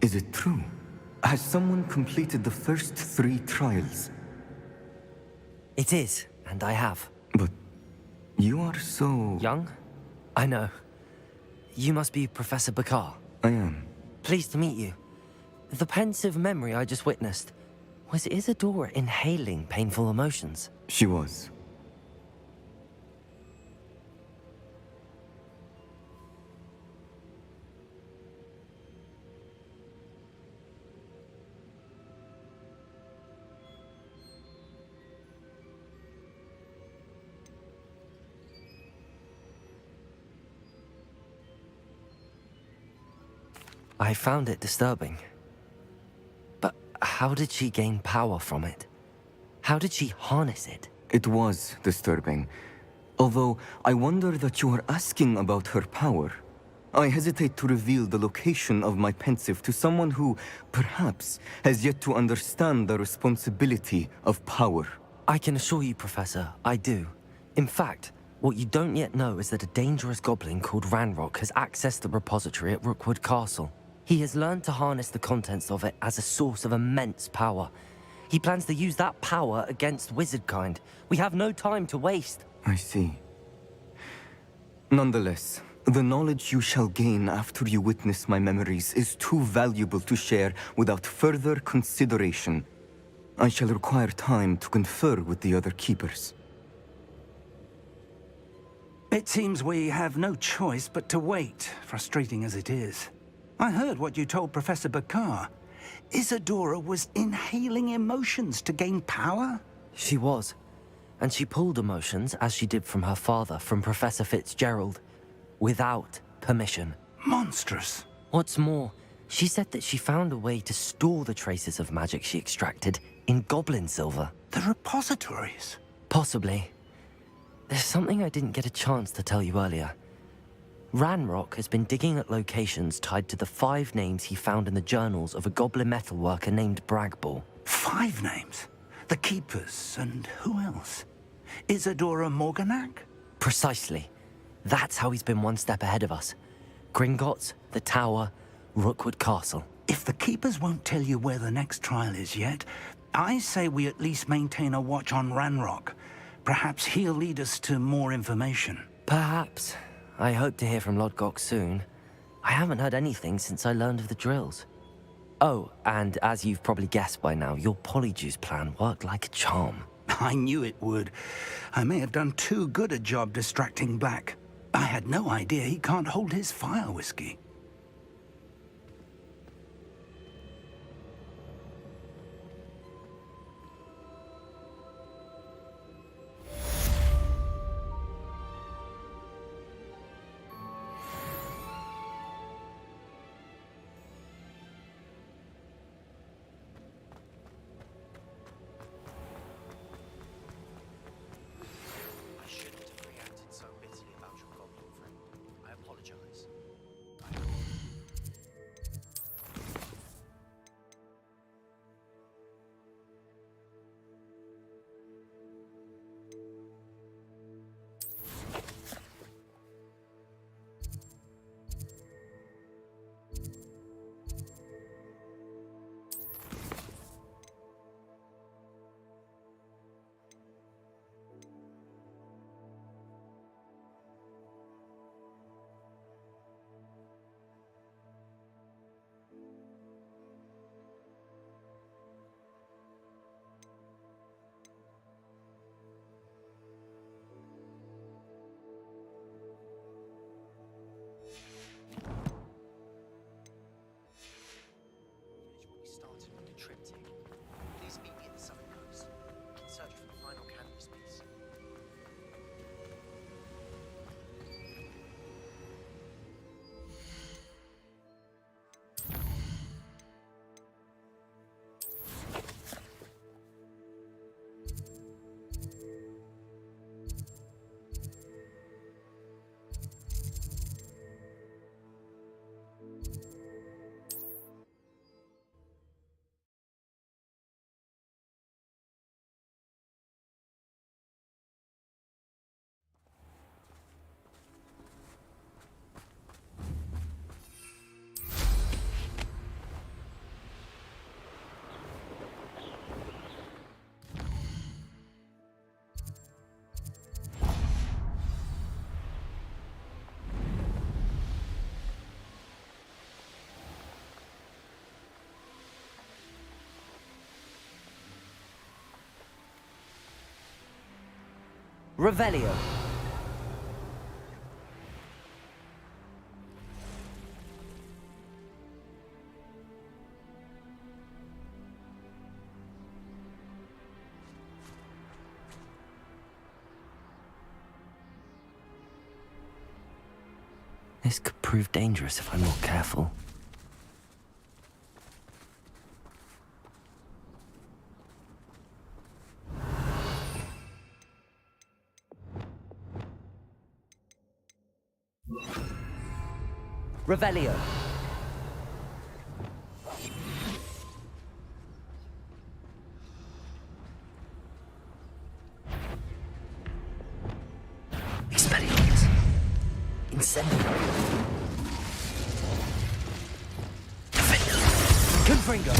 Speaker 23: Is it true? Has someone completed the first 3 trials?
Speaker 4: It is, and I have.
Speaker 23: But you are so...
Speaker 4: Young? I know. You must be Professor Bakar.
Speaker 23: I am.
Speaker 4: Pleased to meet you. The pensive memory I just witnessed, was Isadora inhaling painful emotions?
Speaker 23: She was.
Speaker 4: I found it disturbing. But how did she gain power from it? How did she harness it?
Speaker 23: It was disturbing. Although, I wonder that you are asking about her power. I hesitate to reveal the location of my pensive to someone who, perhaps, has yet to understand the responsibility of power.
Speaker 4: I can assure you, Professor, I do. In fact, what you don't yet know is that a dangerous goblin called Ranrock has accessed the repository at Rookwood Castle. He has learned to harness the contents of it as a source of immense power. He plans to use that power against wizardkind. We have no time to waste.
Speaker 23: I see. Nonetheless, the knowledge you shall gain after you witness my memories is too valuable to share without further consideration. I shall require time to confer with the other keepers.
Speaker 19: It seems we have no choice but to wait, frustrating as it is. I heard what you told Professor Bakar. Isadora was inhaling emotions to gain power?
Speaker 4: She was. And she pulled emotions, as she did from her father, from Professor Fitzgerald, without permission.
Speaker 19: Monstrous.
Speaker 4: What's more, she said that she found a way to store the traces of magic she extracted in goblin silver.
Speaker 19: The repositories?
Speaker 4: Possibly. There's something I didn't get a chance to tell you earlier. Ranrock has been digging at locations tied to the 5 names he found in the journals of a goblin metalworker named Bragball.
Speaker 19: 5 names? The Keepers, and who else? Isadora Morganac?
Speaker 4: Precisely. That's how he's been one step ahead of us. Gringotts, the Tower, Rookwood Castle.
Speaker 19: If the Keepers won't tell you where the next trial is yet, I say we at least maintain a watch on Ranrock. Perhaps he'll lead us to more information.
Speaker 4: Perhaps. I hope to hear from Lodgok soon. I haven't heard anything since I learned of the drills. Oh, and as you've probably guessed by now, your polyjuice plan worked like a charm.
Speaker 19: I knew it would. I may have done too good a job distracting Black. I had no idea he can't hold his fire whiskey.
Speaker 4: Revelio. This could prove dangerous if I'm not careful. Revelio. Expelliarmus. Incendio. Confringo.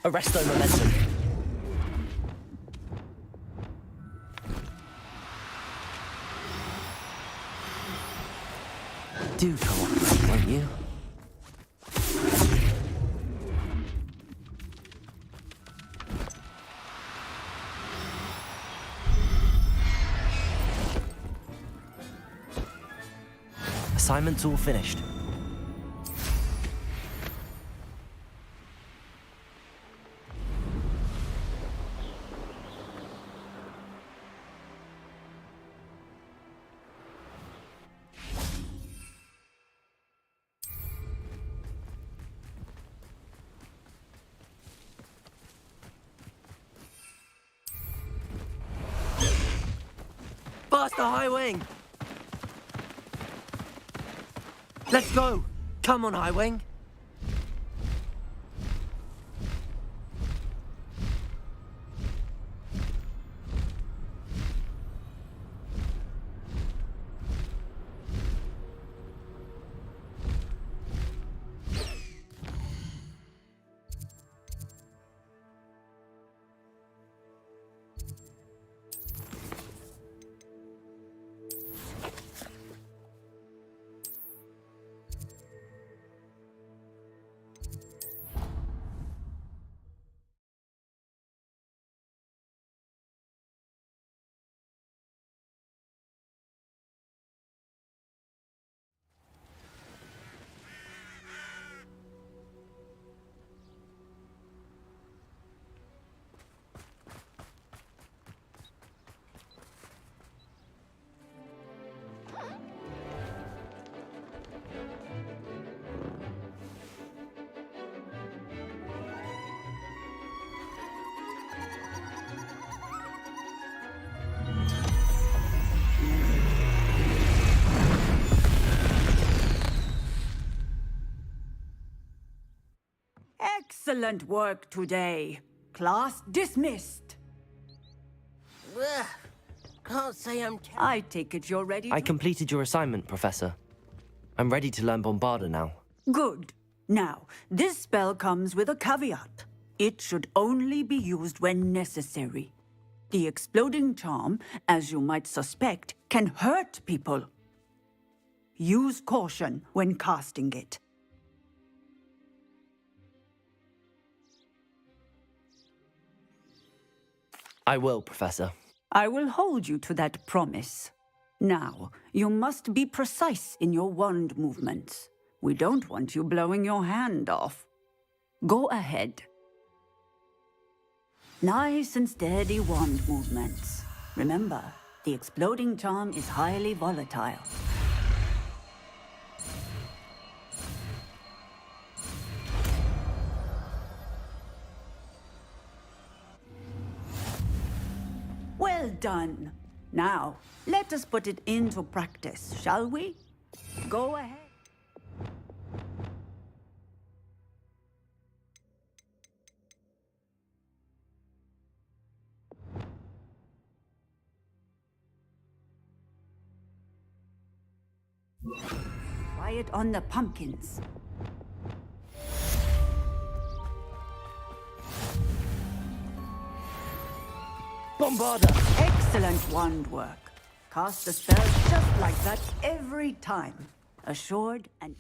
Speaker 4: Arresto momentum. Do cooperate, won't you? Assignment's all finished. Faster, High Wing! Let's go! Come on, High Wing!
Speaker 1: Excellent work today. Class dismissed.
Speaker 7: Ugh, can't say I'm...
Speaker 1: I take it you're ready
Speaker 4: I
Speaker 1: to...
Speaker 4: completed your assignment, Professor. I'm ready to learn Bombarda now.
Speaker 1: Good. Now, this spell comes with a caveat. It should only be used when necessary. The exploding charm, as you might suspect, can hurt people. Use caution when casting it.
Speaker 4: I will, Professor.
Speaker 1: I will hold you to that promise. Now, you must be precise in your wand movements. We don't want you blowing your hand off. Go ahead. Nice and steady wand movements. Remember, the exploding charm is highly volatile. Well done. Now, let us put it into practice, shall we? Go ahead. Try it on the pumpkins.
Speaker 4: Bombarda!
Speaker 1: Excellent wand work. Cast the spell just like that every time. Assured and...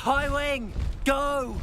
Speaker 4: High wing! Go!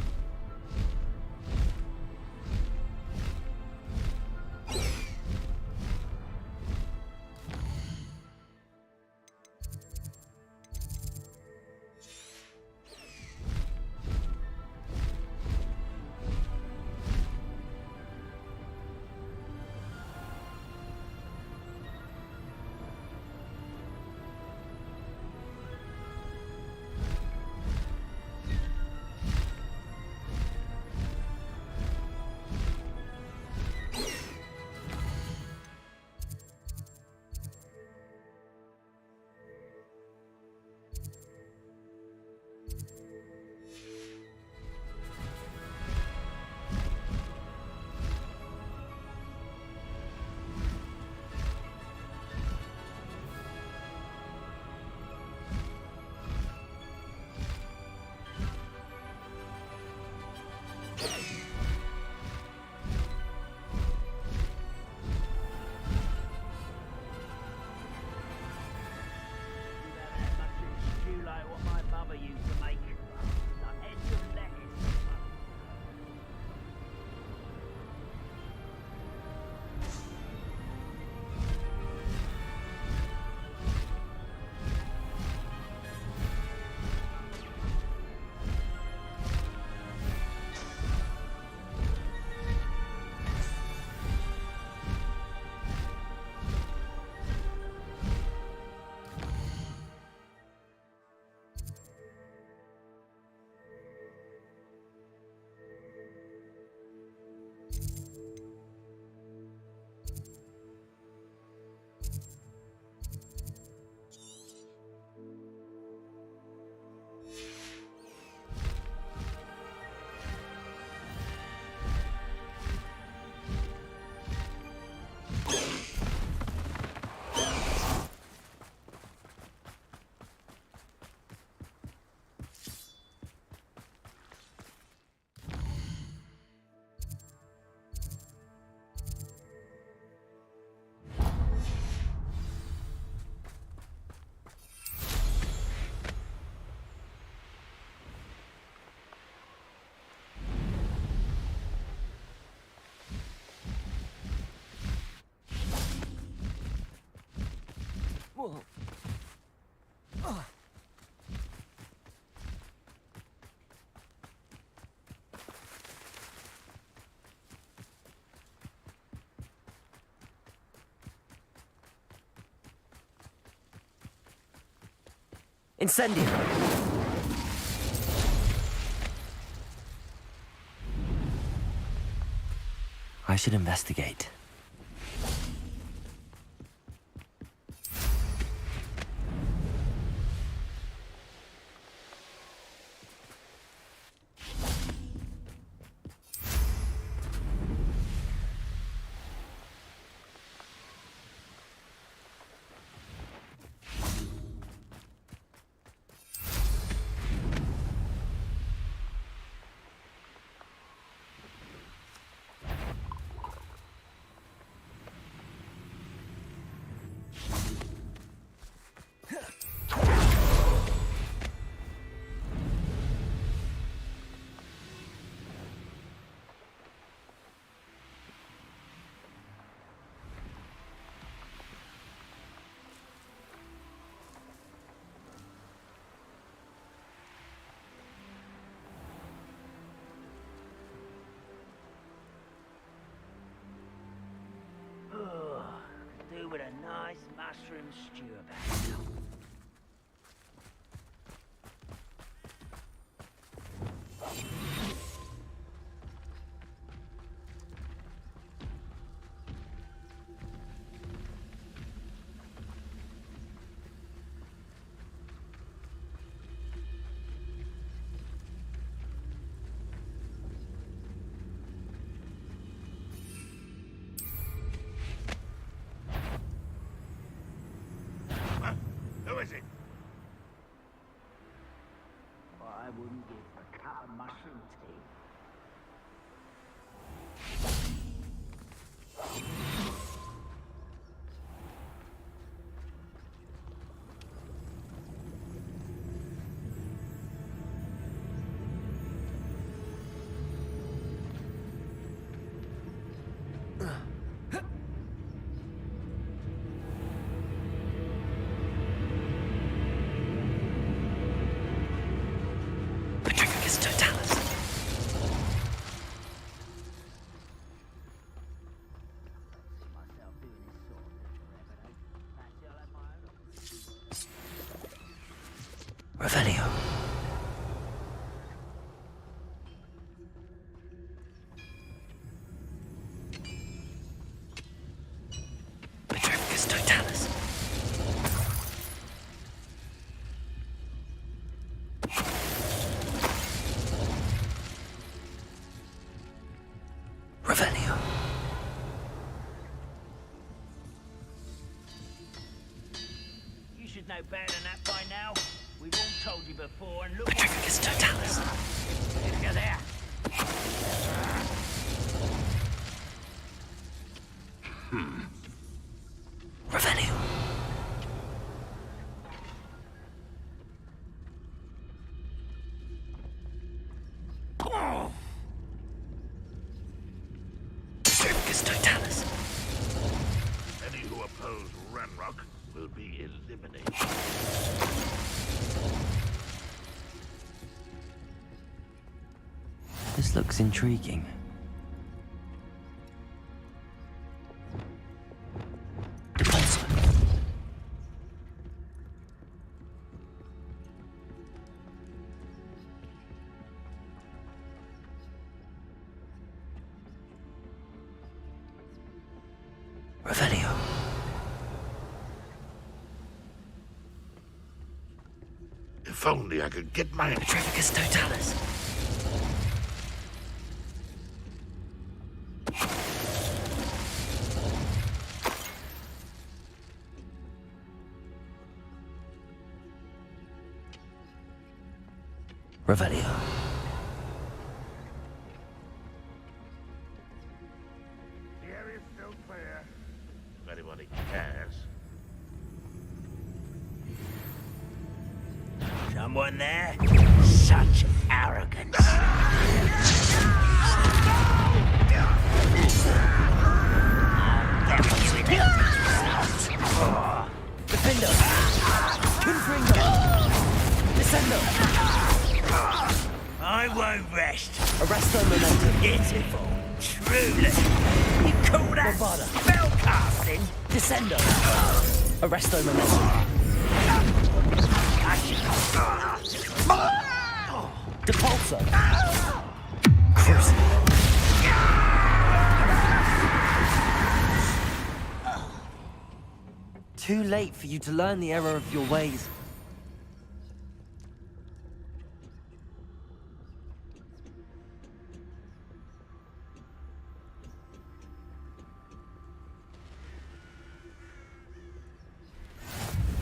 Speaker 4: Whoa. Incendio! I should investigate.
Speaker 3: Do with a nice mushroom stew about it.
Speaker 9: Who is it?
Speaker 3: I wouldn't give a cup of mushroom tea.
Speaker 4: Revelio. Petrificus totalis. Revelio.
Speaker 3: You should know better than that by now. We've all told you before, and look...
Speaker 4: Petrificus totalis.
Speaker 3: Look there.
Speaker 4: Revelio. Petrificus totalis.
Speaker 9: Any who oppose Ranrock will be eliminated.
Speaker 4: This looks intriguing. Revelio.
Speaker 9: If only I could get my...
Speaker 4: Petrificus totalis. Revelio.
Speaker 9: The area's still clear. If anybody cares.
Speaker 3: Someone there? Such arrogance.
Speaker 4: Defender. Descendo!
Speaker 3: I won't rest.
Speaker 4: Arresto momentum.
Speaker 3: Pitiful. Truly. You call that spell casting?
Speaker 4: Descendo! Arresto momentum. Depulso! Cruising. Too late for you to learn the error of your ways.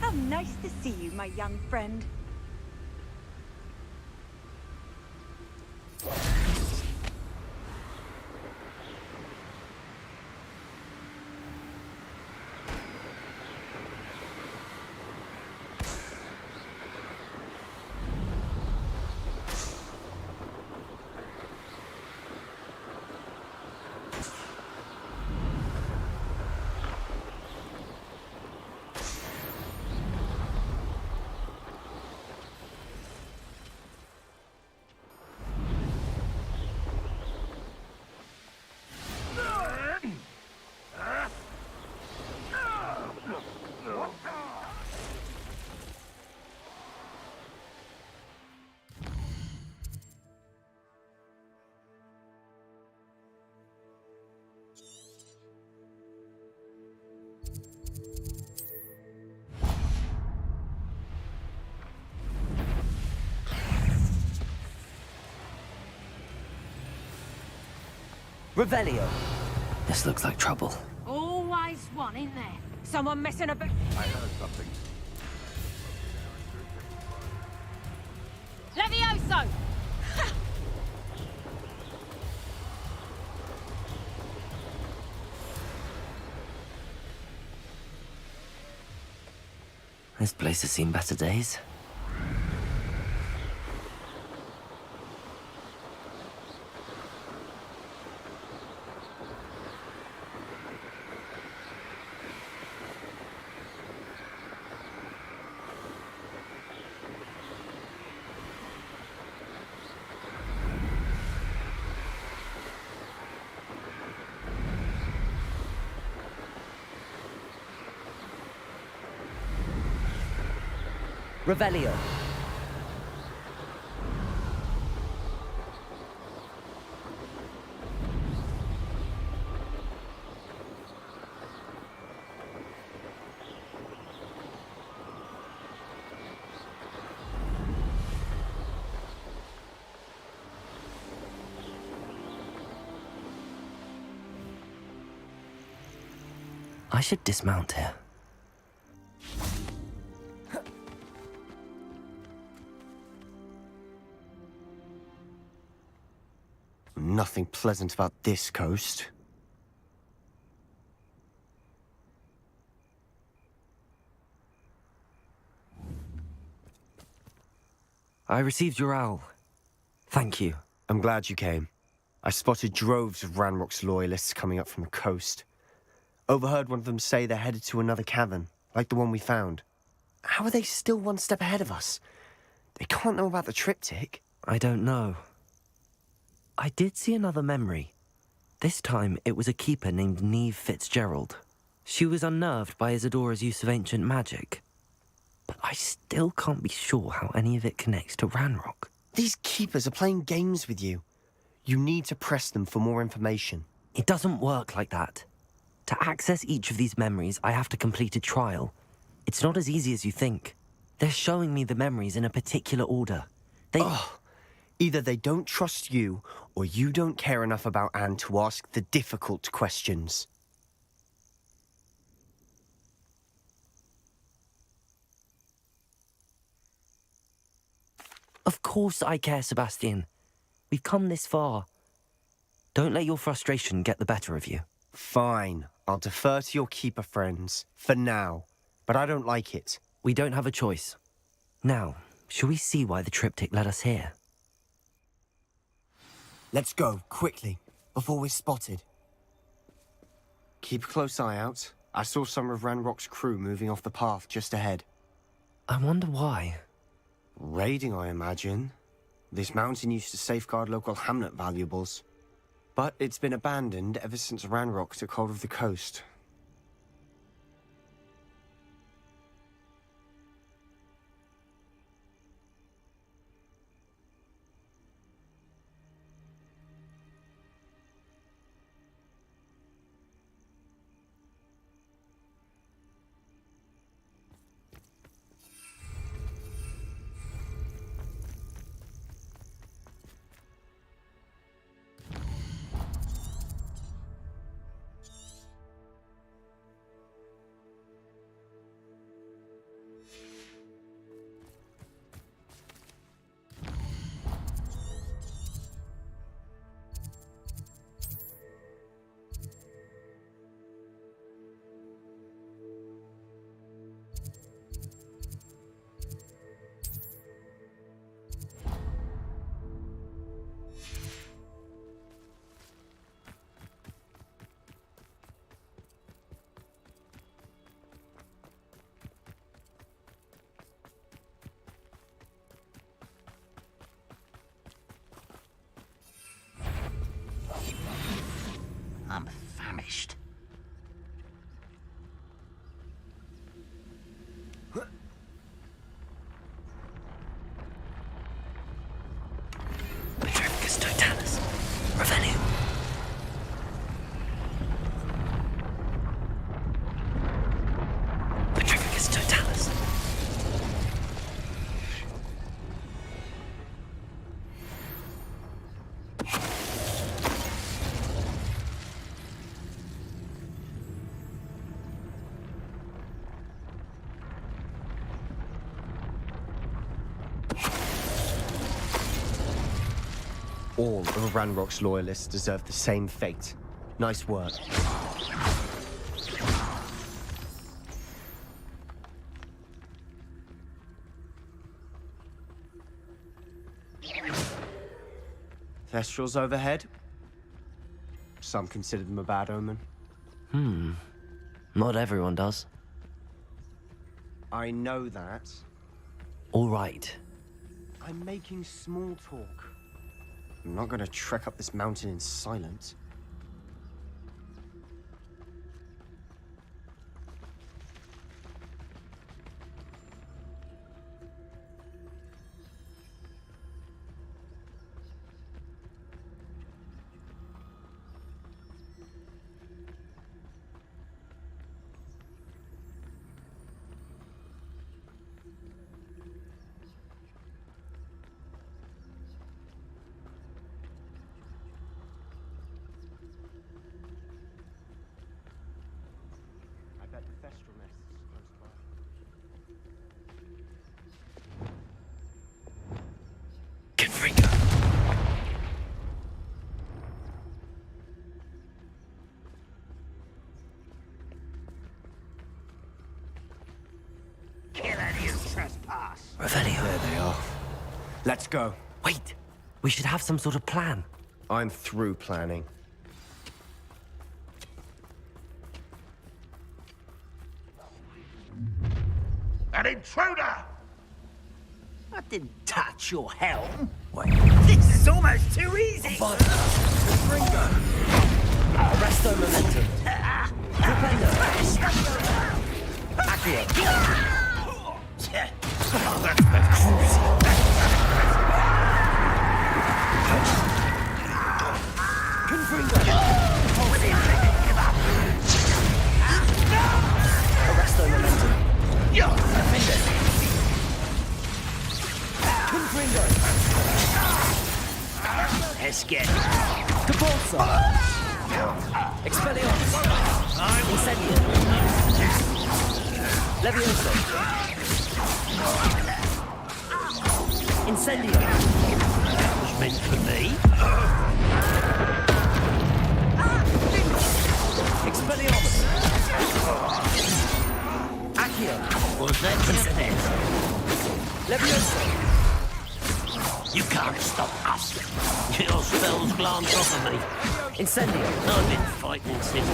Speaker 14: How nice to see you, my young friend.
Speaker 4: Revelio. This looks like trouble.
Speaker 6: Always one in there. Someone messing about.
Speaker 9: I heard something.
Speaker 6: Levioso!
Speaker 4: This place has seen better days. Revelio. I should dismount here.
Speaker 8: Nothing pleasant about this coast.
Speaker 4: I received your owl. Thank you.
Speaker 8: I'm glad you came. I spotted droves of Ranrock's loyalists coming up from the coast. Overheard one of them say they're headed to another cavern, like the one we found. How are they still one step ahead of us? They can't know about the triptych.
Speaker 4: I don't know. I did see another memory. This time, it was a keeper named Neve Fitzgerald. She was unnerved by Isadora's use of ancient magic. But I still can't be sure how any of it connects to Ranrock.
Speaker 8: These keepers are playing games with you. You need to press them for more information.
Speaker 4: It doesn't work like that. To access each of these memories, I have to complete a trial. It's not as easy as you think. They're showing me the memories in a particular order.
Speaker 8: Either they don't trust you, or you don't care enough about Anne to ask the difficult questions.
Speaker 4: Of course I care, Sebastian. We've come this far. Don't let your frustration get the better of you.
Speaker 8: Fine. I'll defer to your keeper friends, for now. But I don't like it.
Speaker 4: We don't have a choice. Now, shall we see why the triptych led us here?
Speaker 8: Let's go, quickly, before we're spotted. Keep a close eye out. I saw some of Ranrock's crew moving off the path just ahead.
Speaker 4: I wonder why.
Speaker 8: Raiding, I imagine. This mountain used to safeguard local hamlet valuables. But it's been abandoned ever since Ranrock took hold of the coast.
Speaker 3: I'm famished.
Speaker 4: Petrificus totalis. Revenue. Petrificus totalis.
Speaker 8: All of Ranrock's loyalists deserve the same fate. Nice work. Thestrals overhead. Some consider them a bad omen.
Speaker 4: Not everyone does.
Speaker 8: I know that.
Speaker 4: All right.
Speaker 8: I'm making small talk. I'm not gonna trek up this mountain in silence.
Speaker 4: Revelio.
Speaker 8: There they are. Let's go.
Speaker 4: Wait. We should have some sort of plan.
Speaker 8: I'm through planning.
Speaker 9: An intruder!
Speaker 3: I didn't touch your helm. Wait, this is almost too easy.
Speaker 4: Ringo. Arresto momentum. Flipendo. Accio. Confringo. Arresto momentum. Defender. Confringo.
Speaker 3: Escape.
Speaker 4: Capulso. Expelliarmus. Incendio. Levioso. Incendio.
Speaker 3: That was meant for me.
Speaker 4: Expelliarmus. Accio.
Speaker 3: Was that just it?
Speaker 4: Levioso.
Speaker 3: You can't stop us. Your spells glance off of me.
Speaker 4: Incendio.
Speaker 3: I've been fighting since.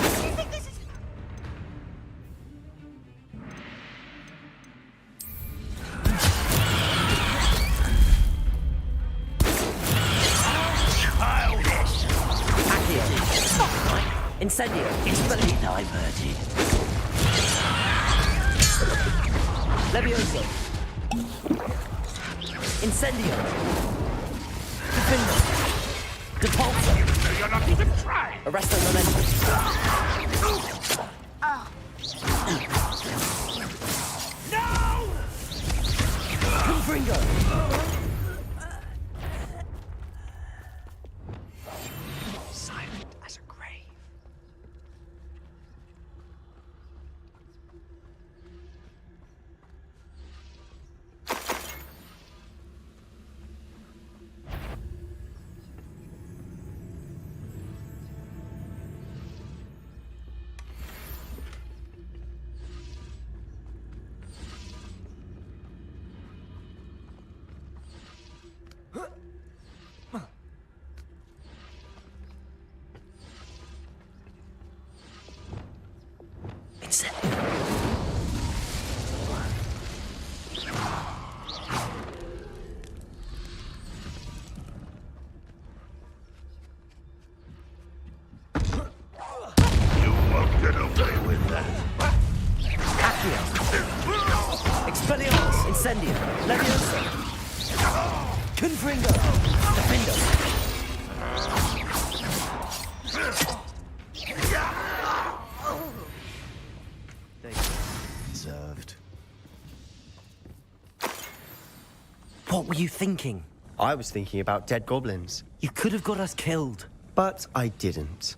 Speaker 4: Incendio!
Speaker 3: Instantly diverted.
Speaker 4: Levioso! Incendio! Defender! Depulso!
Speaker 3: You're not even trying!
Speaker 4: Arresto Momentum!
Speaker 3: No!
Speaker 4: Confringo!
Speaker 8: Silent as a grave.
Speaker 9: You won't get away with that.
Speaker 4: Accio! Expelliarmus! Incendio! Levioso! Confringo! Defendo!
Speaker 8: Deserved.
Speaker 4: What were you thinking?
Speaker 8: I was thinking about dead goblins.
Speaker 4: You could have got us killed.
Speaker 8: But I didn't.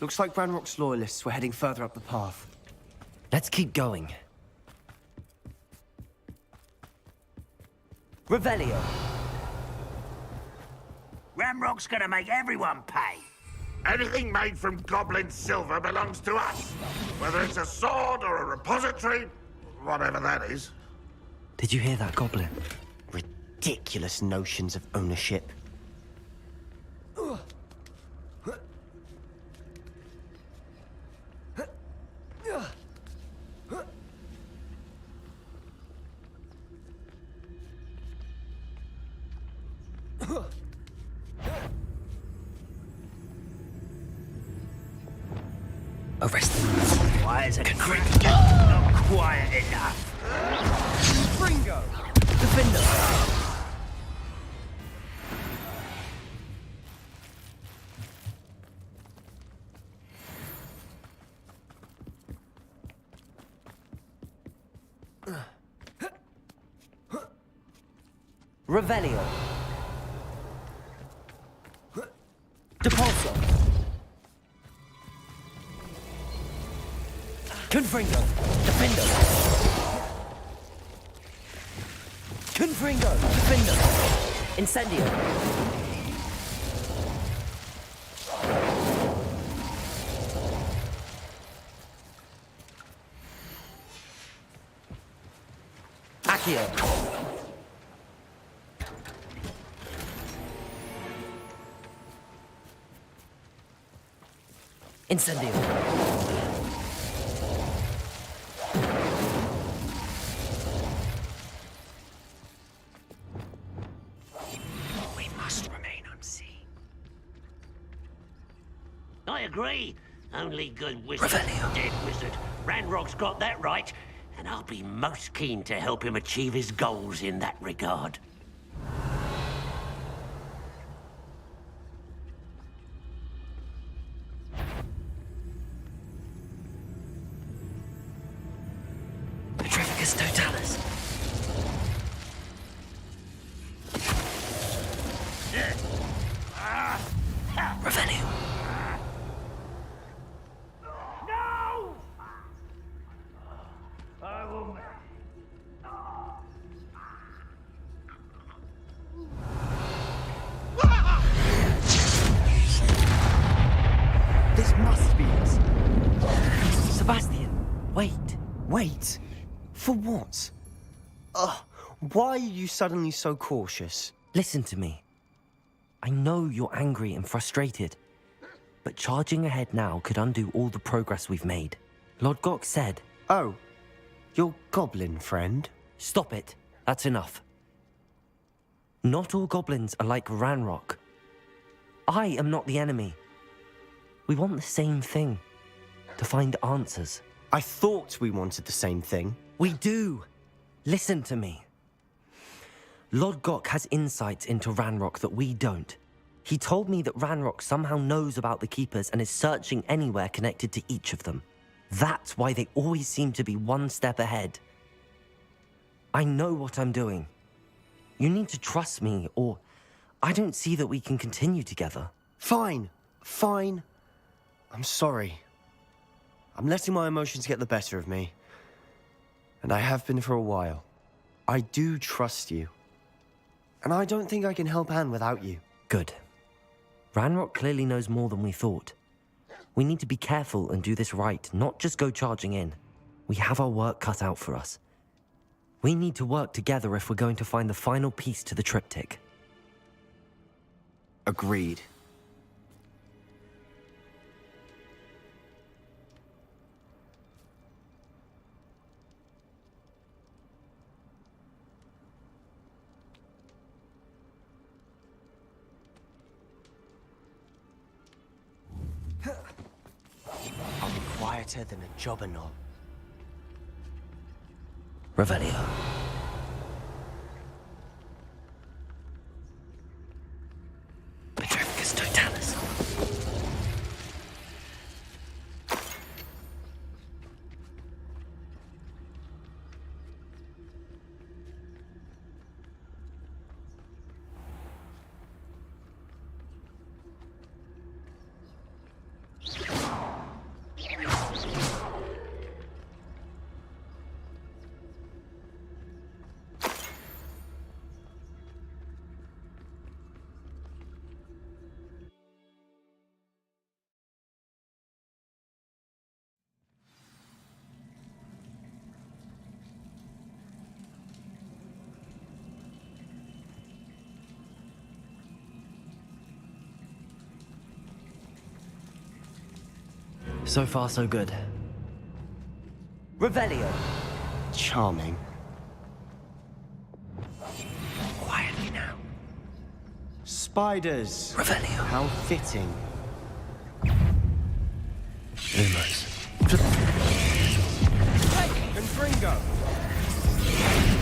Speaker 8: Looks like Ranrock's loyalists were heading further up the path.
Speaker 4: Let's keep going. Revelio!
Speaker 3: Ramrock's gonna make everyone pay.
Speaker 9: Anything made from goblin silver belongs to us. Whether it's a sword or a repository, whatever that is.
Speaker 4: Did you hear that, Goblin?
Speaker 8: Ridiculous notions of ownership.
Speaker 4: Arrest them.
Speaker 3: Why is a cricket not quiet enough?
Speaker 4: Fringo! Defender! Revelio! Depulso! Confringo! Defender! Confringo! Defender! Incendio! Accio! Incendio!
Speaker 8: We must remain unseen.
Speaker 3: I agree. Only good wizard, dead wizard. Ranrock's got that right, and I'll be most keen to help him achieve his goals in that regard.
Speaker 4: Petrificus totalis! Revelio!
Speaker 3: No! I will...
Speaker 8: This must be it.
Speaker 4: Sebastian, wait.
Speaker 8: Wait. For what? Why are you suddenly so cautious?
Speaker 4: Listen to me. I know you're angry and frustrated, but charging ahead now could undo all the progress we've made. Lord Gok said...
Speaker 8: Oh, your goblin friend?
Speaker 4: Stop it. That's enough. Not all goblins are like Ranrock. I am not the enemy. We want the same thing. To find answers.
Speaker 8: I thought we wanted the same thing.
Speaker 4: We do. Listen to me. Lodgok has insights into Ranrock that we don't. He told me that Ranrock somehow knows about the Keepers and is searching anywhere connected to each of them. That's why they always seem to be one step ahead. I know what I'm doing. You need to trust me, or I don't see that we can continue together.
Speaker 8: Fine. Fine. I'm sorry. I'm letting my emotions get the better of me. And I have been for a while. I do trust you. And I don't think I can help Anne without you.
Speaker 4: Good. Ranrock clearly knows more than we thought. We need to be careful and do this right, not just go charging in. We have our work cut out for us. We need to work together if we're going to find the final piece to the triptych.
Speaker 8: Agreed. I'll be quieter than a jobberknoll.
Speaker 4: Revelio. Petrificus totalis. So far, so good. Revelio.
Speaker 8: Charming.
Speaker 4: Quietly now.
Speaker 8: Spiders.
Speaker 4: Revelio.
Speaker 8: How fitting.
Speaker 4: Lumos.
Speaker 8: Confringo.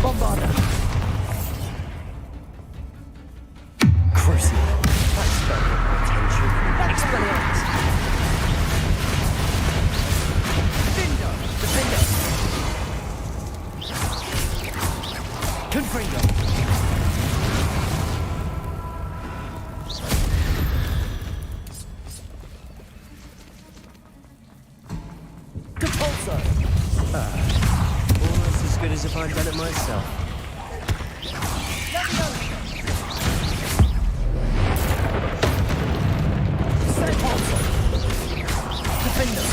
Speaker 4: Bombarda. Crucial. That's spelled my attention. Expelliarmus. Defender. Confringo. Depulso.
Speaker 8: Almost as good as if I'd done it myself.
Speaker 4: Depulso. Defender.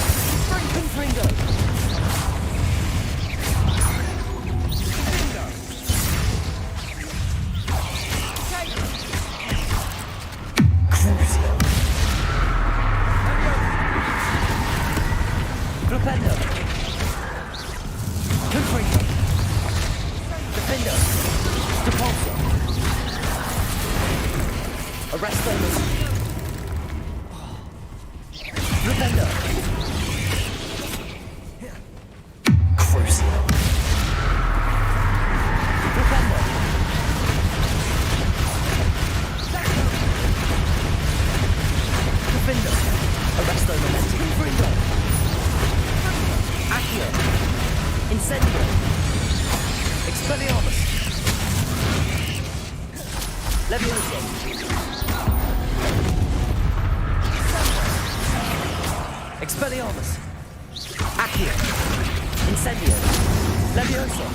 Speaker 4: Confringo. Defender. Confringo. Defender. Depulso. Arresto. Defender. Crucial. Defender. Defender. Arresto. Confringo. Accio. Incendio. Expelliarmus. Levioso. Expelliarmus. Accio. Incendio. Levioso.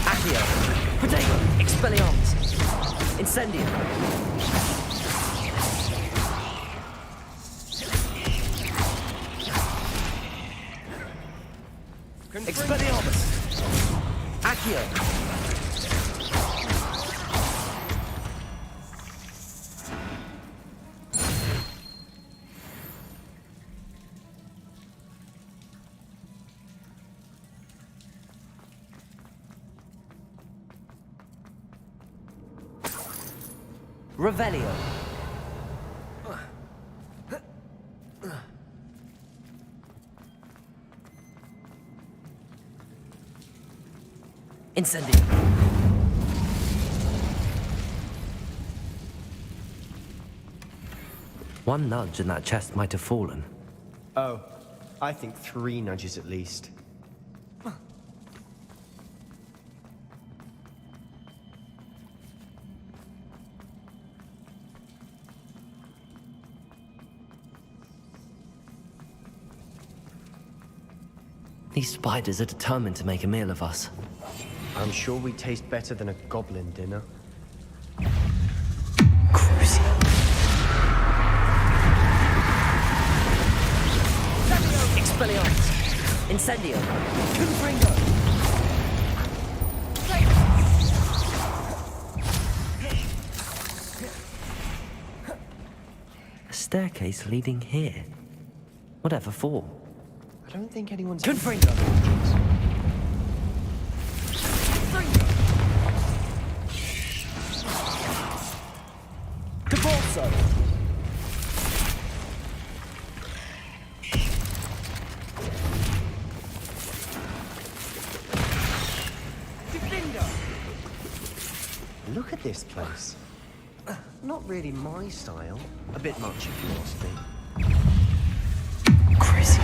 Speaker 4: Accio. Protego. Expelliarmus. Incendio. Expelliarmus. Accio. Revelio. Incendio. One nudge and that chest might have fallen.
Speaker 8: Oh, I think 3 nudges at least.
Speaker 4: These spiders are determined to make a meal of us.
Speaker 8: I'm sure we taste better than a goblin dinner.
Speaker 4: Expelliarmus! Incendio! Confringo! A staircase leading here. Whatever for?
Speaker 8: I don't think anyone's...
Speaker 4: Confringo! Cabalso!
Speaker 8: Look at this place. Not really my style. A bit much if you ask me.
Speaker 4: Crazy.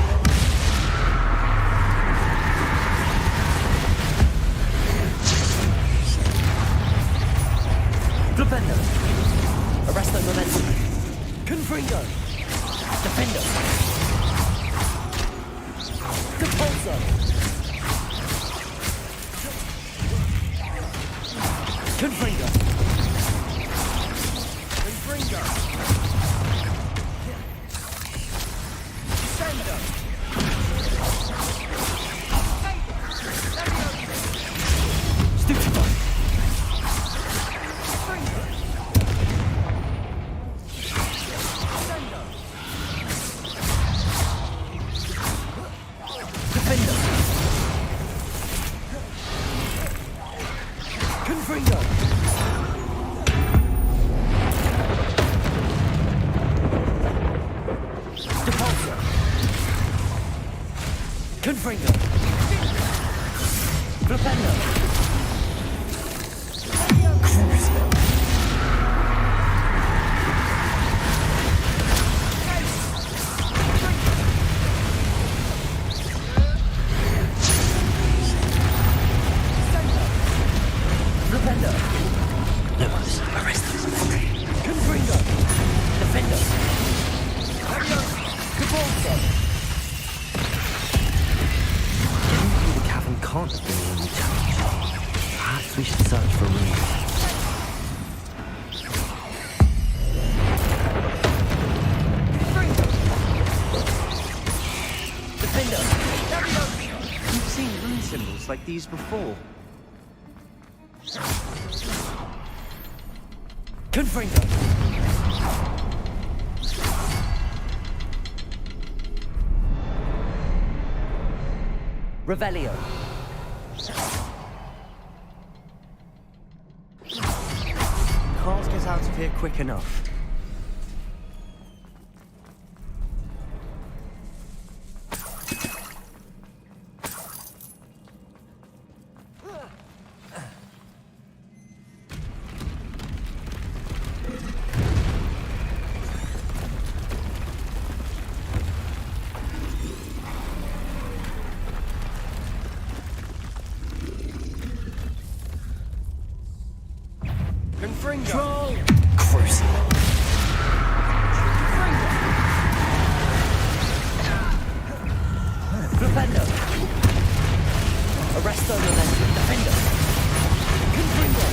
Speaker 4: Flipendo. Arresto momentum. Confringo. Defendo. Depulso. Confringo. Confringo. Sendo. Stupefy. Defendo. Confringo. Depulso. Confringo. Flipendo. Flipendo. Lumos. Arresto. Confringo. Defendo. Cabalso. The cavern can't have been the only challenge. Perhaps we should search for rooms. Defender.
Speaker 8: You've seen rune symbols like these before.
Speaker 4: Confringo. Revelio.
Speaker 8: Can't get out of here quick enough.
Speaker 4: Troll! Cruising. Flipendo. Arresto momentum. Defendo. Confringo.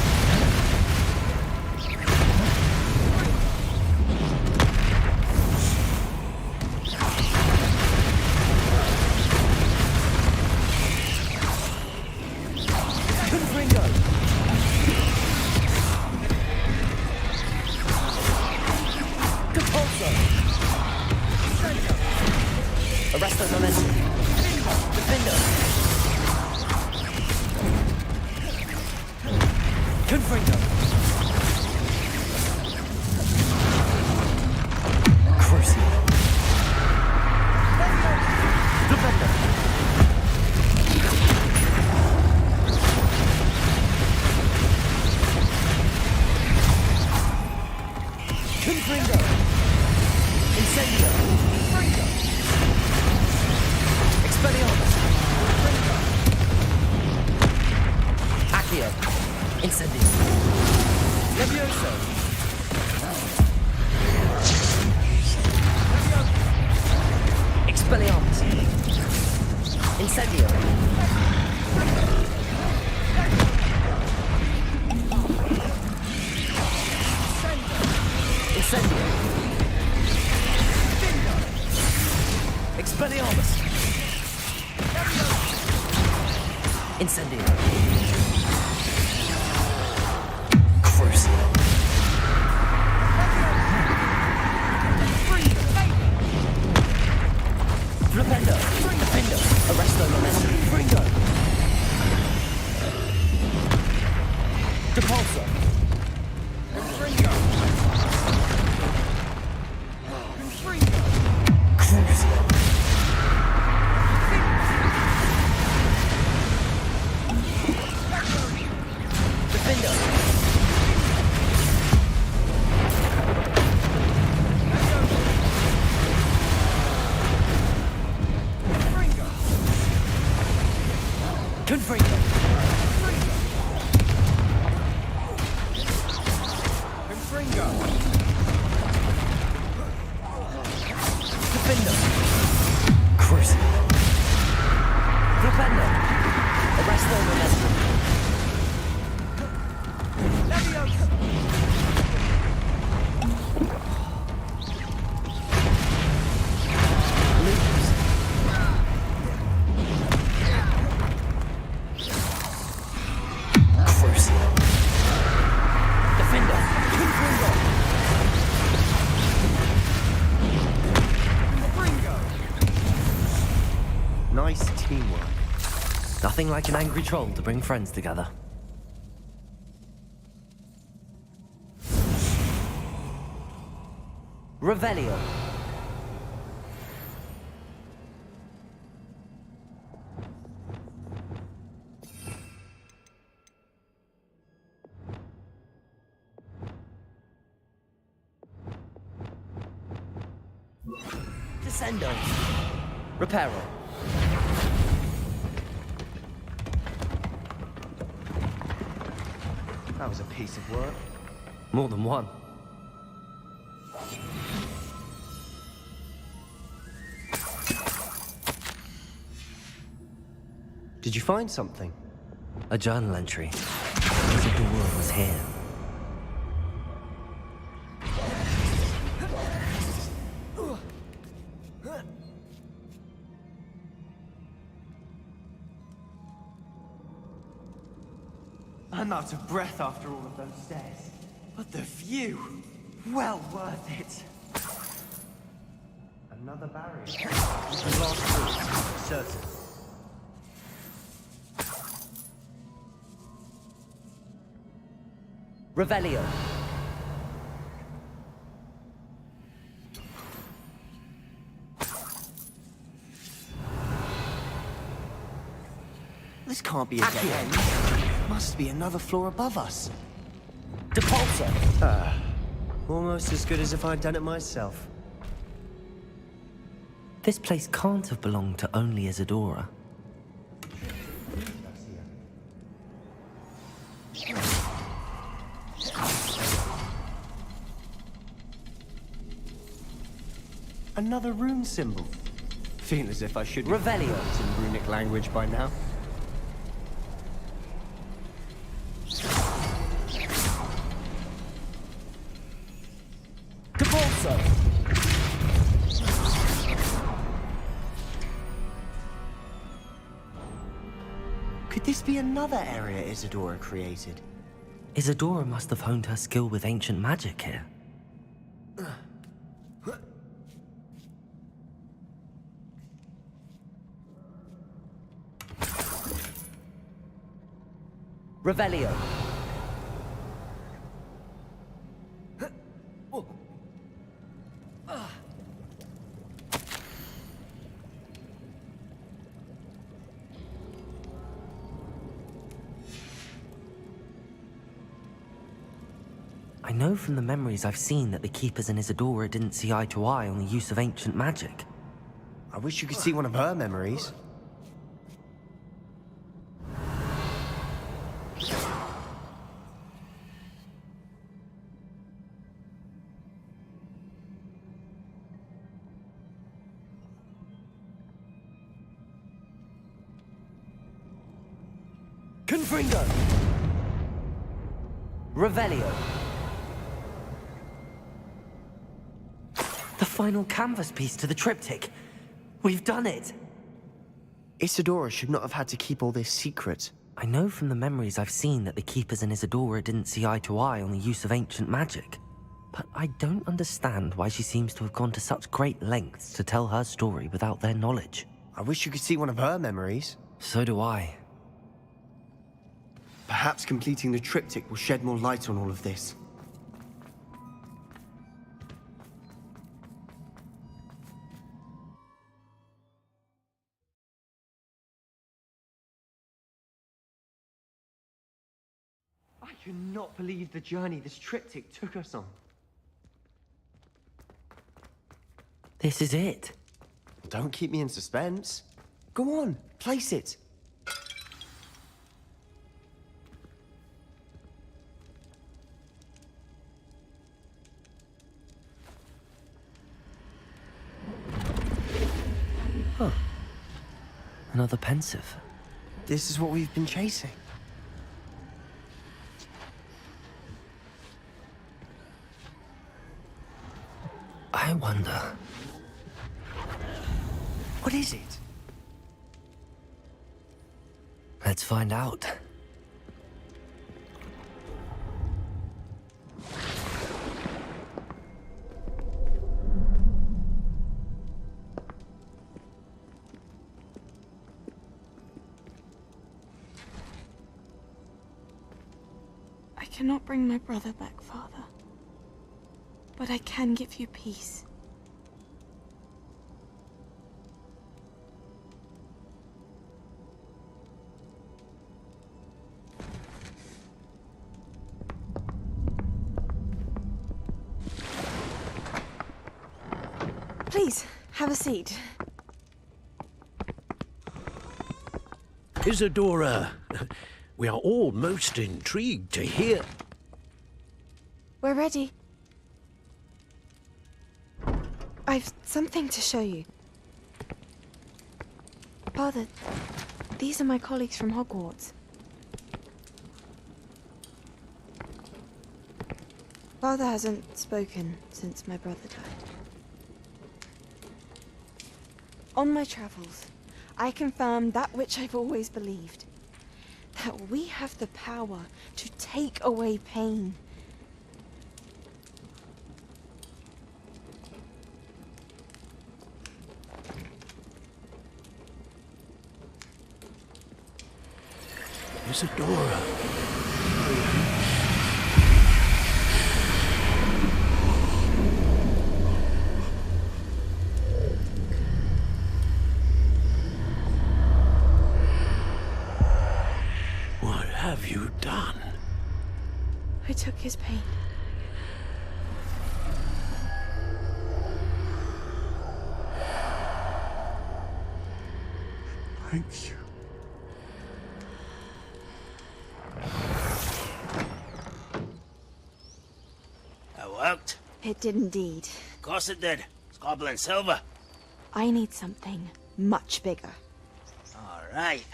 Speaker 4: Confringo. Depulso. Arresto momentum. Defendo. Confringo. Confringo! Incendio! Expelliarmus! Accio! Incendio! Levioso! Expelliarmus! Incendio! Incendio! Expelliarmus! Incendio! Crucio! Flipendo! Defendo! Arresto Momentum! Fringo! Depulso! Fringo! Crucio! Defendo! Confringo! Confringo! Defendo! Crucio! Flipendo! Arresto Momentum! Levioso! Lupus! Crucio! Defendo! Confringo!
Speaker 8: Nice teamwork.
Speaker 4: Nothing like an angry troll to bring friends together. Revelio. Descendo. Reparo.
Speaker 8: That was a piece of work.
Speaker 4: More than one.
Speaker 8: Did you find something?
Speaker 4: A journal entry. Isadora was here.
Speaker 13: I'm out of breath after all of those stairs. But the view, well worth it.
Speaker 8: Another barrier. You can blast through, certain.
Speaker 4: Revelio.
Speaker 8: This can't be a dead end. Must be another floor above us.
Speaker 4: Depulso.
Speaker 8: Almost as good as if I'd done it myself.
Speaker 4: This place can't have belonged to only Isadora.
Speaker 8: Another rune symbol. Feel as if I should have
Speaker 4: Revelio.
Speaker 8: learned in runic language by now.
Speaker 4: Depulso.
Speaker 8: Could this be another area Isadora created?
Speaker 4: Isadora must have honed her skill with ancient magic here. Revelio. I know from the memories I've seen that the Keepers and Isadora didn't see eye to eye on the use of ancient magic.
Speaker 8: I wish you could see one of her memories.
Speaker 4: Confringo! Revelio! The final canvas piece to the triptych! We've done it!
Speaker 8: Isadora should not have had to keep all this secret.
Speaker 4: I know from the memories I've seen that the Keepers and Isadora didn't see eye to eye on the use of ancient magic. But I don't understand why she seems to have gone to such great lengths to tell her story without their knowledge.
Speaker 8: I wish you could see one of her memories.
Speaker 4: So do I.
Speaker 8: Perhaps completing the triptych will shed more light on all of this.
Speaker 12: I cannot believe the journey this triptych took us on.
Speaker 4: This is it.
Speaker 8: Don't keep me in suspense. Go on, place it.
Speaker 4: Huh. Another pensive.
Speaker 8: This is what we've been chasing.
Speaker 4: I wonder...
Speaker 8: What is it?
Speaker 4: Let's find out.
Speaker 22: I cannot bring my brother back, Father. But I can give you peace. Please, have a seat.
Speaker 3: Isadora, we are all most intrigued to hear.
Speaker 22: We're ready. I've something to show you. Father, these are my colleagues from Hogwarts. Father hasn't spoken since my brother died. On my travels, I confirmed that which I've always believed. That we have the power to take away pain.
Speaker 3: Isadora. What have you done?
Speaker 22: I took his pain.
Speaker 9: Thank you.
Speaker 22: That worked? It did indeed.
Speaker 16: Of course it did. It's goblin silver.
Speaker 22: I need something much bigger.
Speaker 16: All right.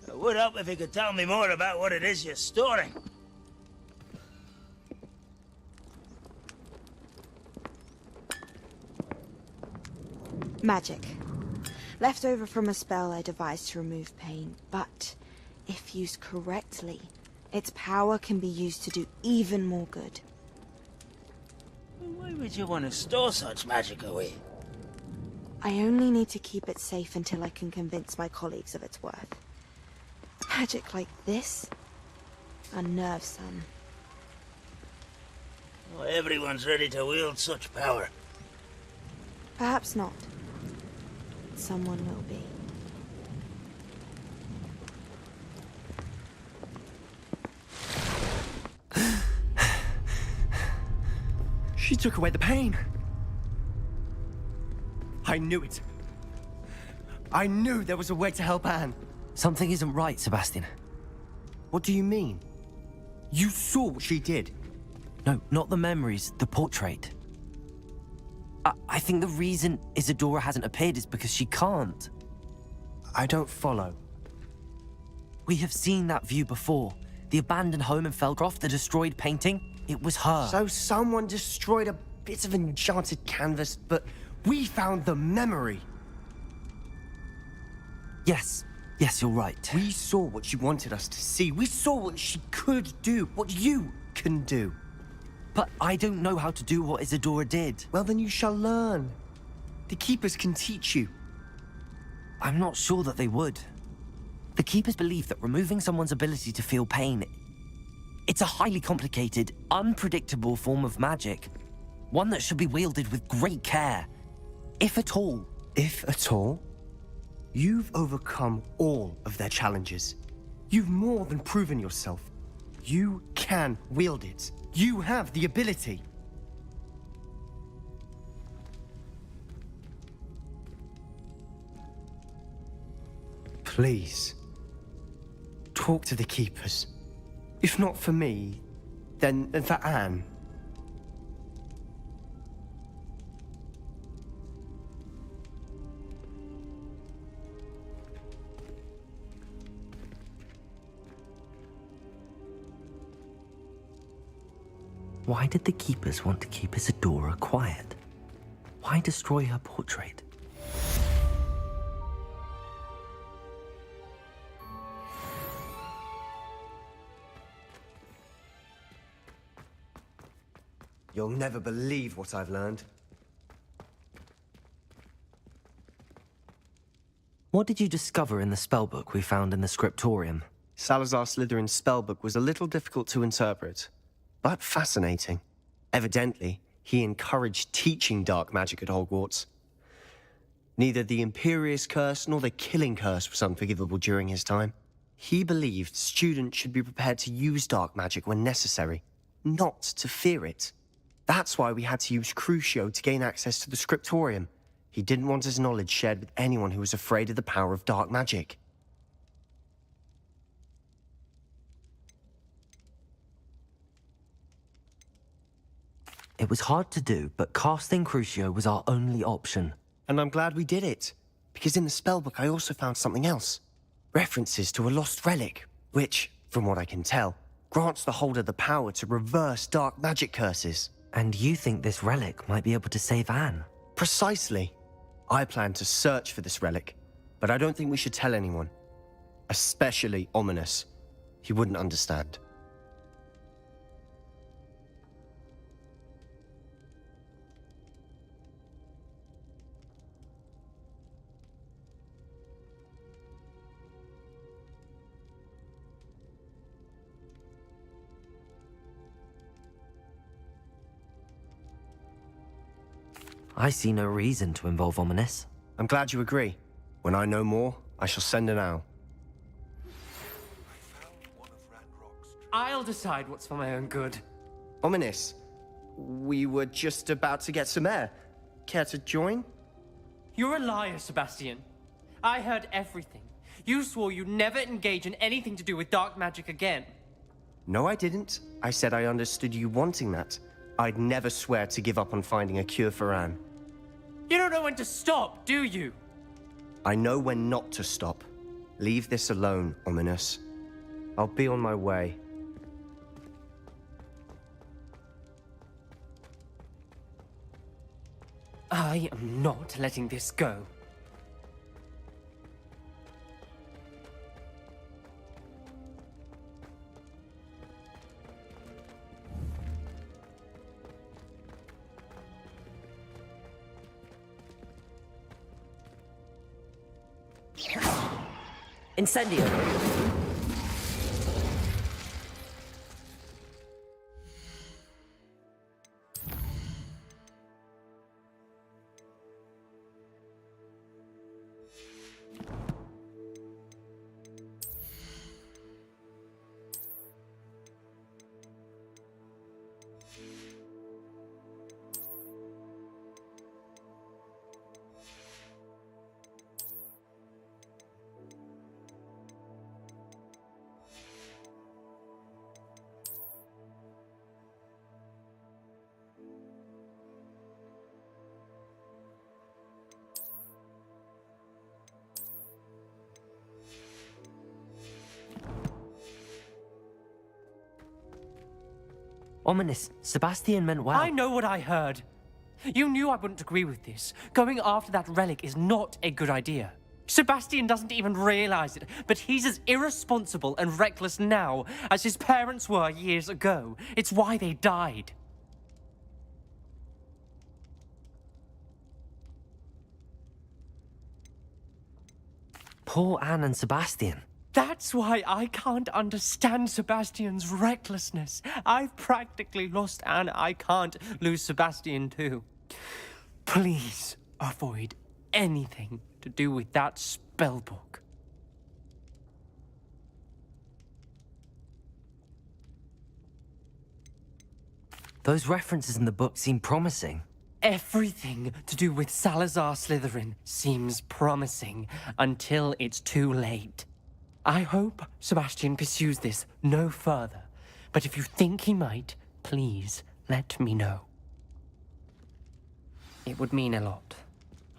Speaker 16: It would help if you could tell me more about what it is you're storing.
Speaker 22: Magic. Left over from a spell I devised to remove pain, but if used correctly, its power can be used to do even more good.
Speaker 16: Why would you want to store such magic away?
Speaker 22: I only need to keep it safe until I can convince my colleagues of its worth. Magic like this unnerves some.
Speaker 16: Well, everyone's ready to wield such power.
Speaker 22: Perhaps not. Someone will be.
Speaker 8: She took away the pain. I knew it. I knew there was a way to help Anne.
Speaker 4: Something isn't right, Sebastian.
Speaker 8: What do you mean? You saw what she did.
Speaker 4: No, not the memories, the portrait. I think the reason Isadora hasn't appeared is because she can't.
Speaker 8: I don't follow.
Speaker 4: We have seen that view before. The abandoned home in Felcroft, the destroyed painting. It was her.
Speaker 8: So someone destroyed a bit of enchanted canvas, but we found the memory.
Speaker 4: Yes, you're right.
Speaker 8: We saw what she wanted us to see. We saw what she could do, what you can do.
Speaker 4: But I don't know how to do what Isadora did.
Speaker 8: Well, then you shall learn. The Keepers can teach you.
Speaker 4: I'm not sure that they would. The Keepers believe that removing someone's ability to feel pain, it's a highly complicated, unpredictable form of magic. One that should be wielded with great care. If at all.
Speaker 8: If at all? You've overcome all of their challenges. You've more than proven yourself. You can wield it. You have the ability. Please, talk to the Keepers. If not for me, then for Anne.
Speaker 4: Why did the Keepers want to keep Isadora quiet? Why destroy her portrait?
Speaker 8: You'll never believe what I've learned.
Speaker 4: What did you discover in the spellbook we found in the scriptorium?
Speaker 8: Salazar Slytherin's spellbook was a little difficult to interpret, but fascinating. Evidently, he encouraged teaching dark magic at Hogwarts. Neither the Imperious Curse nor the Killing Curse was unforgivable during his time. He believed students should be prepared to use dark magic when necessary, not to fear it. That's why we had to use Crucio to gain access to the scriptorium. He didn't want his knowledge shared with anyone who was afraid of the power of dark magic.
Speaker 4: It was hard to do, but casting Crucio was our only option.
Speaker 8: And I'm glad we did it, because in the spellbook I also found something else. References to a lost relic, which, from what I can tell, grants the holder the power to reverse dark magic curses.
Speaker 4: And you think this relic might be able to save Anne?
Speaker 8: Precisely. I plan to search for this relic, but I don't think we should tell anyone. Especially Ominous. He wouldn't understand.
Speaker 4: I see no reason to involve Ominous.
Speaker 8: I'm glad you agree. When I know more, I shall send an owl.
Speaker 13: I'll decide what's for my own good.
Speaker 8: Ominous, we were just about to get some air. Care to join?
Speaker 13: You're a liar, Sebastian. I heard everything. You swore you'd never engage in anything to do with dark magic again.
Speaker 8: No, I didn't. I said I understood you wanting that. I'd never swear to give up on finding a cure for Anne.
Speaker 13: You don't know when to stop, do you?
Speaker 8: I know when not to stop. Leave this alone, Ominous. I'll be on my way.
Speaker 13: I am not letting this go.
Speaker 4: Incendio! Ominous. Sebastian meant well.
Speaker 13: I know what I heard. You knew I wouldn't agree with this. Going after that relic is not a good idea. Sebastian doesn't even realize it, but he's as irresponsible and reckless now as his parents were years ago. It's why they died.
Speaker 4: Poor Anne and Sebastian.
Speaker 13: That's why I can't understand Sebastian's recklessness. I've practically lost Anne. I can't lose Sebastian too. Please avoid anything to do with that spellbook.
Speaker 4: Those references in the book seem promising.
Speaker 13: Everything to do with Salazar Slytherin seems promising until it's too late. I hope Sebastian pursues this no further, but if you think he might, please let me know. It would mean a lot.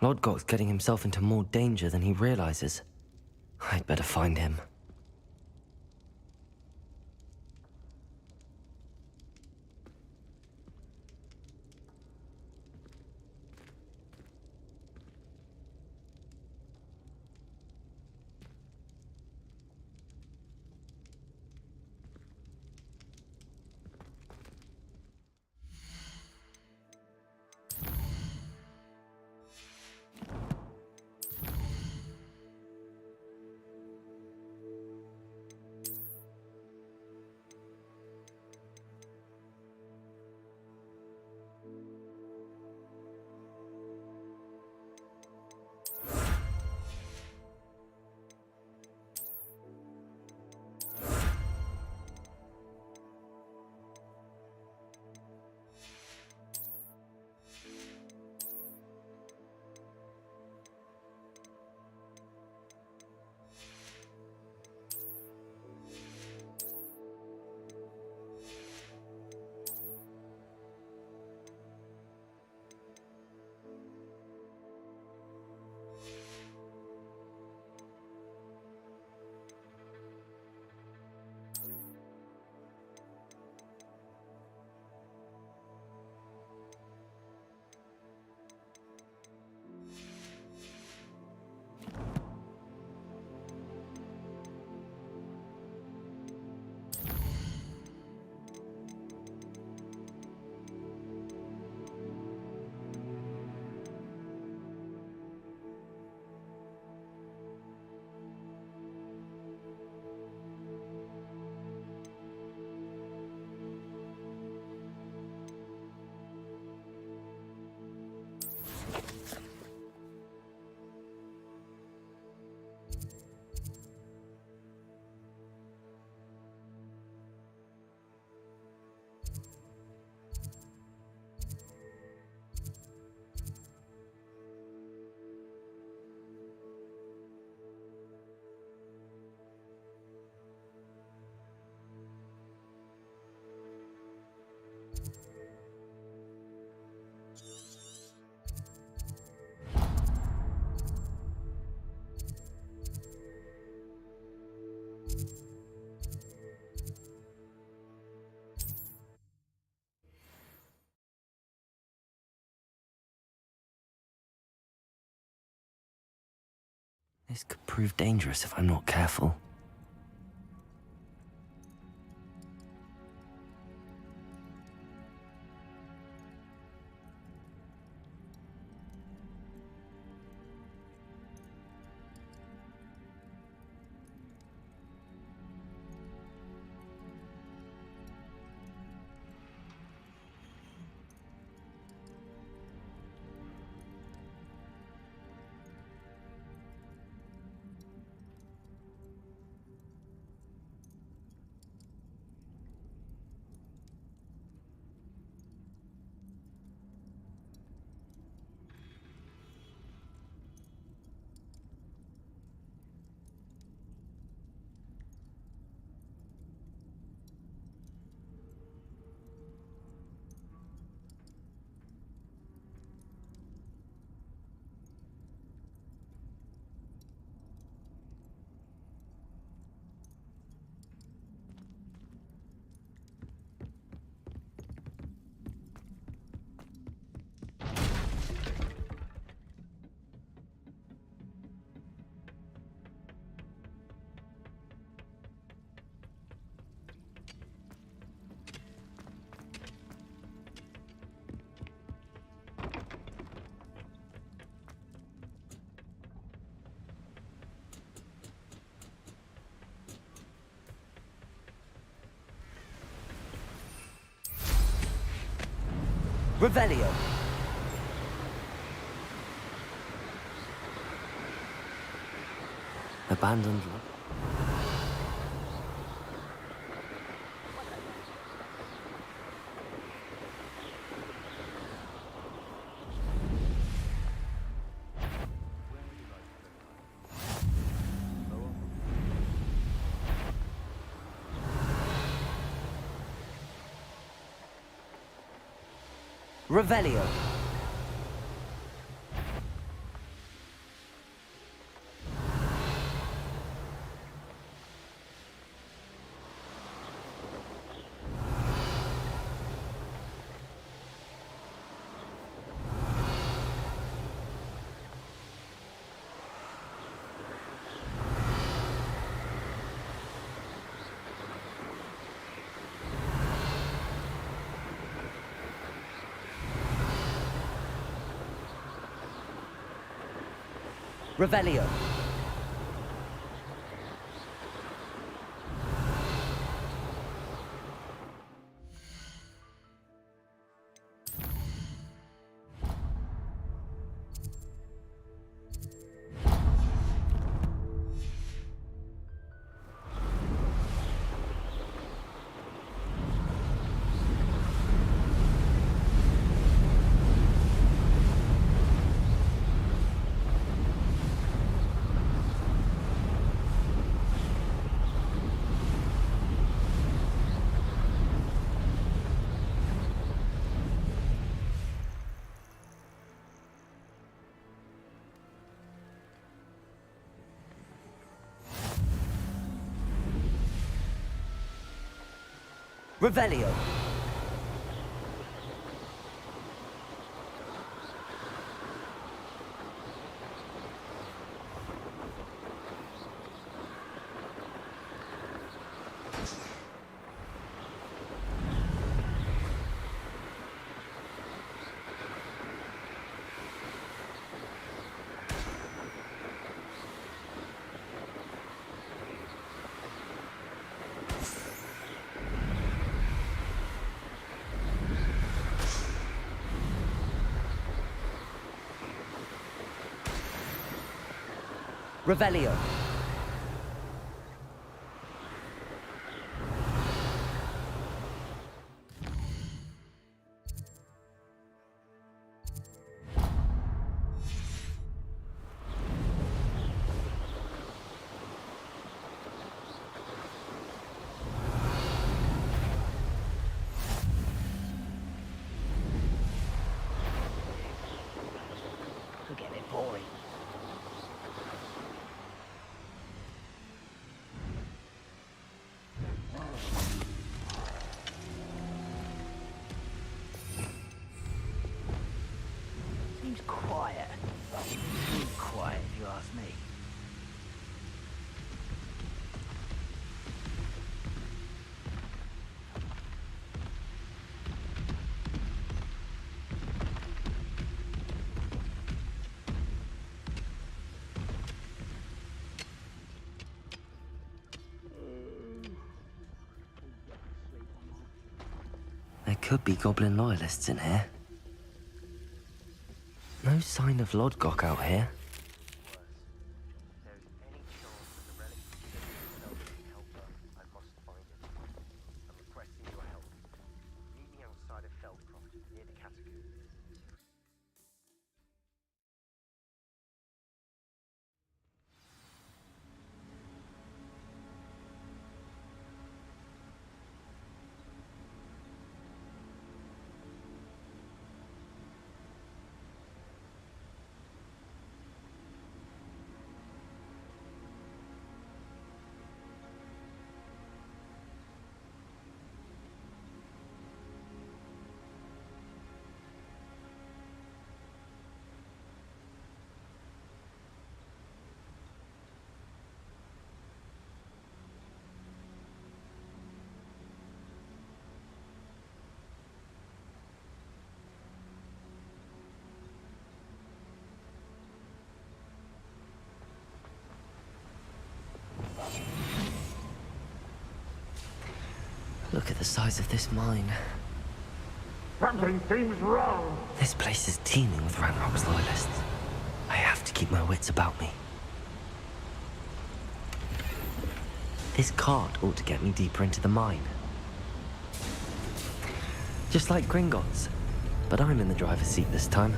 Speaker 4: Lodgok's getting himself into more danger than he realizes. I'd better find him. This could prove dangerous if I'm not careful. Revelio. Abandoned. Revelio. Revelio. Revelio. Revelio.
Speaker 3: Could get a bit boring. Seems quiet. Too quiet, if you ask me.
Speaker 4: There could be goblin loyalists in here. No sign of Lodgok out here. Look at the size of this mine.
Speaker 9: Something seems wrong.
Speaker 4: This place is teeming with Ranrock's loyalists. I have to keep my wits about me. This cart ought to get me deeper into the mine. Just like Gringotts, but I'm in the driver's seat this time.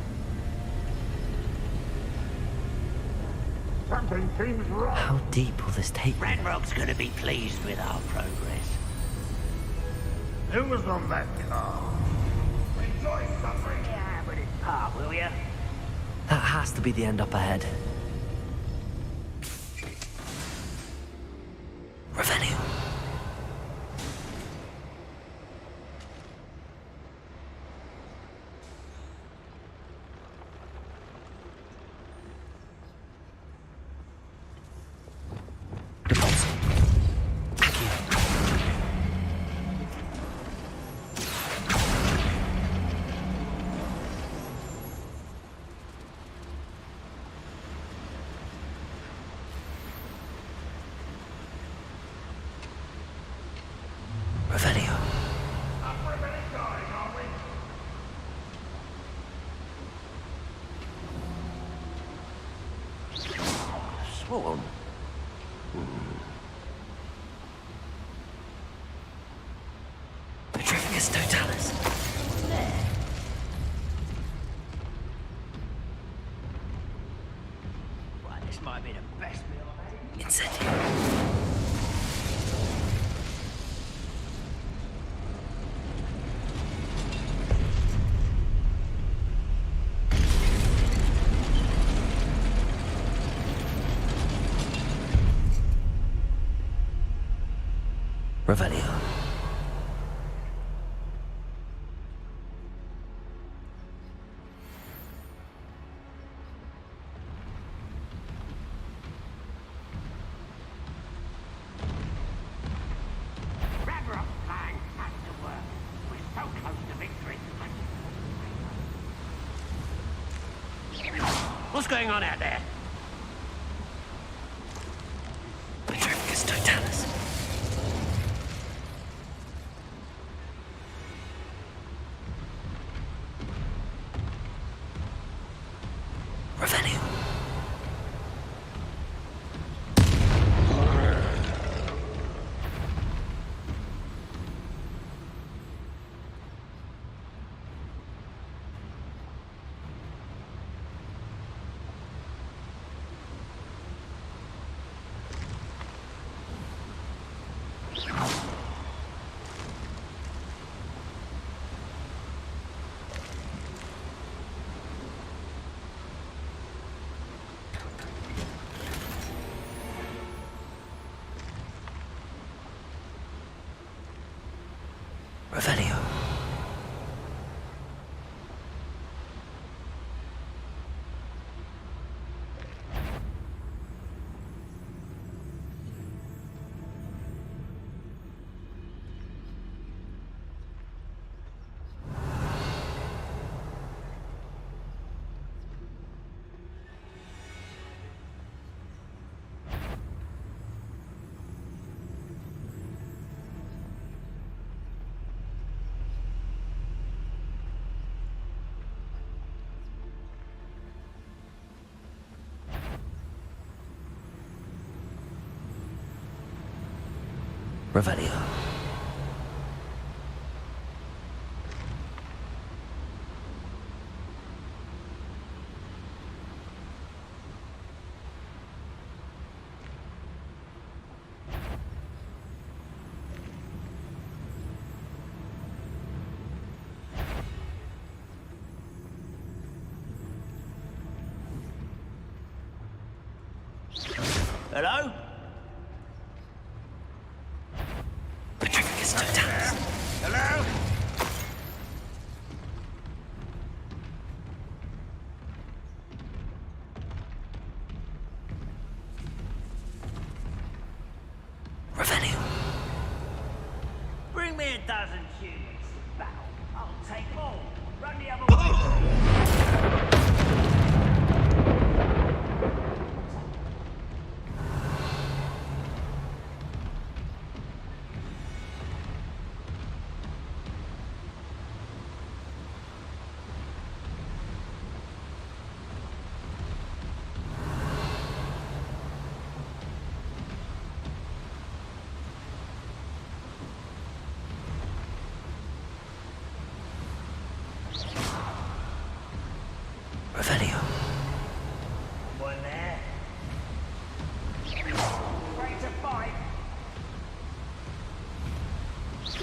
Speaker 9: Something seems wrong.
Speaker 4: How deep will this take me?
Speaker 3: Ranrock's gonna be pleased with our progress.
Speaker 9: Who was on that car? Enjoy suffering.
Speaker 3: Yeah, but it's part, will ya?
Speaker 4: That has to be the end up ahead. Revenue.
Speaker 3: Swarm.
Speaker 4: Petrificus totalis.
Speaker 3: There. Right, this might be the best meal I've had.
Speaker 4: Incendio. Revelio.
Speaker 3: Ranrock's plan has to work. We're so close to victory. What's going on out there?
Speaker 4: Petrificus totalis. Revenue. Revelio. Revelio.
Speaker 3: Hello?
Speaker 4: Petrificus totalis.
Speaker 9: Hello?
Speaker 4: Revenue.
Speaker 3: Bring me a dozen humans. Battle. I'll take all. Run the other way.
Speaker 4: Revelio.
Speaker 16: One there. Ready to fight. Who's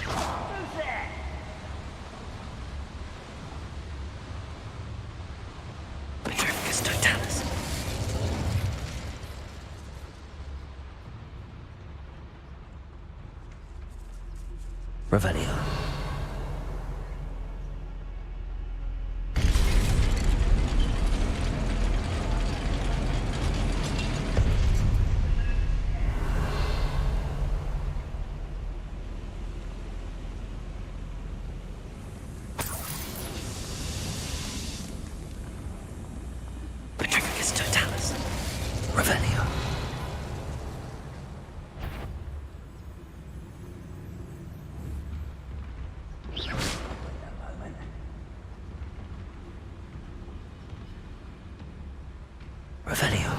Speaker 16: there?
Speaker 4: Petrificus totalis. Revelio. Petrificus totalis. Revelio. Revelio.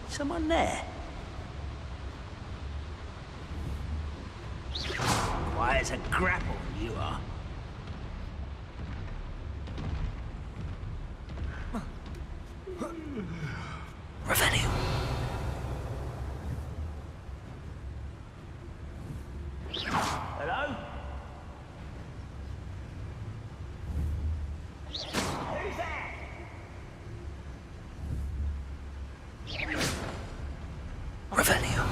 Speaker 16: Someone there? Quiet as a grapple, you are.
Speaker 4: Revelio.
Speaker 16: Hello? Who's there?
Speaker 4: Revelio.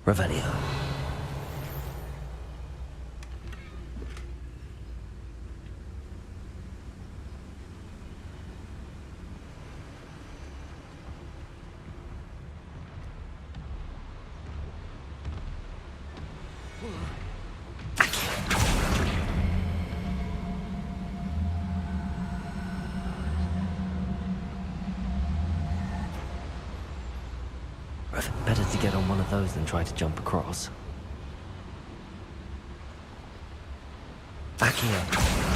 Speaker 4: Revelio. Better to get on one of those than try to jump across. Accio.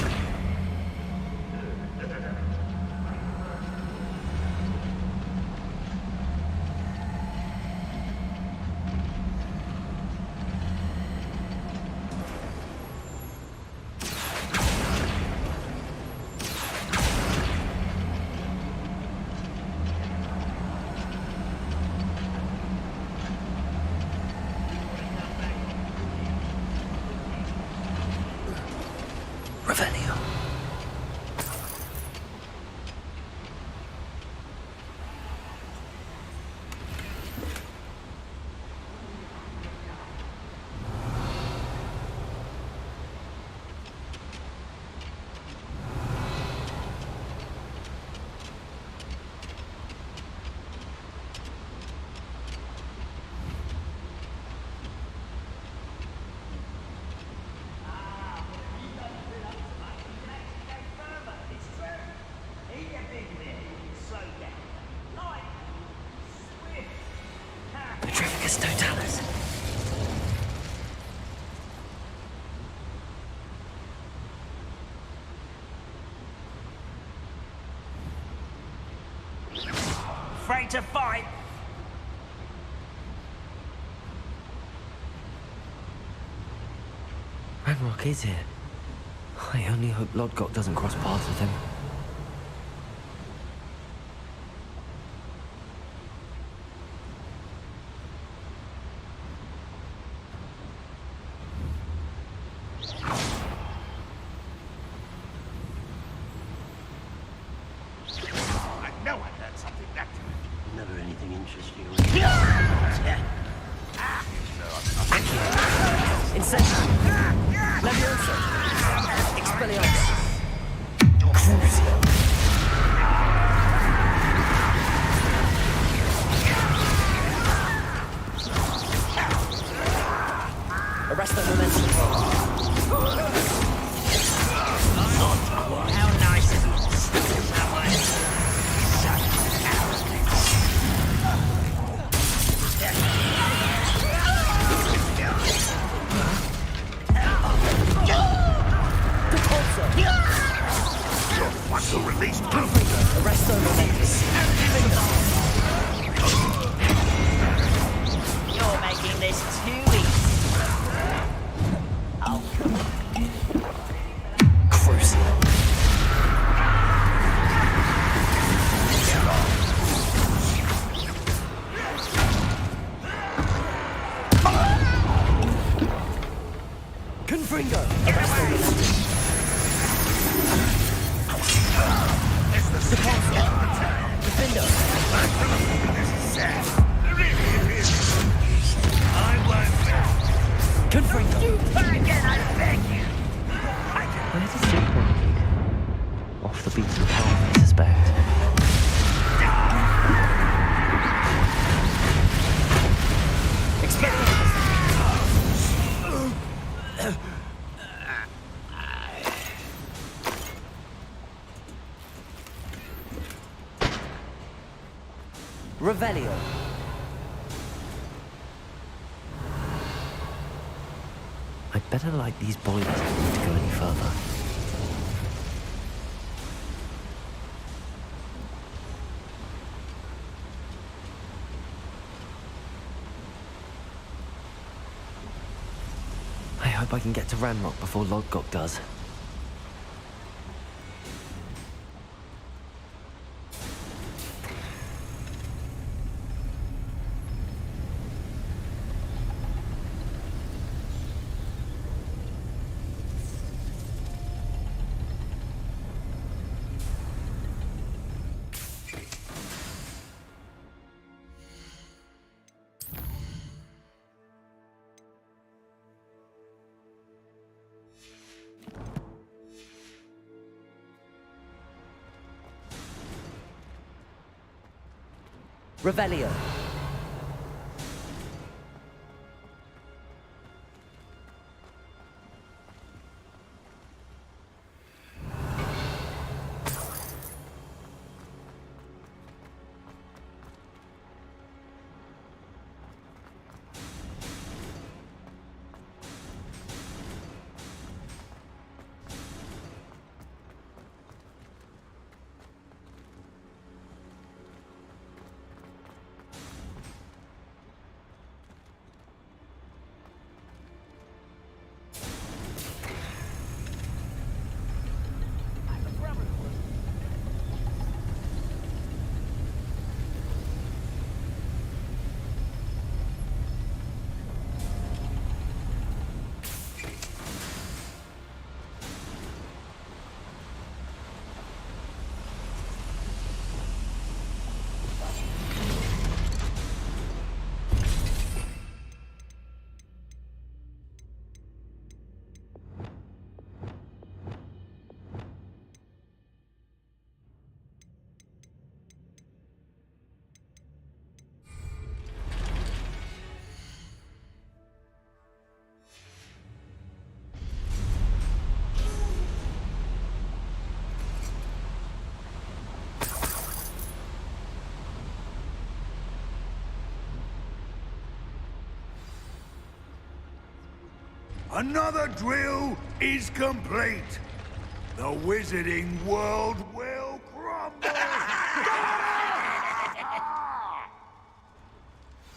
Speaker 4: Revelio. Petrificus totalis.
Speaker 16: Afraid to fight?
Speaker 4: Ranrock is here. I only hope Lodgok doesn't cross paths with him. Incendio. Leviosa. Expelliarmus. Crucio. Arresto momentum.
Speaker 3: How nice of you to steal someone so
Speaker 9: Once you're released,
Speaker 4: Arresto momentum.
Speaker 3: you're making this too easy. Oh,
Speaker 4: Crucio. Confringo. Arresto momentum. Defendo. Confringo. Where does Silk lead? Off the beaten path, I suspect. Expelliarmus. Revelio. I'd better light these boilers if we need to go any further. I hope I can get to Ranrock before Lodgok does. Revelio.
Speaker 9: another drill is complete. The wizarding world will crumble.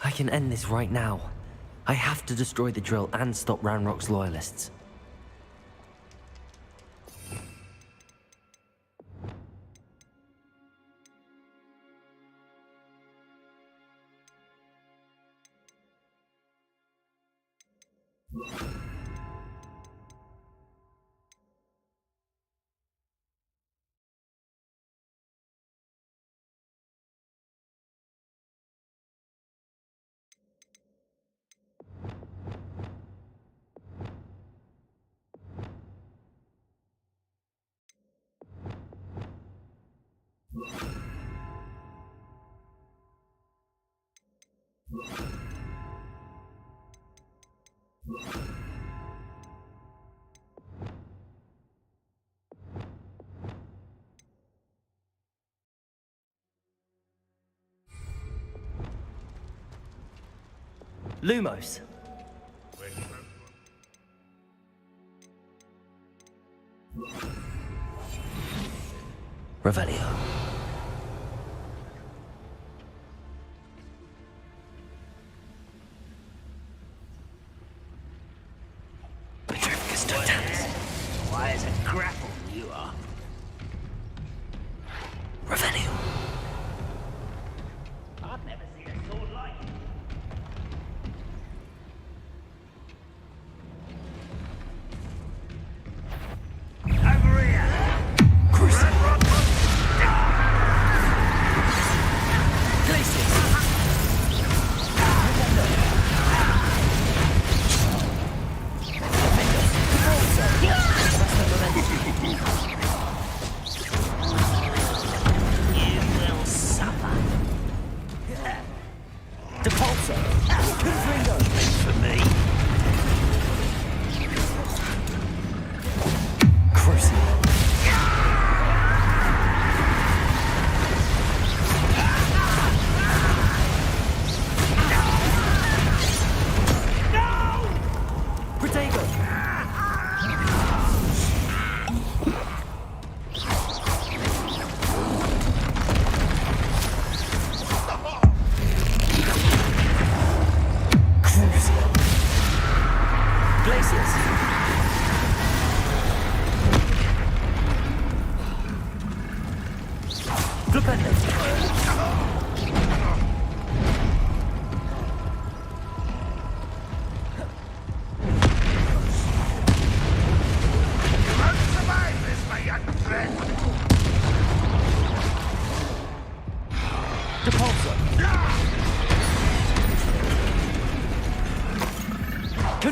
Speaker 4: I can end this right now. I have to destroy the drill and stop Ranrock's loyalists. Lumos. Revelio. Petrificus Totalis.
Speaker 3: Why is a grapple you are?
Speaker 4: Revelio.
Speaker 3: I've never seen a sword like it.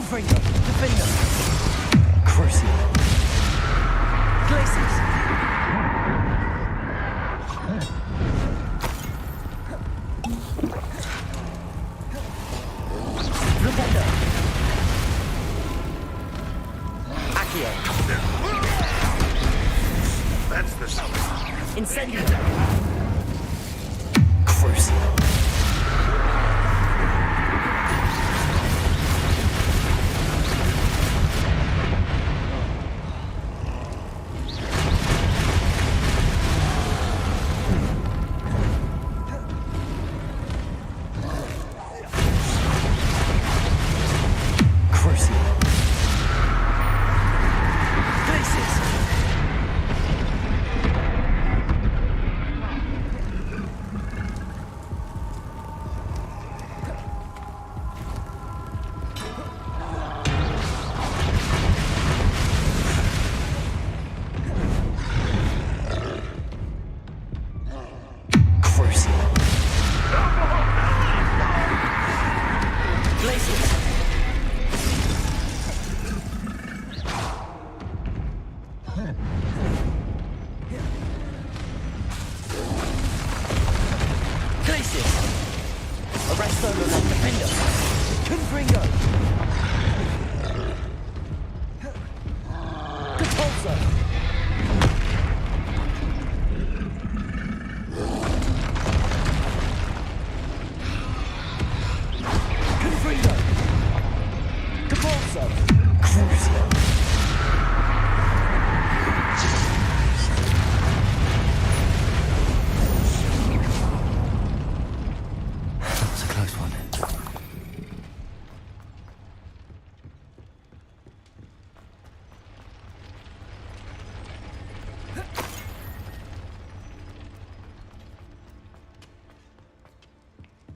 Speaker 3: Over here!
Speaker 9: That's the sound.
Speaker 4: Incendio. Crucio.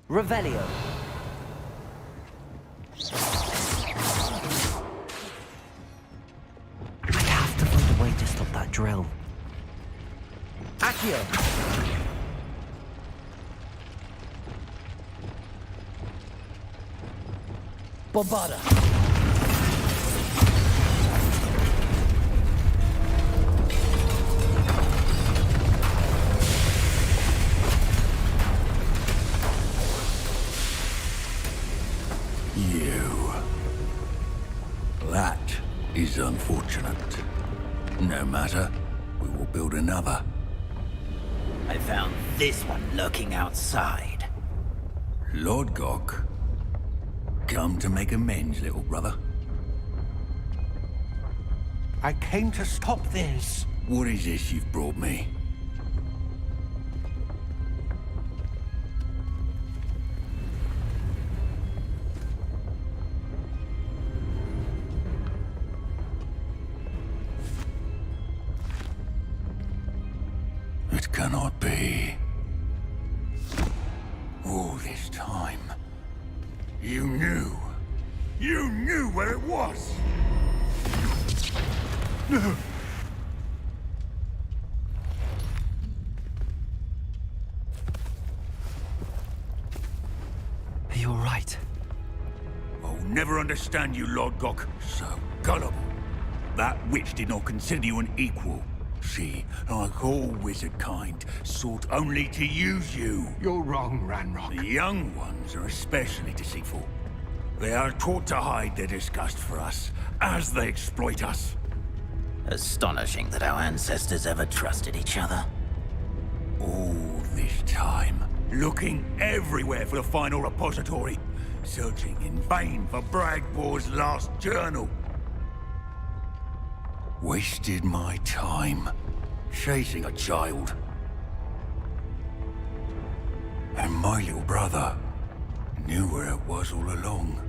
Speaker 4: Revelio. I have to find a way to stop that drill. Accio. Bombarda.
Speaker 15: That is unfortunate. No matter, we will build another.
Speaker 18: I found this one lurking outside.
Speaker 15: Lord Gok, Come to make amends, little brother.
Speaker 19: I came to stop this.
Speaker 15: What is this you've brought me? It cannot be. All this time, you knew. You knew where it was! No!
Speaker 4: Are you alright?
Speaker 15: I'll never understand you, Lord Gok. So gullible. That witch did not consider you an equal. She, like all wizard kind, sought only to use you.
Speaker 19: You're wrong, Ranrock.
Speaker 15: The young ones are especially deceitful. They are taught to hide their disgust for us, as they exploit us.
Speaker 18: Astonishing that our ancestors ever trusted each other.
Speaker 15: All this time, looking everywhere for the final repository, searching in vain for Bragbor's last journal. Wasted my time, chasing a child. And my little brother knew where it was all along.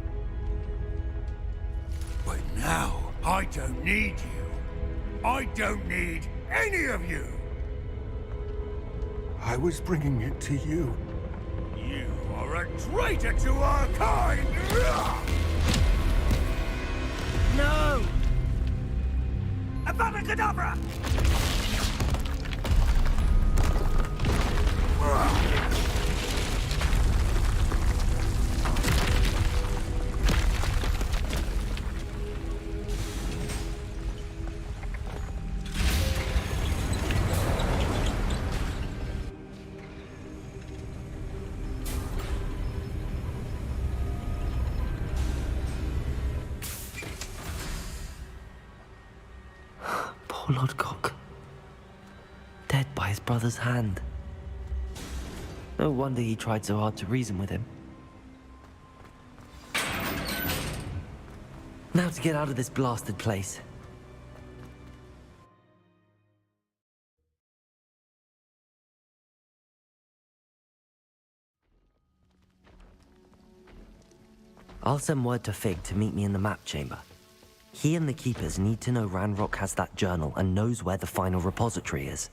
Speaker 15: But now, I don't need you. I don't need any of you.
Speaker 19: I was bringing it to you.
Speaker 15: You are a traitor to our kind!
Speaker 16: No! Avada Kedavra!
Speaker 4: Poor Lord Gok. Dead by his brother's hand. No wonder he tried so hard to reason with him. Now to get out of this blasted place. I'll send word to Fig to meet me in the map chamber. He and the Keepers need to know Ranrock has that journal and knows where the final repository is.